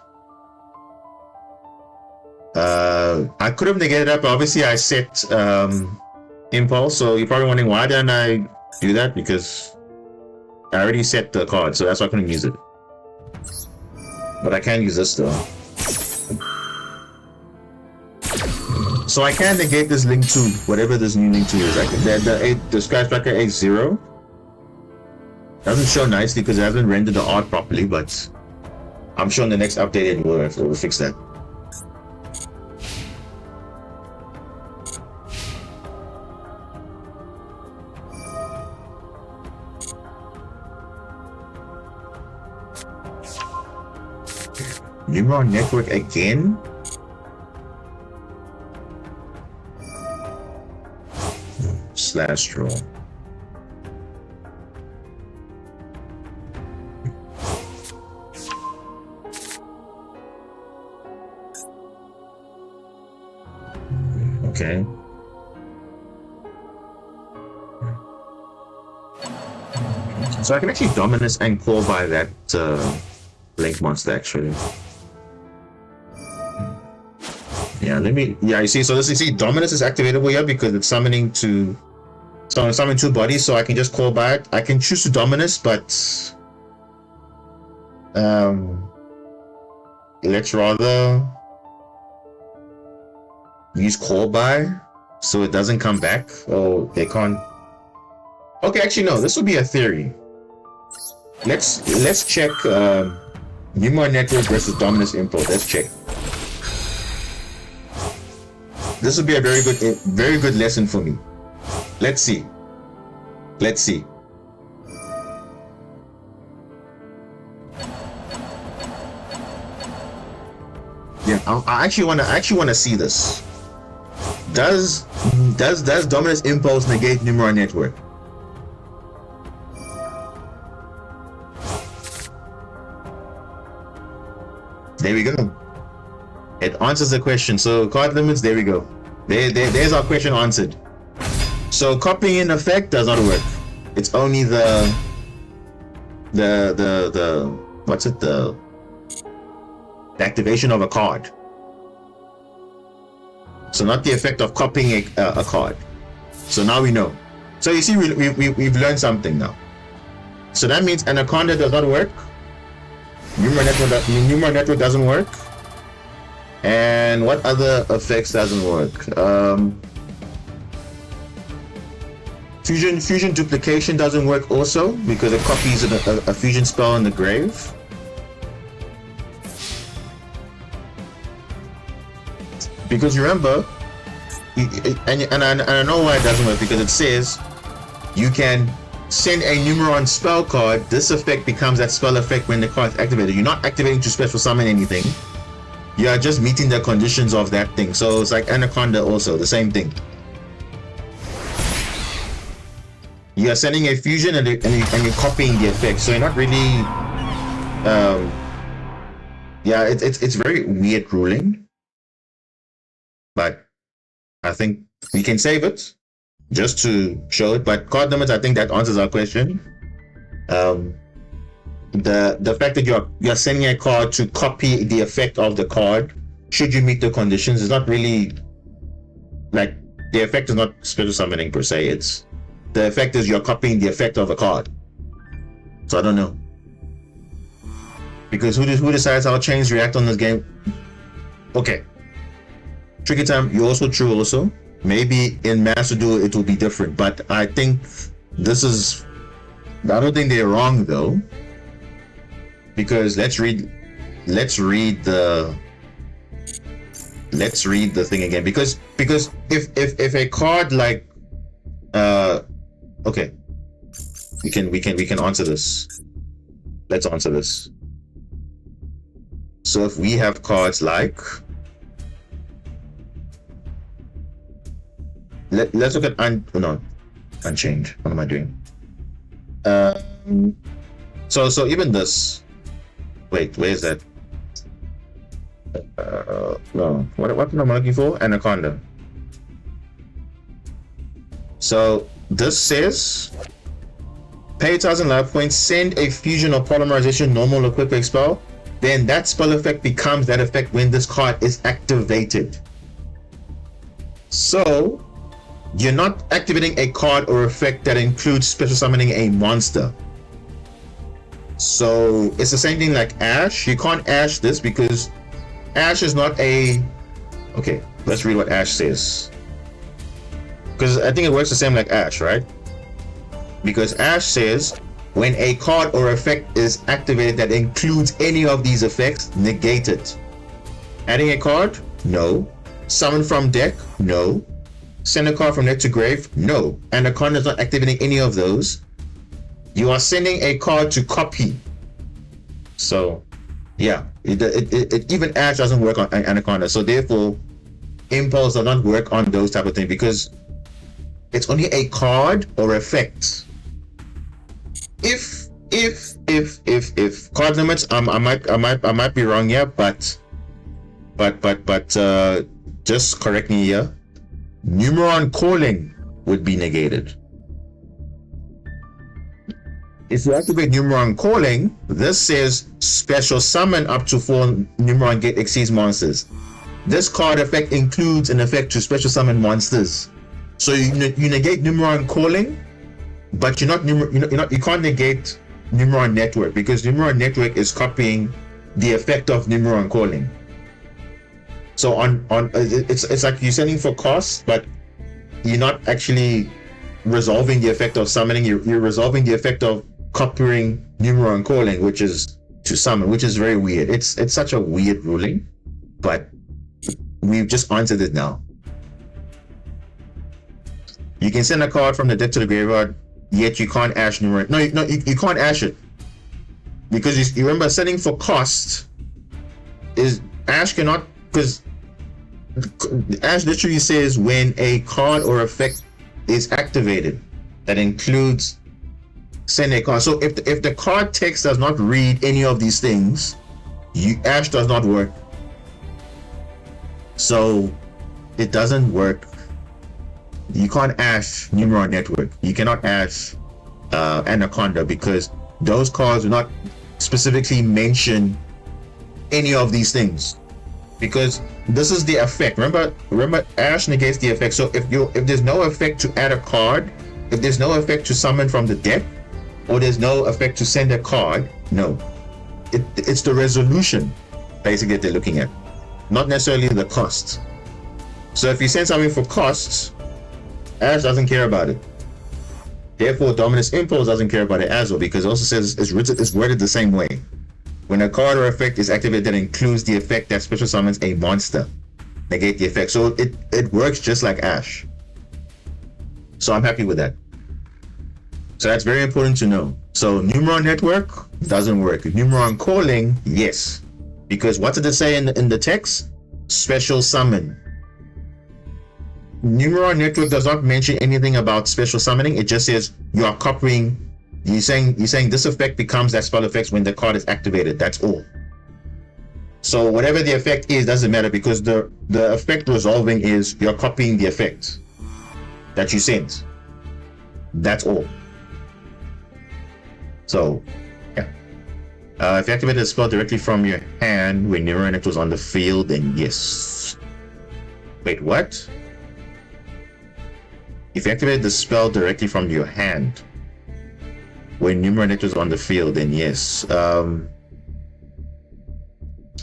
I could have negated that, but obviously I set impulse, so you're probably wondering why didn't I do that? Because I already set the card, so that's why I couldn't use it. But I can use this though. So I can negate this link 2, whatever this new link 2 is. The Sky Striker H0 doesn't show nicely because it hasn't rendered the art properly, but I'm sure in the next update it will fix that. Neural network again? Slash draw. Okay. So I can actually Dominus and call by that link monster actually. Yeah, you see, so you see Dominus is activatable here because it's summoning 2 bodies, so I can just call by it. I can choose to Dominus, but let's rather use call by so it doesn't come back. Oh, they can't. Okay, actually no, this would be a theory. Let's check Neural Network versus Dominus Impulse. Let's check. This would be a very good lesson for me. Let's see. Yeah, I actually want to see this. Does Dominus Impulse negate Neural Network? There we go. It answers the question. So card limits, there we go. There's our question answered. So copying in effect does not work. It's only the what's it, the activation of a card. So not the effect of copying a card. So now we know. So you see, we've learned something now. So that means Anaconda does not work. Neural Network doesn't work. And what other effects doesn't work? Fusion duplication doesn't work also because it copies a fusion spell in the grave. Because remember, and I know why it doesn't work, because it says you can send a Numeron spell card. This effect becomes that spell effect when the card is activated. You're not activating to special summon anything. You are just meeting the conditions of that thing. So it's like Anaconda also, the same thing. You are sending a fusion and you're copying the effect. So you're not really... yeah, it's very weird ruling. But I think we can save it just to show it. But card limits, I think that answers our question. Um, the fact that you're sending a card to copy the effect of the card, should you meet the conditions, is not really like the effect is not special summoning per se. It's the effect is you're copying the effect of a card. So I don't know, because who decides how chains react on this game? Okay, Tricky Time, you're also true. Also, maybe in Master Duel it will be different, but I think this is. I don't think they're wrong though, because let's read the thing again, because if a card like okay, we can answer this. Let's answer this. So if we have cards like, let's look at Unchained. What am I doing? So even this. Wait, where is that? No. What am I looking for? Anaconda. So this says, pay 1,000 life points, send a fusion or polymerization normal or quick spell. Then that spell effect becomes that effect when this card is activated. So you're not activating a card or effect that includes special summoning a monster. So it's the same thing like Ash. You can't Ash this because Ash is not a... Okay, let's read what Ash says. Because I think it works the same like Ash, right? Because Ash says, when a card or effect is activated that includes any of these effects, negate it. Adding a card? No. Summon from deck? No. Send a card from deck to grave? No. And the card is not activating any of those. You are sending a card to copy. So, yeah, it even Ash doesn't work on Anaconda. So therefore, Impulse does not work on those type of things because it's only a card or effect. If card limits, I might be wrong here, but just correct me here. Numeron calling would be negated. If you activate Numeron calling, this says special summon up to 4 Numeron gate exceeds monsters. This card effect includes an effect to special summon monsters. So you negate Numeron calling, but you can't negate Numeron network because Numeron network is copying the effect of Numeron calling. So it's like you're sending for cost, but you're not actually resolving the effect of summoning. You're resolving the effect of copying Numeron calling, which is to summon, which is very weird. It's such a weird ruling, but we've just answered it now. You can send a card from the deck to the graveyard, yet you can't Ash Numeron. No, you can't Ash it because you remember sending for cost is Ash cannot, because Ash literally says when a card or effect is activated that includes send a card. So if the card text does not read any of these things, Ash does not work. So it doesn't work. You can't Ash Numeron network. You cannot Ash Anaconda because those cards do not specifically mention any of these things. Because this is the effect. Remember, Ash negates the effect. So if there's no effect to add a card, if there's no effect to summon from the deck, or there's no effect to send a card, no. It's the resolution basically that they're looking at, not necessarily the cost. So if you send something for costs, Ash doesn't care about it. Therefore, Dominus Impulse doesn't care about it as well, because it also says it's worded the same way. When a card or effect is activated that includes the effect that special summons a monster, negate the effect. So it works just like Ash. So I'm happy with that. So that's very important to know. So Numeron network doesn't work. Numeron calling, yes. Because what did it say in the text? Special summon. Numeron network does not mention anything about special summoning. It just says you are copying. You're saying this effect becomes that spell effect when the card is activated. That's all. So whatever the effect is doesn't matter because the effect resolving is you're copying the effect that you sent. That's all. So, yeah. If you activated a spell directly from your hand when Neuronet was on the field, then yes. Wait, what? If you activated the spell directly from your hand when Neuronet was on the field, then yes.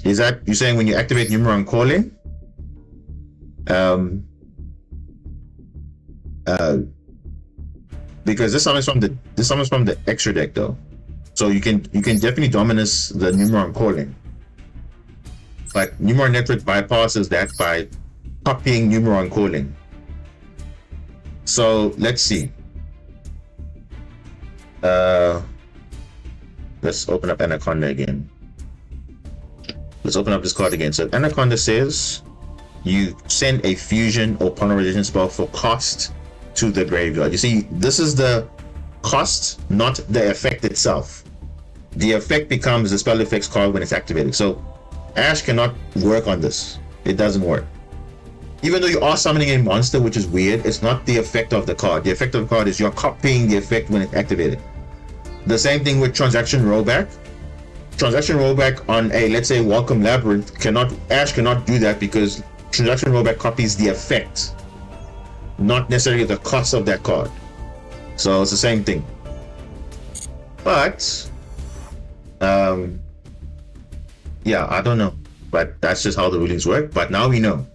Is that you saying when you activate Numeron Calling? Because this summons from the extra deck though, so you can definitely Dominus the Numeron Calling, but Numeron Network bypasses that by copying Numeron Calling. So let's see. Let's open up Anaconda again. Let's open up this card again. So Anaconda says you send a fusion or polymerization spell for cost to the graveyard. You see, this is the cost, not the effect itself. The effect becomes the spell effects card when it's activated. So Ash cannot work on this. It doesn't work. Even though you are summoning a monster, which is weird, it's not the effect of the card. The effect of the card is you're copying the effect when it's activated. The same thing with transaction rollback. Transaction rollback on a, let's say, Welcome Labyrinth, Ash cannot do that because transaction rollback copies the effect, not necessarily the cost of that card. So it's the same thing. But yeah, I don't know, but that's just how the rulings work. But now we know.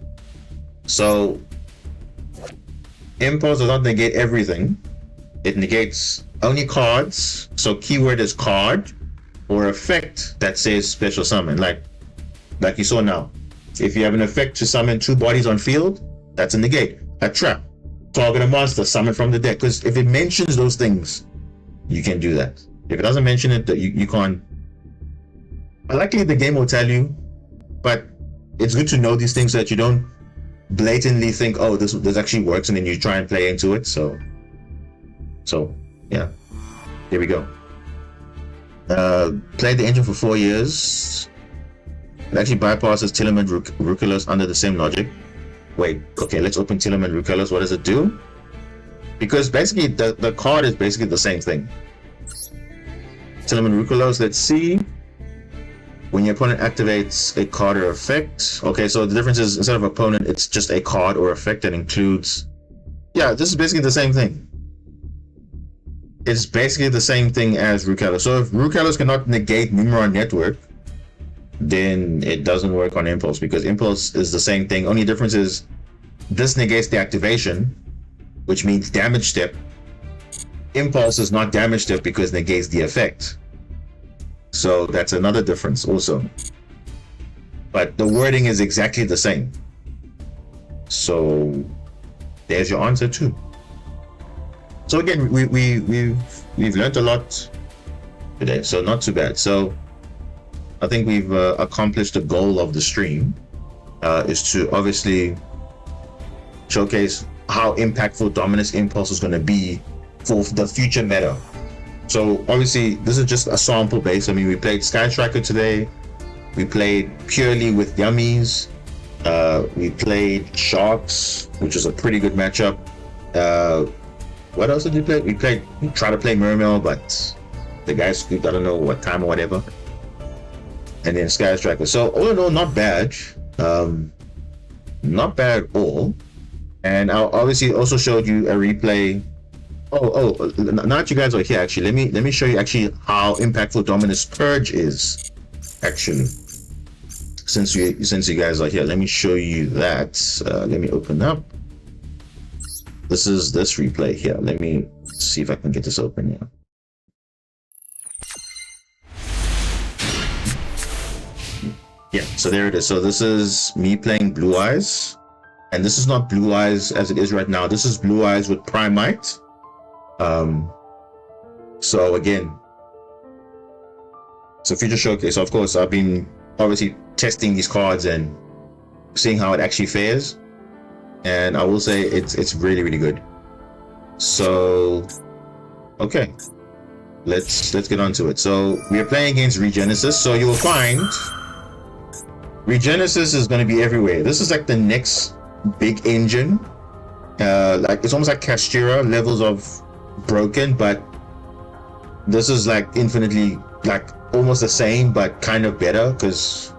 So Impulse does not negate everything. It negates only cards. So keyword is card or effect that says special summon, like you saw now. If you have an effect to summon 2 bodies on field, that's a negate. A trap, target a monster, summon from the deck. Because if it mentions those things, you can do that. If it doesn't mention it, you can't. Likely the game will tell you, but it's good to know these things so that you don't blatantly think, oh, this actually works, and then you try and play into it. So yeah, here we go. Played the engine for 4 years. It actually bypasses Tillerman Ruculus under the same logic. Wait, okay, let's open Tillerman Ruculus. What does it do? Because basically the card is basically the same thing. Tillerman Ruculus, let's see. When your opponent activates a card or effect. Okay, so the difference is instead of opponent, it's just a card or effect that includes. Yeah, this is basically the same thing. It's basically the same thing as Ruculus. So if Ruculus cannot negate Numeron Network, then it doesn't work on Impulse, because Impulse is the same thing. Only difference is this negates the activation, which means damage step. Impulse is not damage step because it negates the effect. So that's another difference also. But the wording is exactly the same. So there's your answer too. So again, we've learned a lot today, so not too bad. So I think we've accomplished the goal of the stream, is to obviously showcase how impactful Dominus Impulse is going to be for the future meta. So obviously this is just a sample base. I mean, we played Sky Striker today, we played purely with Yummies, we played Sharks, which is a pretty good matchup. What else did we play? We tried to play Mermail, but the guy scooped, I don't know what time or whatever. And then Sky Striker. So all in all, not bad. Not bad at all. And I obviously also showed you a replay. Oh, now that you guys are here, actually, let me show you actually how impactful Dominus Purge is. Actually, since you guys are here, let me show you that. Let me open up. This is this replay here. Let me see if I can get this open here. Yeah, so there it is. So this is me playing Blue Eyes, and this is not Blue Eyes as it is right now. This is Blue Eyes with Primite. So again, so future showcase. So of course, I've been obviously testing these cards and seeing how it actually fares, and I will say it's really good. So okay, let's get on to it. So we are playing against Regenesis. So you will find Regenesis is going to be everywhere. This is like the next big engine. Like it's almost like Castira levels of broken, but this is like infinitely, like almost the same, but kind of better, because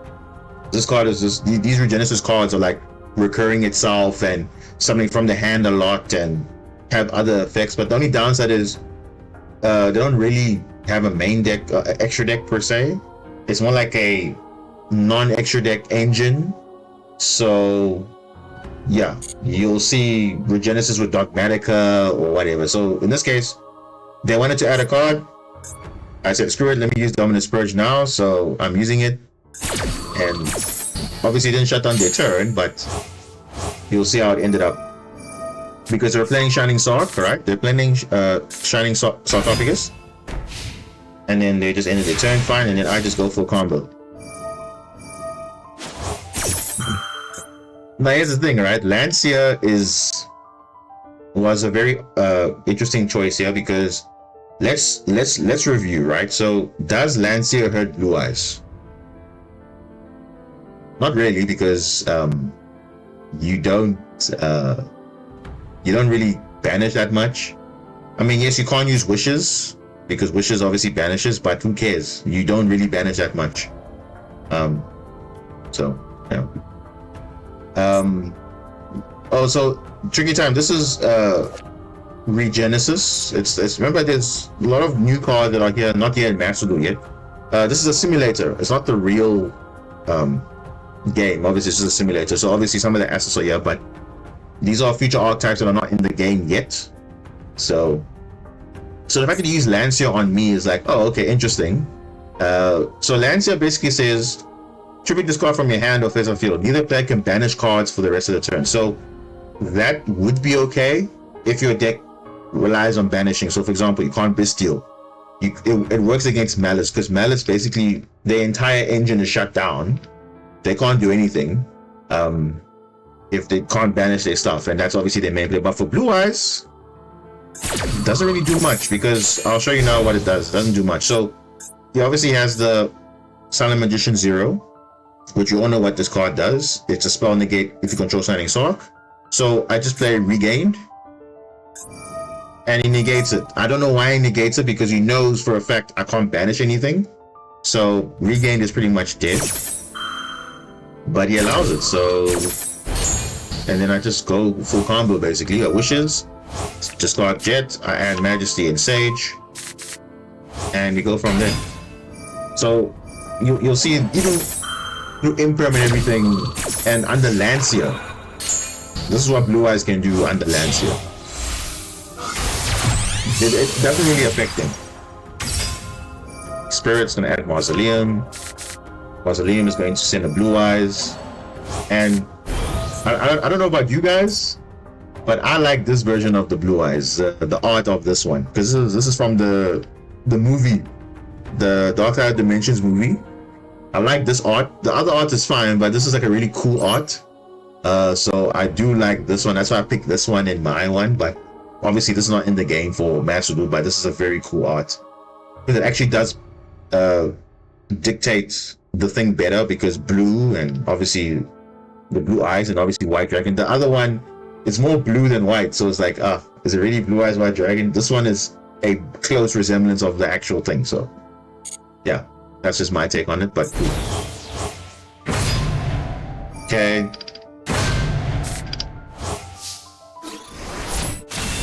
this card is just, these Regenesis cards are like recurring itself and something from the hand a lot and have other effects. But the only downside is they don't really have a main deck, extra deck per se. It's more like a non-extra deck engine. So yeah, you'll see Regenesis with Dogmatica or whatever. So in this case, they wanted to add a card. I said, screw it, let me use Dominus Purge now. So I'm using it. And obviously it didn't shut down their turn, but you'll see how it ended up. Because they were playing Shining Sword, correct? They're playing Shining Sarcophagus. And then they just ended their turn fine, and then I just go full combo. Now here's the thing, right? Lancia was a very interesting choice here, because let's review, right? So does Lancia hurt Blue Eyes? Not really, because you don't really banish that much. I mean, yes, you can't use Wishes, because Wishes obviously banishes, but who cares? You don't really banish that much. So yeah. Oh, so Tricky Time. This is Regenesis. It's remember, there's a lot of new cards that are here, not yet in Master Duel yet. This is a simulator. It's not the real game. Obviously, it's just a simulator. So obviously, some of the assets are here, but these are future archetypes that are not in the game yet. So the fact that you use Lancia on me is like, oh, okay, interesting. So Lancia basically says, tribute this card from your hand or face on field. Neither player can banish cards for the rest of the turn. So that would be okay if your deck relies on banishing. So for example, you can't Bestial. It works against Malice, because Malice basically, their entire engine is shut down. They can't do anything if they can't banish their stuff, and that's obviously their main play. But for Blue Eyes, it doesn't really do much, because I'll show you now what it does. It doesn't do much. So he obviously has the Silent Magician 0, which you all know what this card does. It's a spell negate if you control Shining Sword. So I just play Regained, and he negates it. I don't know why he negates it, because he knows for a fact I can't banish anything. So Regained is pretty much dead, but he allows it. So, and then I just go full combo basically. I Wishes, just got Jet, I add Majesty and Sage, and we go from there. So you'll see even through Imperm and everything, and under Lancia, this is what Blue Eyes can do under Lancia. It doesn't really affect him. Spirit's gonna add Mausoleum. Mausoleum is going to send a Blue Eyes, and I don't know about you guys, but I like this version of the Blue Eyes, the art of this one, because this is from the movie, the Dark Side Dimensions movie. I like this art. The other art is fine, but this is like a really cool art. So I do like this one. That's why I picked this one in my one. But obviously, this is not in the game for Master Duel, but this is a very cool art. Because it actually does dictate the thing better, because blue and obviously the Blue Eyes and obviously White Dragon. The other one is more blue than white, so it's like, is it really Blue Eyes, White Dragon? This one is a close resemblance of the actual thing. So yeah, that's just my take on it, but cool. Okay.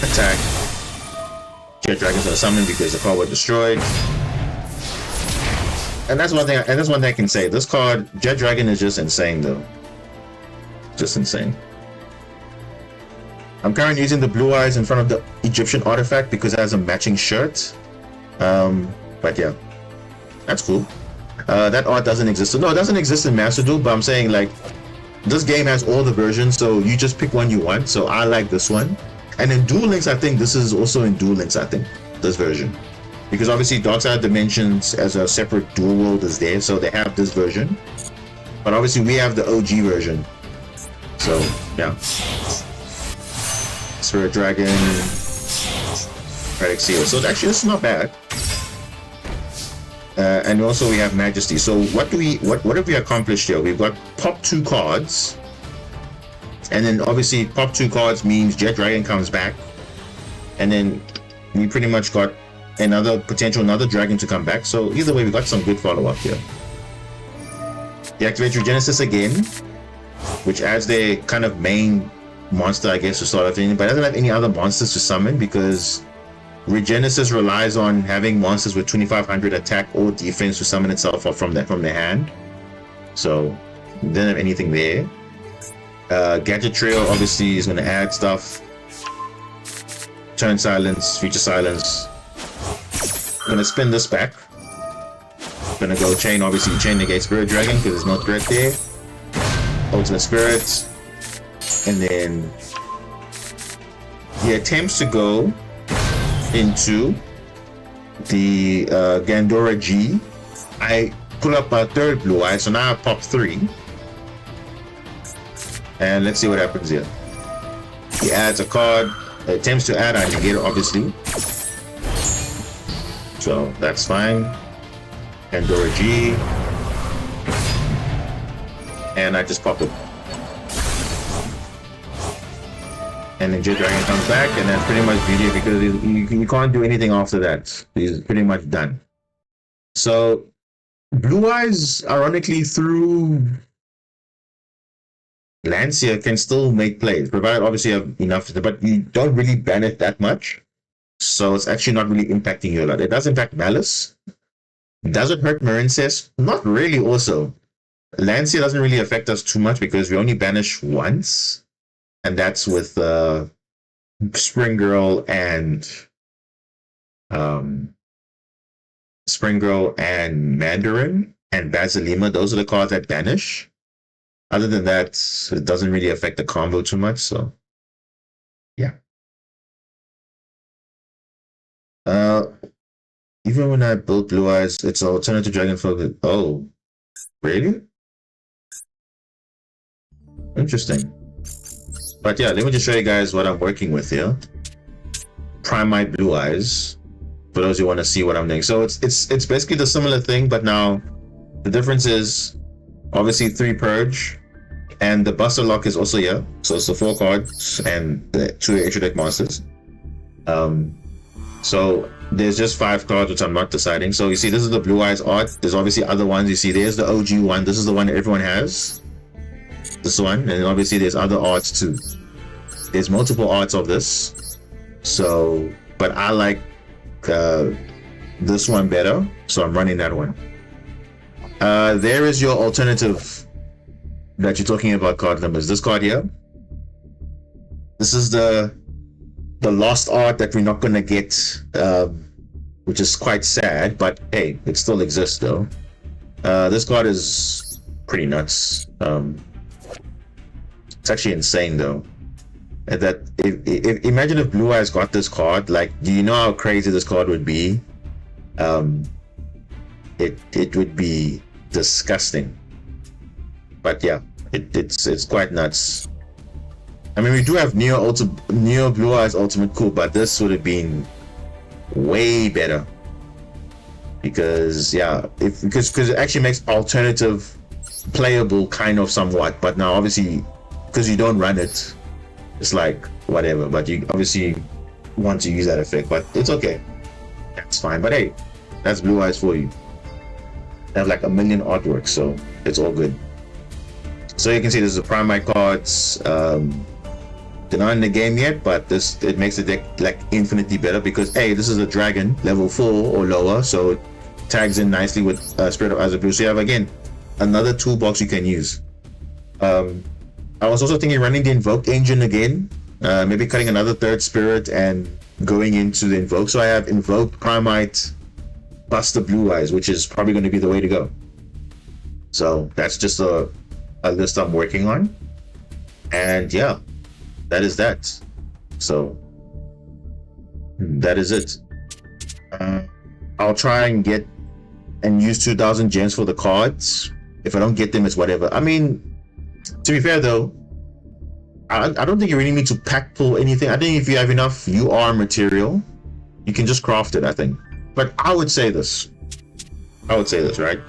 Attack. Jet Dragon's gonna summon because the card was destroyed. And that's one thing. And that's one thing I can say. This card, Jet Dragon, is just insane, though. Just insane. I'm currently using the Blue Eyes in front of the Egyptian artifact because it has a matching shirt. But yeah, that's cool. That art doesn't exist. No, it doesn't exist in Master Duel. But I'm saying, like, this game has all the versions, so you just pick one you want. So I like this one. And in Duel Links, I think this is also in Duel Links, I think, this version. Because obviously Dark Side Dimensions as a separate Duel World is there, so they have this version. But obviously we have the OG version. So, yeah. Spirit Dragon, Credit Seal. So actually this is not bad. And also we have Majesty. So what have we accomplished here? We've got pop 2 cards. And then obviously pop 2 cards means Jet Dragon comes back. And then we pretty much got another dragon to come back. So either way, we got some good follow-up here. You activate Regenesis again, which adds their kind of main monster, I guess, to start off in, but it doesn't have any other monsters to summon because Regenesis relies on having monsters with 2500 attack or defense to summon itself off from their hand. So didn't have anything there. Gadget Trail obviously is going to add stuff. Turn Silence, Future Silence. I'm going to spin this back. Gonna go chain, obviously chain negate Spirit Dragon because there's no threat there. Ultimate Spirit. And then he attempts to go into the Gandora G. I pull up a third blue eye, so now I pop 3. And let's see what happens here. He adds a card, attempts to add, I negate it obviously. So that's fine. Gandora G. And I just pop it. And then Jet Dragon comes back, and that's pretty much GG because you can't do anything after that. He's pretty much done. So, Blue Eyes, ironically, through Lancia can still make plays, provided obviously you have enough, but you don't really ban it that much. So it's actually not really impacting you a lot. It does impact Malice. Does it hurt Marincess? Not really also. Lancia doesn't really affect us too much because we only banish once. And that's with Spring Girl and Mandarin and Basilima. Those are the cards that banish. Other than that, it doesn't really affect the combo too much. So, yeah. Even when I built Blue Eyes, it's an alternative Dragon Focus. Oh, really? Interesting. But yeah, let me just show you guys what I'm working with here. Primite Blue Eyes. For those who want to see what I'm doing. So it's basically the similar thing, but now the difference is obviously 3 Purge. And the Buster Lock is also here. So it's the 4 cards and the 2 extra deck monsters. So there's just 5 cards which I'm not deciding. So you see this is the Blue Eyes art. There's obviously other ones. You see there's the OG one. This is the one that everyone has. This one, and obviously there's other arts too. There's multiple arts of this. So, but I like this one better. So I'm running that one. There is your alternative that you're talking about card numbers. This card here. This is the lost art that we're not going to get, which is quite sad, but hey, it still exists though. This card is pretty nuts. It's actually insane though. And that if imagine if Blue Eyes got this card, like, do you know how crazy this card would be? It would be disgusting. But yeah, it's quite nuts. I mean, we do have Neo Blue Eyes Ultimate Cool, but this would have been way better. Because yeah, because it actually makes alternative playable kind of somewhat, but now obviously because you don't run it, it's like whatever, but you obviously want to use that effect, but it's okay, that's fine. But hey, that's Blue Eyes for you. They have like 1 million artworks, so it's all good. So you can see there's the Primite cards. They're not in the game yet, but it makes the deck like infinitely better because hey, this is a dragon level 4 or lower, so it tags in nicely with Spirit of Azablu. So you have again another toolbox you can use. I was also thinking running the Invoke engine again, maybe cutting another 3rd Spirit and going into the Invoke. So I have Invoke, Primite, Buster Blue Eyes, which is probably going to be the way to go. So that's just a list I'm working on. And yeah, that is that. So that is it. I'll try and get and use 2,000 gems for the cards. If I don't get them, it's whatever. I mean, to be fair though, I don't think you really need to pack pull anything. I think if you have enough UR material, you can just craft it, I think. But I would say this, right?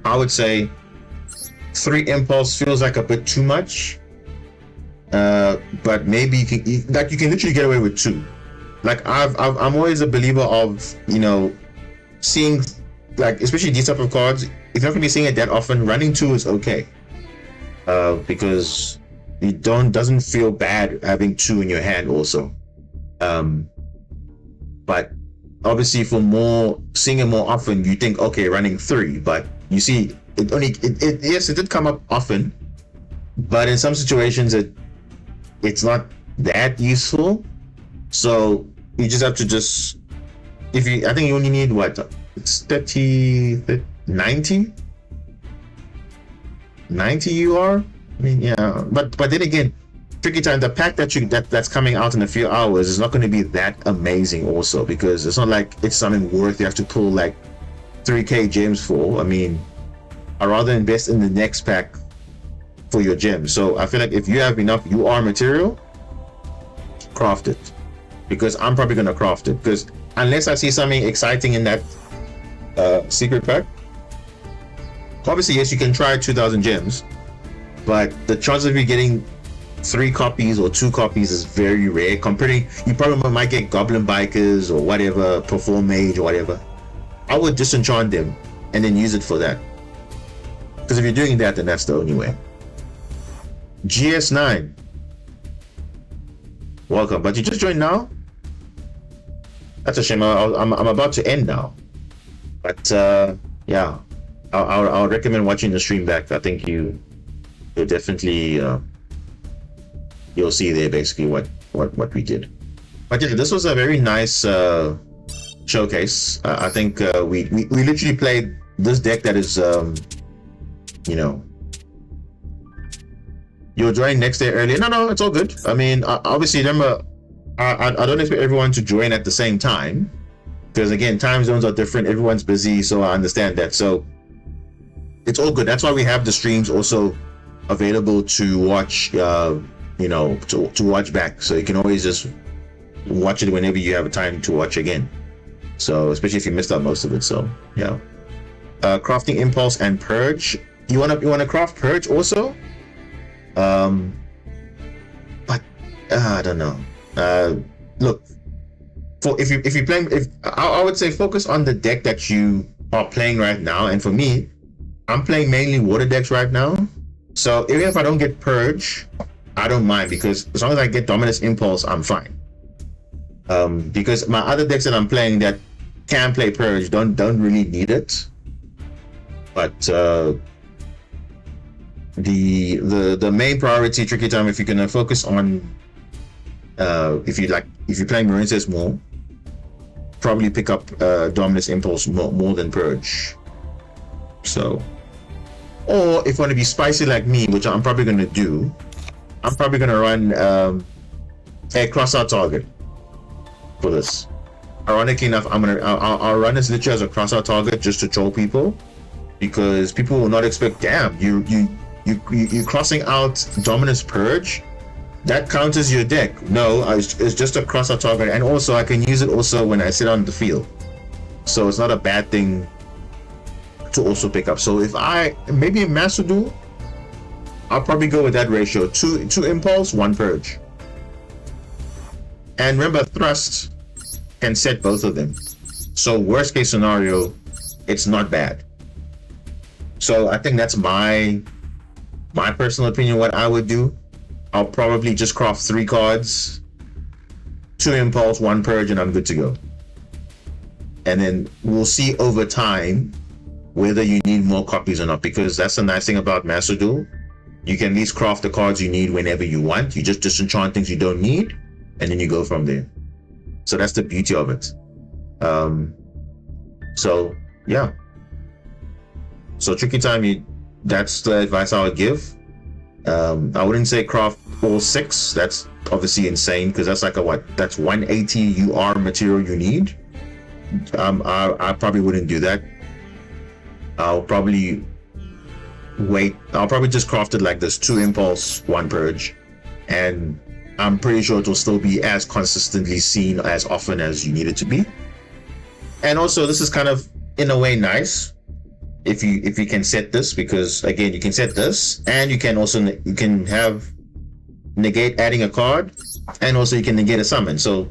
I would say 3 impulse feels like a bit too much. But maybe you can literally get away with 2. like I'm always a believer of, you know, seeing, like, especially these type of cards, if you're not gonna be seeing it that often, running 2 is okay. Because it doesn't feel bad having 2 in your hand also. But obviously for seeing it more often, you think, okay, running 3, but you see it yes, it did come up often, but in some situations it's not that useful. So you just have to I think you only need what, it's 90 UR. I mean, yeah, but then again, Tricky Time, the pack that's coming out in a few hours is not going to be that amazing also, because it's not like it's something worth you have to pull like 3k gems for. I mean, I'd rather invest in the next pack for your gems. So I feel like if you have enough UR material, craft it, because I'm probably going to craft it, because unless I see something exciting in that secret pack, obviously yes, you can try 2000 gems, but the chance of you getting 3 copies or 2 copies is very rare. You probably might get Goblin Bikers or whatever, Perform Mage or whatever. I would disenchant them and then use it for that, because if you're doing that, then that's the only way. GS9, welcome, but you just joined now? That's a shame. I'm about to end now, but yeah, I'll recommend watching the stream back. I think you'll definitely you'll see there basically what we did. But yeah, this was a very nice showcase. I think we literally played this deck that is you know, you'll join next day early. No, it's all good. I mean, obviously, remember, I don't expect everyone to join at the same time, because again, time zones are different. Everyone's busy, so I understand that. So it's all good. That's why we have the streams also available to watch. You know, to watch back, so you can always just watch it whenever you have a time to watch again. So especially if you missed out most of it. So yeah, crafting impulse and purge. You wanna craft purge also? But I don't know. Look, if you playing, I would say focus on the deck that you are playing right now. And for me, I'm playing mainly water decks right now. So even if I don't get purge, I don't mind, because as long as I get Dominus Impulse, I'm fine. Because my other decks that I'm playing that can play purge don't really need it. But the main priority, Tricky Time, if you're gonna focus on if you're playing Marincess more, probably pick up Dominus Impulse more than purge. So, or if you want to be spicy like me, which I'm probably gonna do, I'm probably gonna run a crossout target for this. Ironically enough, I'll run this literally as a crossout target just to troll people, because people will not expect, damn, you crossing out Dominus Purge, that counters your deck. No, it's just a crossout target, and also I can use it also when I sit on the field, so it's not a bad thing to also pick up. So if maybe a Master Duel, I'll probably go with that ratio: 2 impulse, 1 purge. And remember, thrust can set both of them, so worst case scenario, it's not bad. So I think that's my personal opinion. What I would do, I'll probably just craft 3 cards, 2 impulse, 1 purge, and I'm good to go. And then we'll see over time whether you need more copies or not, because that's the nice thing about Master Duel. You can at least craft the cards you need whenever you want. You just disenchant things you don't need, and then you go from there. So that's the beauty of it. So yeah. So Tricky Time, that's the advice I would give. I wouldn't say craft all 6. That's obviously insane, because that's like that's 180 UR material you need. I probably wouldn't do that. I'll probably wait. I'll probably just craft it like this: 2 impulse, 1 purge, and I'm pretty sure it will still be as consistently seen as often as you need it to be. And also, this is kind of in a way nice if you can set this, because again, you can set this, and you can have negate adding a card, and also you can negate a summon. So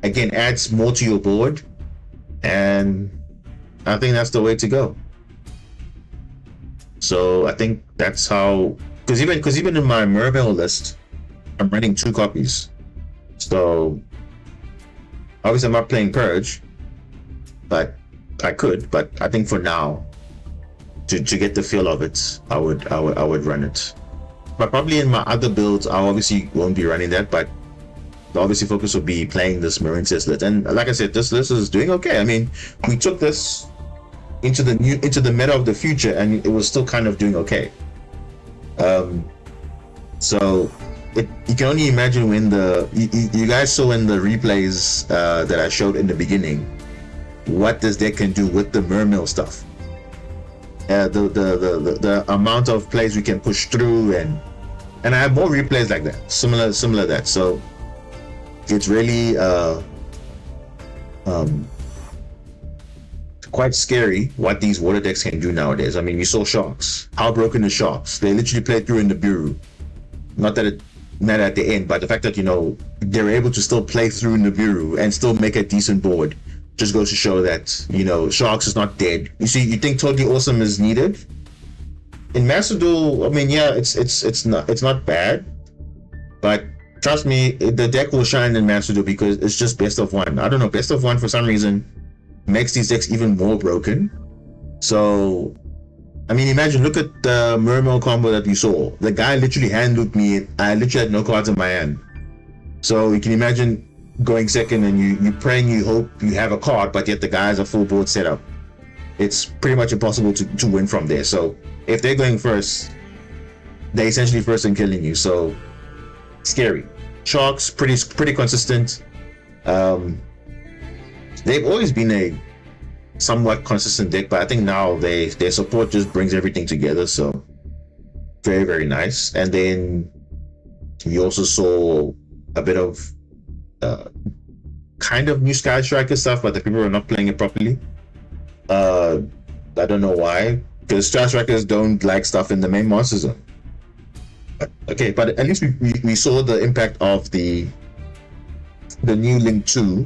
again, adds more to your board, and I think that's the way to go. So I think that's how, because even in my Mermail list, I'm running 2 copies. So obviously I'm not playing Purge, but I could. But I think for now, to get the feel of it, I would run it. But probably in my other builds, I obviously won't be running that. But the obviously focus will be playing this Marine's list. And like I said, this list is doing okay. I mean, we took this into the meta of the future, and it was still kind of doing okay. So you can only imagine when you guys saw in the replays that I showed in the beginning what this deck can do with the Mermail stuff. The amount of plays we can push through, and I have more replays like that, similar to that. So it's really quite scary what these water decks can do nowadays. I mean, you saw Sharks. How broken is Sharks? They literally played through in the Bureau. Not that it mattered at the end, but the fact that, you know, they're able to still play through in the Bureau and still make a decent board just goes to show that, you know, Sharks is not dead. You see, you think Totally Awesome is needed? In Master Duel, I mean, yeah, it's not bad, but trust me, the deck will shine in Master Duel because it's just best of one. I don't know, best of one for some reason makes these decks even more broken. So, I mean, imagine, look at the Mermail combo that we saw. The guy literally hand looped me. I literally had no cards in my hand. So you can imagine going second and you praying, you hope you have a card, but yet the guy has a full board setup. It's pretty much impossible to win from there. So if they're going first, they're essentially first in killing you. So scary. Sharks pretty consistent. They've always been a somewhat consistent deck, but I think now their support just brings everything together. So very, very nice. And then you also saw a bit of kind of new Sky Striker stuff, but the people are not playing it properly. I don't know why, because Sky Strikers don't like stuff in the main monster zone. Okay, but at least we saw the impact of the new Link 2,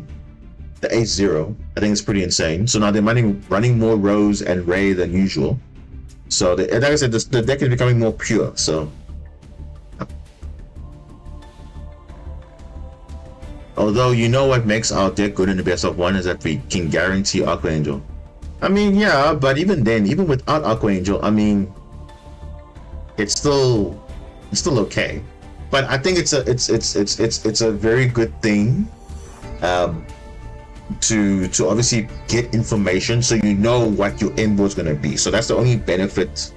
the H0. I think it's pretty insane. So now they're running more Rose and Ray than usual. So like I said, the deck is becoming more pure. So although, you know what makes our deck good in the best of one is that we can guarantee Archangel. I mean, yeah, but even then, even without Archangel, I mean, it's still okay. But I think it's a very good thing to obviously get information so you know what your end board's gonna be. So that's the only benefit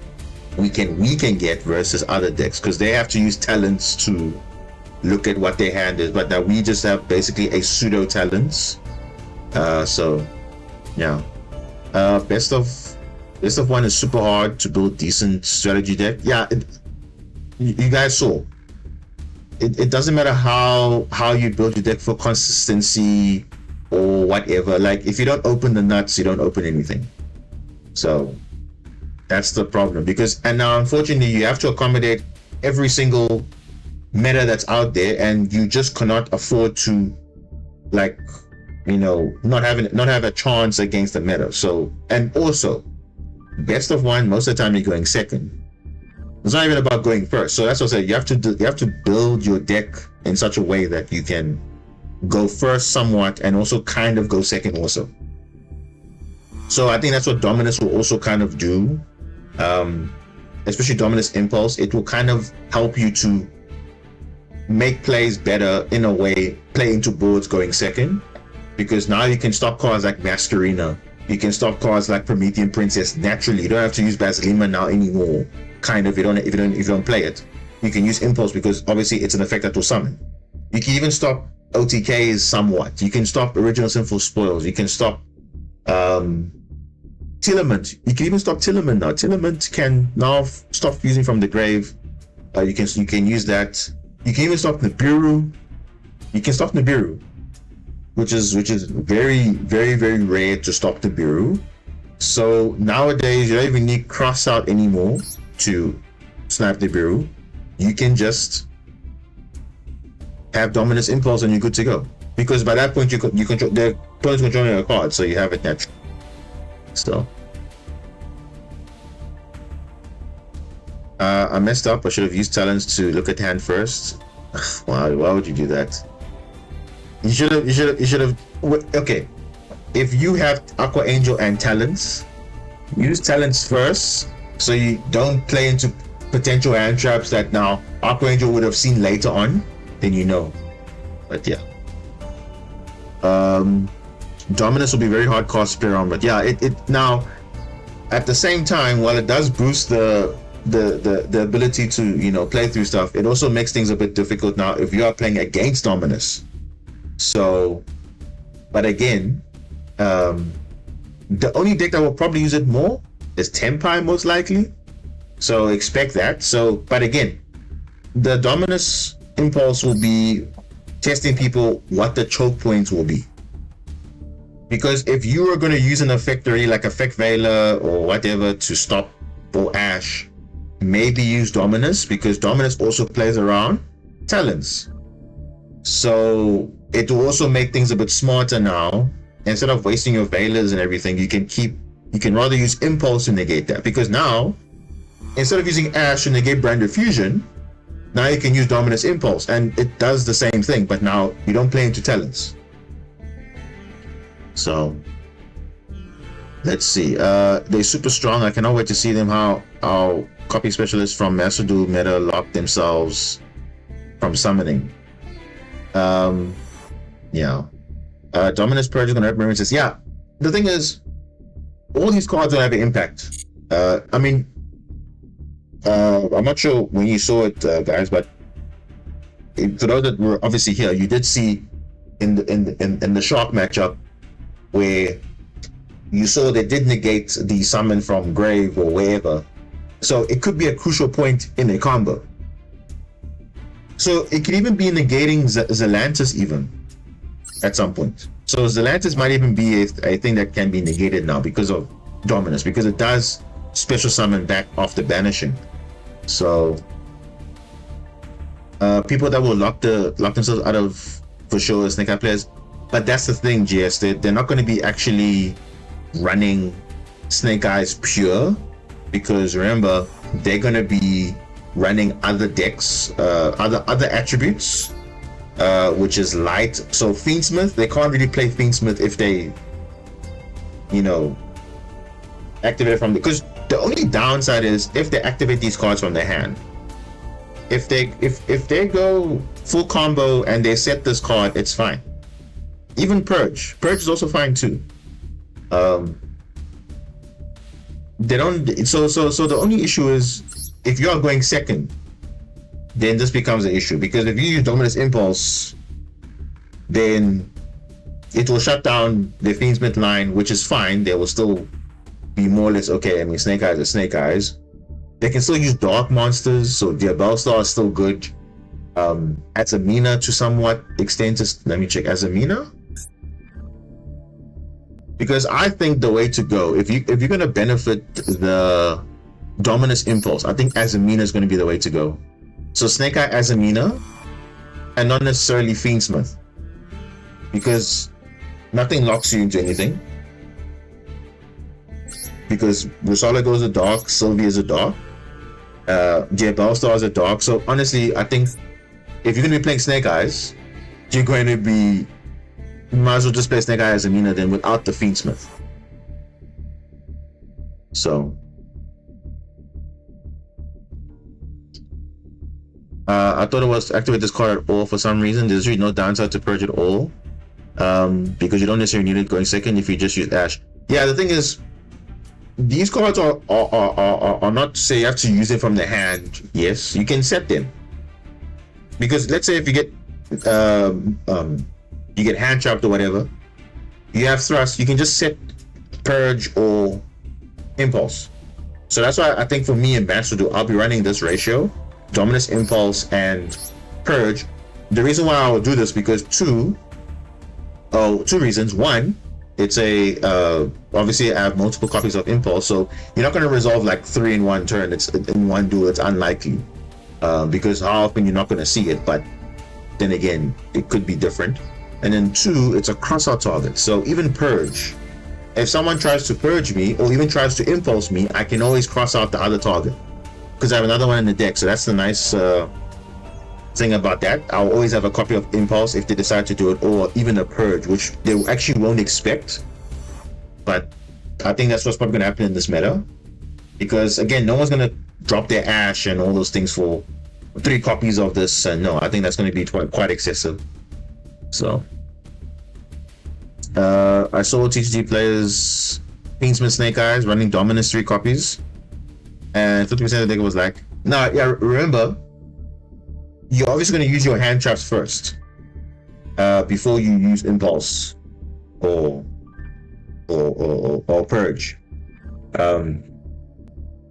we can get versus other decks, because they have to use talents to look at what their hand is, but now we just have basically a pseudo talents. So yeah, best of one is super hard to build decent strategy deck. Yeah, you guys saw it doesn't matter how you build your deck for consistency or whatever. Like, if you don't open the nuts, you don't open anything. So that's the problem, and now unfortunately you have to accommodate every single meta that's out there, and you just cannot afford to, like, you know, not have a chance against the meta. So, and also best of one, most of the time you're going second. It's not even about going first. So that's what I said, you have to build your deck in such a way that you can go first somewhat and also kind of go second also. So I think that's what Dominus will also kind of do, especially Dominus Impulse. It will kind of help you to make plays better in a way, play into boards going second, because now you can stop cards like Masquerina, you can stop cards like Promethean Princess naturally. You don't have to use Basilima now anymore. Kind of, if you don't play it, you can use Impulse because obviously it's an effect that will summon. You can even stop OTKs somewhat. You can stop Original Sinful Spoils. You can stop Tilament. You can even stop Tilament now. Tilament can now stop using from the grave. You can use that. You can even stop Nibiru. You can stop Nibiru, which is very, very, very rare to stop Nibiru. So nowadays you don't even need Cross Out anymore to snipe Nibiru. You can just have Dominus Impulse and you're good to go. because by that point you control the opponent's controlling your card, so you have it natural. So I messed up. I should have used talents to look at hand first. Why would you do that? You should have. Okay, if you have Aqua Angel and talents, use talents first, so you don't play into potential hand traps that now Aqua Angel would have seen later on. Then you know. But yeah, Dominus will be very hard card to play around. But yeah, it now at the same time, while it does boost the ability to play through stuff, it also makes things a bit difficult now if you are playing against Dominus. So, but again, the only deck that will probably use it more is Tempai, most likely. So expect that. So, but again, the Dominus Impulse will be testing people what the choke points will be. Because if you are going to use an effect already, like Effect Veiler or whatever, to stop or Ash, maybe use Dominus, because Dominus also plays around talents. So it will also make things a bit smarter now. Instead of wasting your Veilers and everything, you can rather use Impulse to negate that. Because now, instead of using Ash to negate Brand Fusion, now you can use Dominus Impulse, and it does the same thing, but now you don't play into talents. So let's see. They're super strong. I cannot wait to see them how our copy specialists from Master Duel meta lock themselves from summoning. Yeah. Dominus Purge is gonna help Remembrance. Yeah. The thing is, all these cards will have an impact. I mean, I'm not sure when you saw it, guys, but for those that were obviously here, you did see in the Shark matchup where you saw they did negate the summon from grave or wherever. So it could be a crucial point in a combo. So it could even be negating Zelantis even at some point. So Zelantis might even be a thing that can be negated now because of Dominus, because it does special summon back after banishing. So people that will lock themselves out of, for sure, Snake Eye players. But that's the thing, GS, they're not going to be actually running Snake Eyes pure, because remember, they're going to be running other decks, other attributes, which is light. So Fiendsmith, they can't really play Fiendsmith if they activate it from because the only downside is if they activate these cards from their hand. If they go full combo and they set this card, it's fine. Even Purge is also fine too. They don't. So the only issue is if you are going second, then this becomes an issue, because if you use Dominus Impulse, then it will shut down the Fiendsmith line, which is fine. They will still be more or less okay. I mean, Snake Eyes are Snake Eyes. They can still use Dark Monsters, so Diabellstar is still good. Azamina to somewhat extent is, let me check, Azamina? Because I think the way to go, if you're gonna benefit the Dominus Impulse, I think Azamina is gonna be the way to go. So Snake Eye Azamina, and not necessarily Fiendsmith, because nothing locks you into anything. Because Rusala goes a dark, Sylvia is a dark, Diabellstar is a dark. So honestly, I think if you're gonna be playing Snake Eyes, you're going to be, you might as well just play Snake Eye Azamina then without the Fiendsmith. So I thought it was activate this card at all for some reason. There's really no downside to Purge at all, because you don't necessarily need it going second if you just use Ash. Yeah, the thing is, these cards are not to say you have to use it from the hand. Yes, you can set them, because let's say if you get hand trapped or whatever, you have thrust, you can just set Purge or Impulse. So that's why I think for me in Master Duel, I'll be running this ratio: Dominus Impulse and Purge. The reason why I will do this, because two reasons. One, it's a obviously I have multiple copies of Impulse, so you're not going to resolve like 3 in one turn. It's in one duel. It's unlikely, because how often you're not going to see it. But then again, it could be different. And then 2, it's a crossout target. So even purge. If someone tries to purge me or even tries to impulse me, I can always cross out the other target because I have another one in the deck. So that's the nice thing about that. I'll always have a copy of impulse if they decide to do it, or even a purge, which they actually won't expect. But I think that's what's probably going to happen in this meta, because again, no one's going to drop their ash and all those things for 3 copies of this. And no, I think that's going to be quite excessive. So I saw TCG players, Fiendsman Snake Eyes, running Dominus 3 copies, and 50% of the deck was like, no, yeah, remember, you're obviously going to use your hand traps first before you use impulse or purge,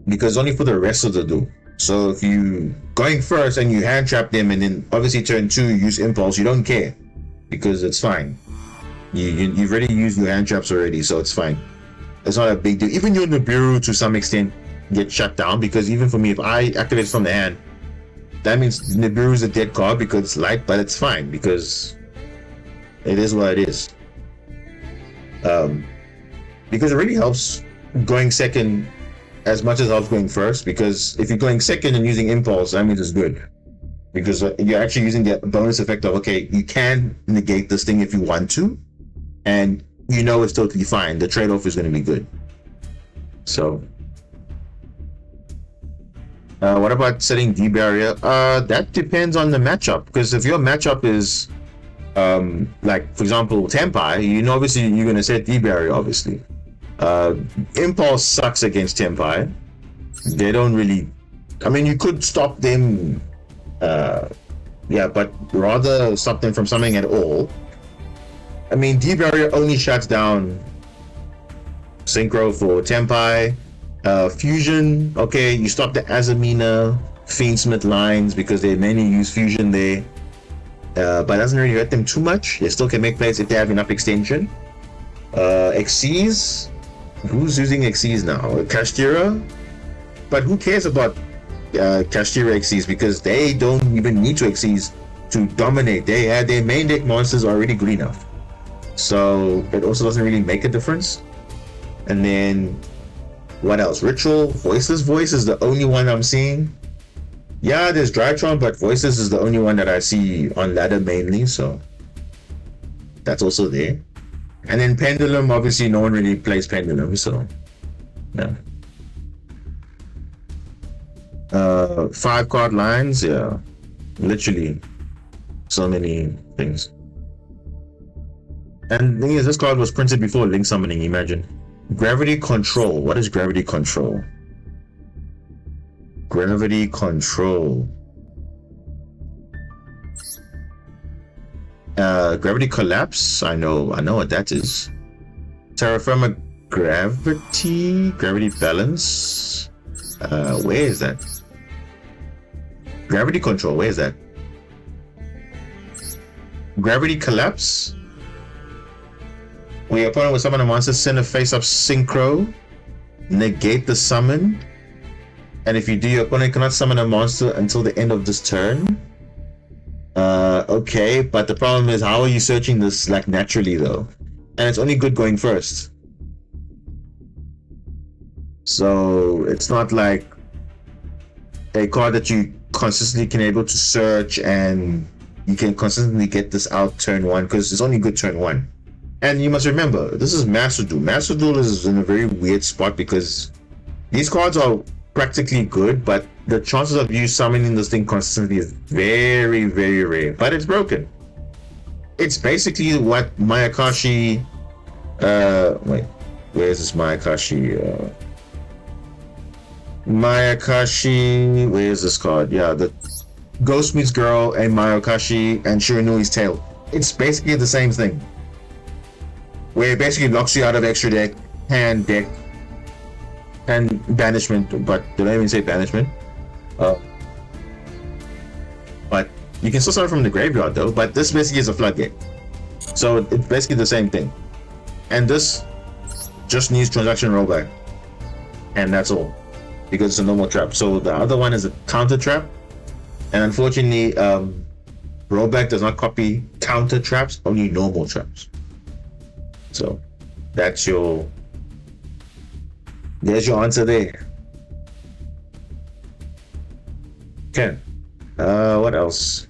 because only for the rest of the duel. So if you going first and you hand trap them, and then obviously turn 2 you use impulse, you don't care because it's fine. You've already used your hand traps already, so it's fine. It's not a big deal. Even your Nibiru to some extent get shut down, because even for me, if I activate from the hand, that means Nibiru is a dead card because it's light, but it's fine because it is what it is. Because it really helps going second as much as it helps going first, because if you're going second and using impulse, that means it's good, because you're actually using the bonus effect of, okay, you can negate this thing if you want to, and you know it's totally fine. The trade-off is going to be good. So what about setting D barrier? That depends on the matchup, because if your matchup is like, for example, Tempai, you know, obviously you're going to set D barrier, obviously. Impulse sucks against Tempai. They don't really, I mean, you could stop them, yeah, but rather stop them from something at all. I mean, D barrier only shuts down Synchro for Tempai. Fusion, okay, you stop the Azamina, Fiendsmith lines because they mainly use Fusion there, but it doesn't really hurt them too much. They still can make plays if they have enough extension. Xyz, who's using Xyz now? Kashtira, but who cares about Kashtira Xyz, because they don't even need to Xyz to dominate. They had their main deck monsters already good enough, so it also doesn't really make a difference. And then what else? Ritual, Voiceless Voice is the only one I'm seeing. Yeah, there's Drytron, but Voiceless is the only one that I see on ladder mainly, so that's also there. And then Pendulum, obviously no one really plays Pendulum, so yeah. 5 card lines, yeah, literally so many things. And the thing is, this card was printed before Link Summoning, imagine. Gravity Control. What is Gravity Control? Gravity Control. Gravity Collapse. I know what that is. Terra Firma Gravity. Gravity Balance. Where is that? Gravity Control. Where is that? Gravity Collapse. When your opponent will summon a monster, send a face-up Synchro, negate the summon, and if you do, your opponent cannot summon a monster until the end of this turn. Okay, but the problem is, how are you searching this like naturally though? And it's only good going first. So it's not like a card that you consistently can able to search and you can consistently get this out turn 1, because it's only good turn 1. And you must remember, this is Master Duel. Master Duel is in a very weird spot because these cards are practically good, but the chances of you summoning this thing consistently is very, very rare. But it's broken. It's basically what Mayakashi... wait, where is this Mayakashi? Mayakashi... Where is this card? Yeah, the Ghost meets Girl and Mayakashi and Shiranui's Tail. It's basically the same thing, where it basically locks you out of extra deck, hand, deck, and banishment. But did I even say banishment? But you can still start from the graveyard though. But this basically is a floodgate, so it's basically the same thing. And this just needs transaction rollback, and that's all, because it's a normal trap. So the other one is a counter trap, and unfortunately, rollback does not copy counter traps, only normal traps. So there's your answer there. Okay. What else?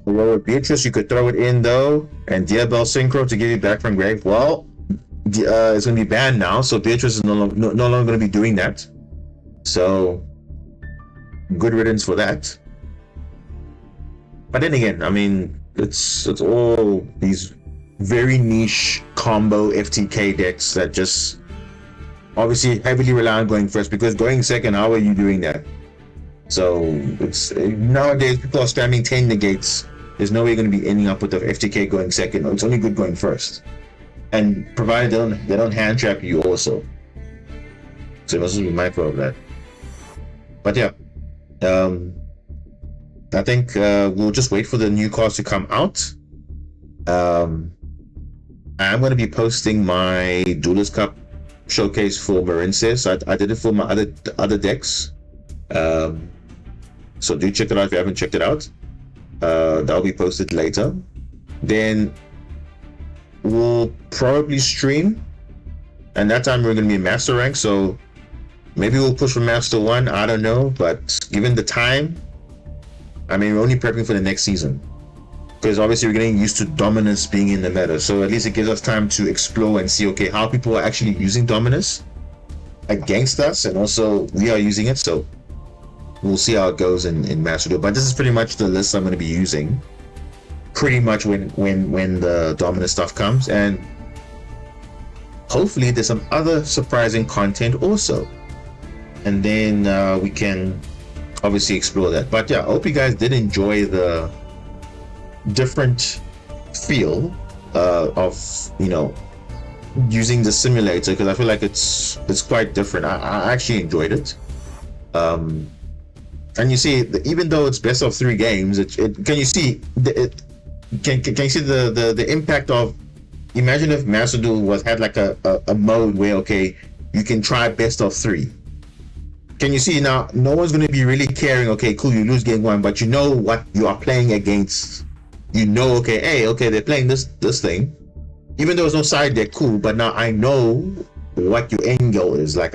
Well, with Beatrice, you could throw it in though, and Diabel Synchro to give you back from grave. Well, it's going to be banned now, so Beatrice is no longer going to be doing that. So, good riddance for that. But then again, I mean, it's all these very niche combo FTK decks that just obviously heavily rely on going first, because going second, how are you doing that? So it's nowadays people are spamming 10 negates. There's no way you're going to be ending up with the FTK going second. It's only good going first, and provided they don't hand trap you also. So you must be mindful of that. But yeah, I think we'll just wait for the new cards to come out. I'm going to be posting my Duelist Cup showcase for Marinces. I did it for my other decks. So do check it out if you haven't checked it out. That'll be posted later. Then we'll probably stream, and that time we're going to be Master Rank, so maybe we'll push for Master 1, I don't know, but given the time, I mean, we're only prepping for the next season, because obviously we're getting used to Dominus being in the meta, so at least it gives us time to explore and see, okay, how people are actually using Dominus against us, and also we are using it, so we'll see how it goes in Master Duel. But this is pretty much the list I'm going to be using pretty much when the Dominus stuff comes, and hopefully there's some other surprising content also, and then we can obviously explore that. But yeah, I hope you guys did enjoy the different feel of, you know, using the simulator, because I feel like it's quite different. I actually enjoyed it. And you see, even though it's best of 3 games, can you see the impact of, imagine if Master Duel had like a mode where, okay, you can try best of 3. Can you see now? No one's going to be really caring. Okay, cool, you lose game 1, but you know what you are playing against. You know, okay, hey, okay, they're playing this thing. Even though it's no side deck, cool. But now I know what your end goal is. Like,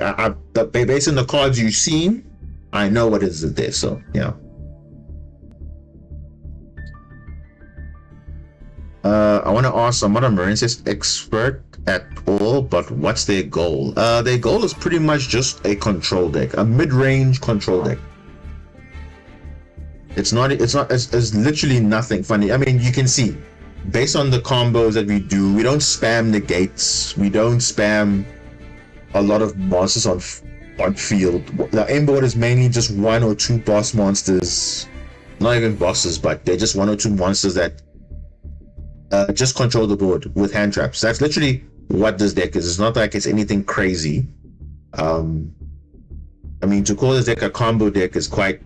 based on the cards you've seen, I know what is there. So yeah. I want to ask, I'm not a Marinces expert at all, but what's their goal? Their goal is pretty much just a control deck, a mid-range control deck. It's literally nothing funny. I mean, you can see, based on the combos that we do, we don't spam negates, we don't spam a lot of monsters on field. The aim board is mainly just 1 or 2 boss monsters, not even bosses, but they're just 1 or 2 monsters that just control the board with hand traps. That's literally what this deck is. It's not like it's anything crazy. I mean, to call this deck a combo deck is quite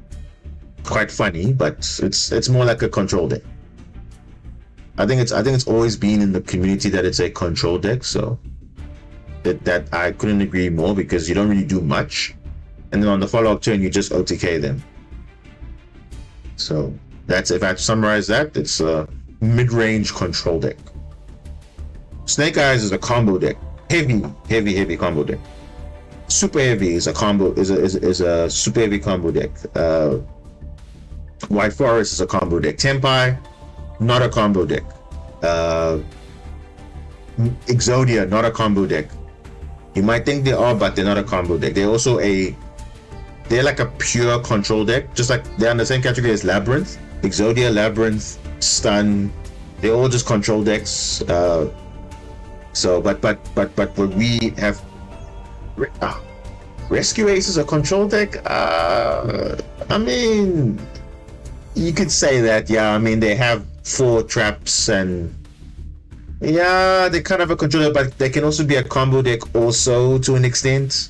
funny, but it's more like a control deck. I think it's always been in the community that it's a control deck, so that I couldn't agree more, because you don't really do much, and then on the follow-up turn you just OTK them. So that's, if I had to summarize that, it's a mid-range control deck. Snake Eyes is a combo deck, heavy combo deck. Super Heavy is a super heavy combo deck. White Forest is a combo deck. Tempai, not a combo deck. Exodia, not a combo deck. You might think they are, but they're not a combo deck. They're also they're like a pure control deck, just like they're in the same category as Labyrinth. Exodia, Labyrinth, Stun, they're all just control decks. So, but what we have, Rescue Ace is a control deck. I mean, you could say that, yeah. I mean, they have 4 traps, and yeah, they're kind of a controller, but they can also be a combo deck also to an extent.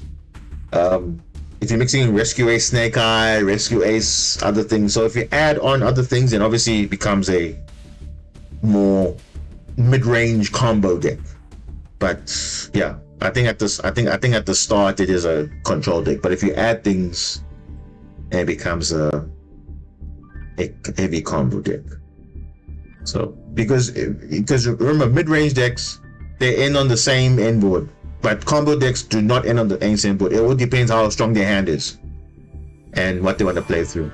If you're mixing Rescue Ace, Snake Eye, Rescue Ace, other things. So if you add on other things, then obviously it becomes a more mid-range combo deck. But yeah, I think at the start it is a control deck, but if you add things, it becomes a heavy combo deck. So because remember, mid-range decks, they end on the same end board, but combo decks do not end on the same board. It all depends how strong their hand is and what they want to play through.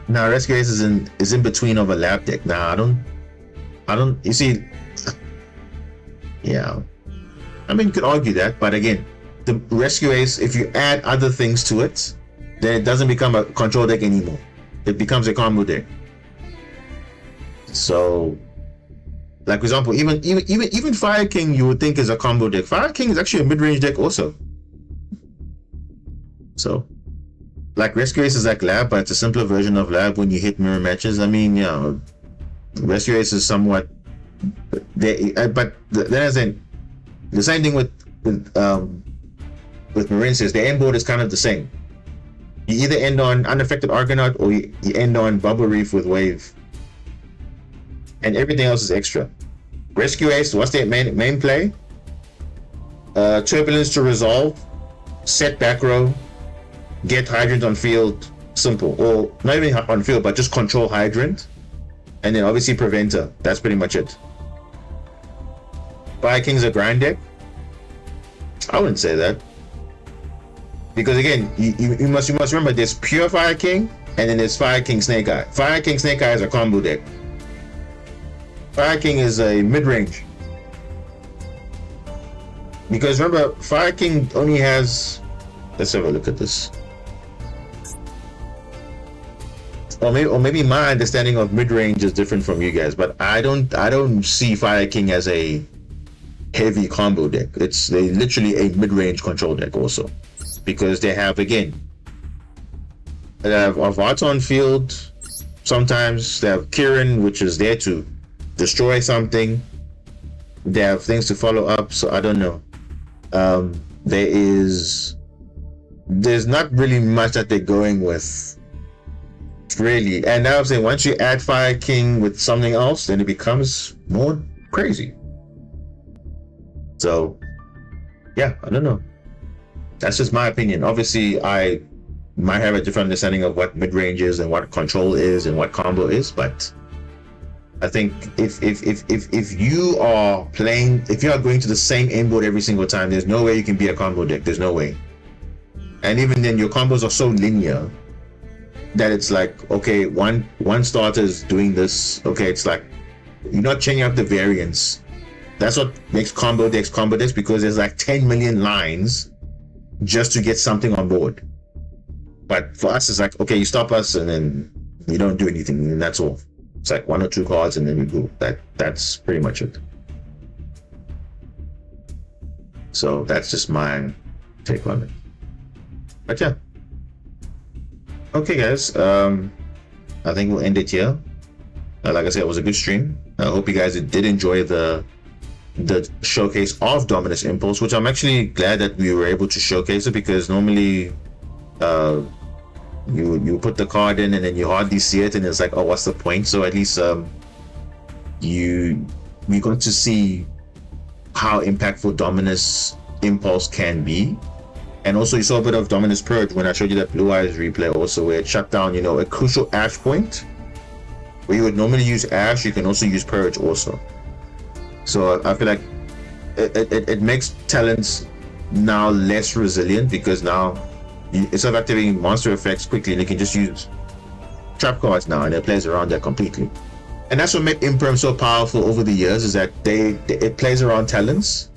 Now Rescue Ace is in between of a lab deck. Now I don't you see, yeah, I mean you could argue that, but again, the Rescue Ace, if you add other things to it, then it doesn't become a control deck anymore. It becomes a combo deck. So, like for example, even Fire King you would think is a combo deck. Fire King is actually a mid-range deck also. So, like Rescue Ace is like Lab, but it's a simpler version of Lab when you hit mirror matches. I mean, yeah, Rescue Ace is somewhat, but then as the same thing with Marinces, the end board is kind of the same. You either end on Unaffected Argonaut or you end on Bubble Reef with Wave. And everything else is extra. Rescue Ace, what's their main play? Turbulence to resolve, set back row, get Hydrant on field, simple. Or not even on field, but just control Hydrant. And then obviously Preventer. That's pretty much it. Fire King's a grind deck? I wouldn't say that. Because again, you must remember there's pure Fire King and then there's Fire King Snake Eye. Fire King Snake Eye is a combo deck. Fire King is a mid-range. Because remember, Fire King only has, let's have a look at this. Or maybe my understanding of mid-range is different from you guys, but I don't see Fire King as a heavy combo deck. It's literally a mid-range control deck also. Because they have, again, they have Avart on field. Sometimes they have Kirin, which is there to destroy something. They have things to follow up, so I don't know. There's not really much that they're going with, really. And now I'm saying once you add Fire King with something else, then it becomes more crazy. So, yeah, I don't know. That's just my opinion. Obviously, I might have a different understanding of what mid-range is and what control is and what combo is, but I think if you are playing, if you are going to the same end board every single time, there's no way you can be a combo deck. There's no way. And even then, your combos are so linear that it's like, okay, one starter is doing this. Okay, it's like you're not changing up the variance. That's what makes combo decks because there's like 10 million lines just to get something on board. But for us, it's like, okay, you stop us and then you don't do anything, and that's all. It's like 1 or 2 cards and then we go. That's pretty much it. So that's just my take on it. But yeah. Okay, guys. I think we'll end it here. Like I said, it was a good stream. I hope you guys did enjoy the showcase of Dominus Impulse, which I'm actually glad that we were able to showcase it, because normally you put the card in and then you hardly see it and it's like, oh, what's the point? So at least we got to see how impactful Dominus Impulse can be. And also you saw a bit of Dominus Purge when I showed you that Blue Eyes replay also, where it shut down, a crucial Ash point. Where you would normally use Ash, you can also use Purge also. So I feel like it makes talents now less resilient, because now instead of activating monster effects quickly, they can just use trap cards now, and it plays around that completely. And that's what made Imperm so powerful over the years, is that it plays around talents.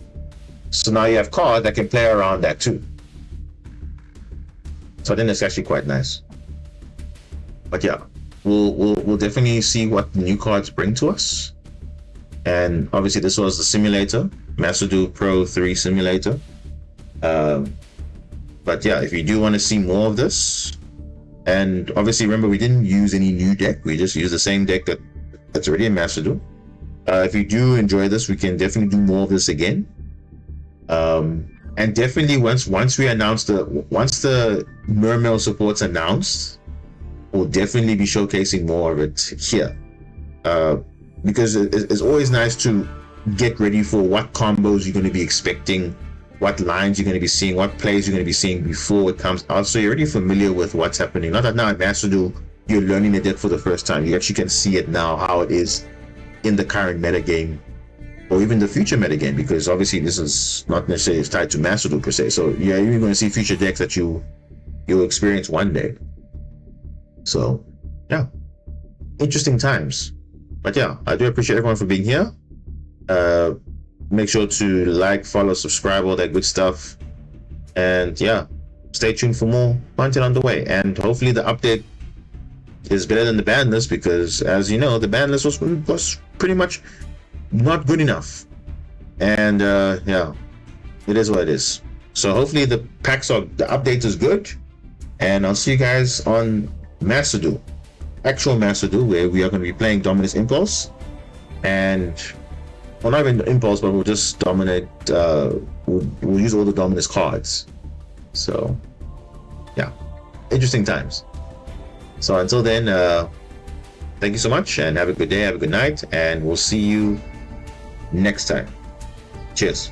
So now you have cards that can play around that too. So I think that's actually quite nice. But yeah, we'll definitely see what the new cards bring to us. And obviously this was the simulator, Master Duel Pro 3 simulator. But yeah, if you do want to see more of this, and obviously remember, we didn't use any new deck, we just used the same deck that's already in Master Duel. If you do enjoy this, we can definitely do more of this again. And definitely once we announce once the Mermail support's announced, we'll definitely be showcasing more of it here. Because it's always nice to get ready for what combos you're going to be expecting, what lines you're going to be seeing, what plays you're going to be seeing before it comes out. So you're already familiar with what's happening. Not that now at Master Duel you're learning the deck for the first time. You actually can see it now, how it is in the current metagame, or even the future metagame, because obviously this is not necessarily tied to Master Duel per se. So yeah, you're going to see future decks that you'll experience one day. So yeah, interesting times. But yeah, I do appreciate everyone for being here. Make sure to like, follow, subscribe, all that good stuff. And yeah, stay tuned for more content on the way. And hopefully the update is better than the ban list, because as you know, the ban list was pretty much not good enough. And yeah, it is what it is. So hopefully the update is good. And I'll see you guys on Master Duel, actual Master Duel, where we are going to be playing Dominus Impulse. And well, not even Impulse, but we'll just dominate. We'll use all the Dominus cards. So yeah, interesting times. So until then, thank you so much, and have a good day, have a good night, and we'll see you next time. Cheers.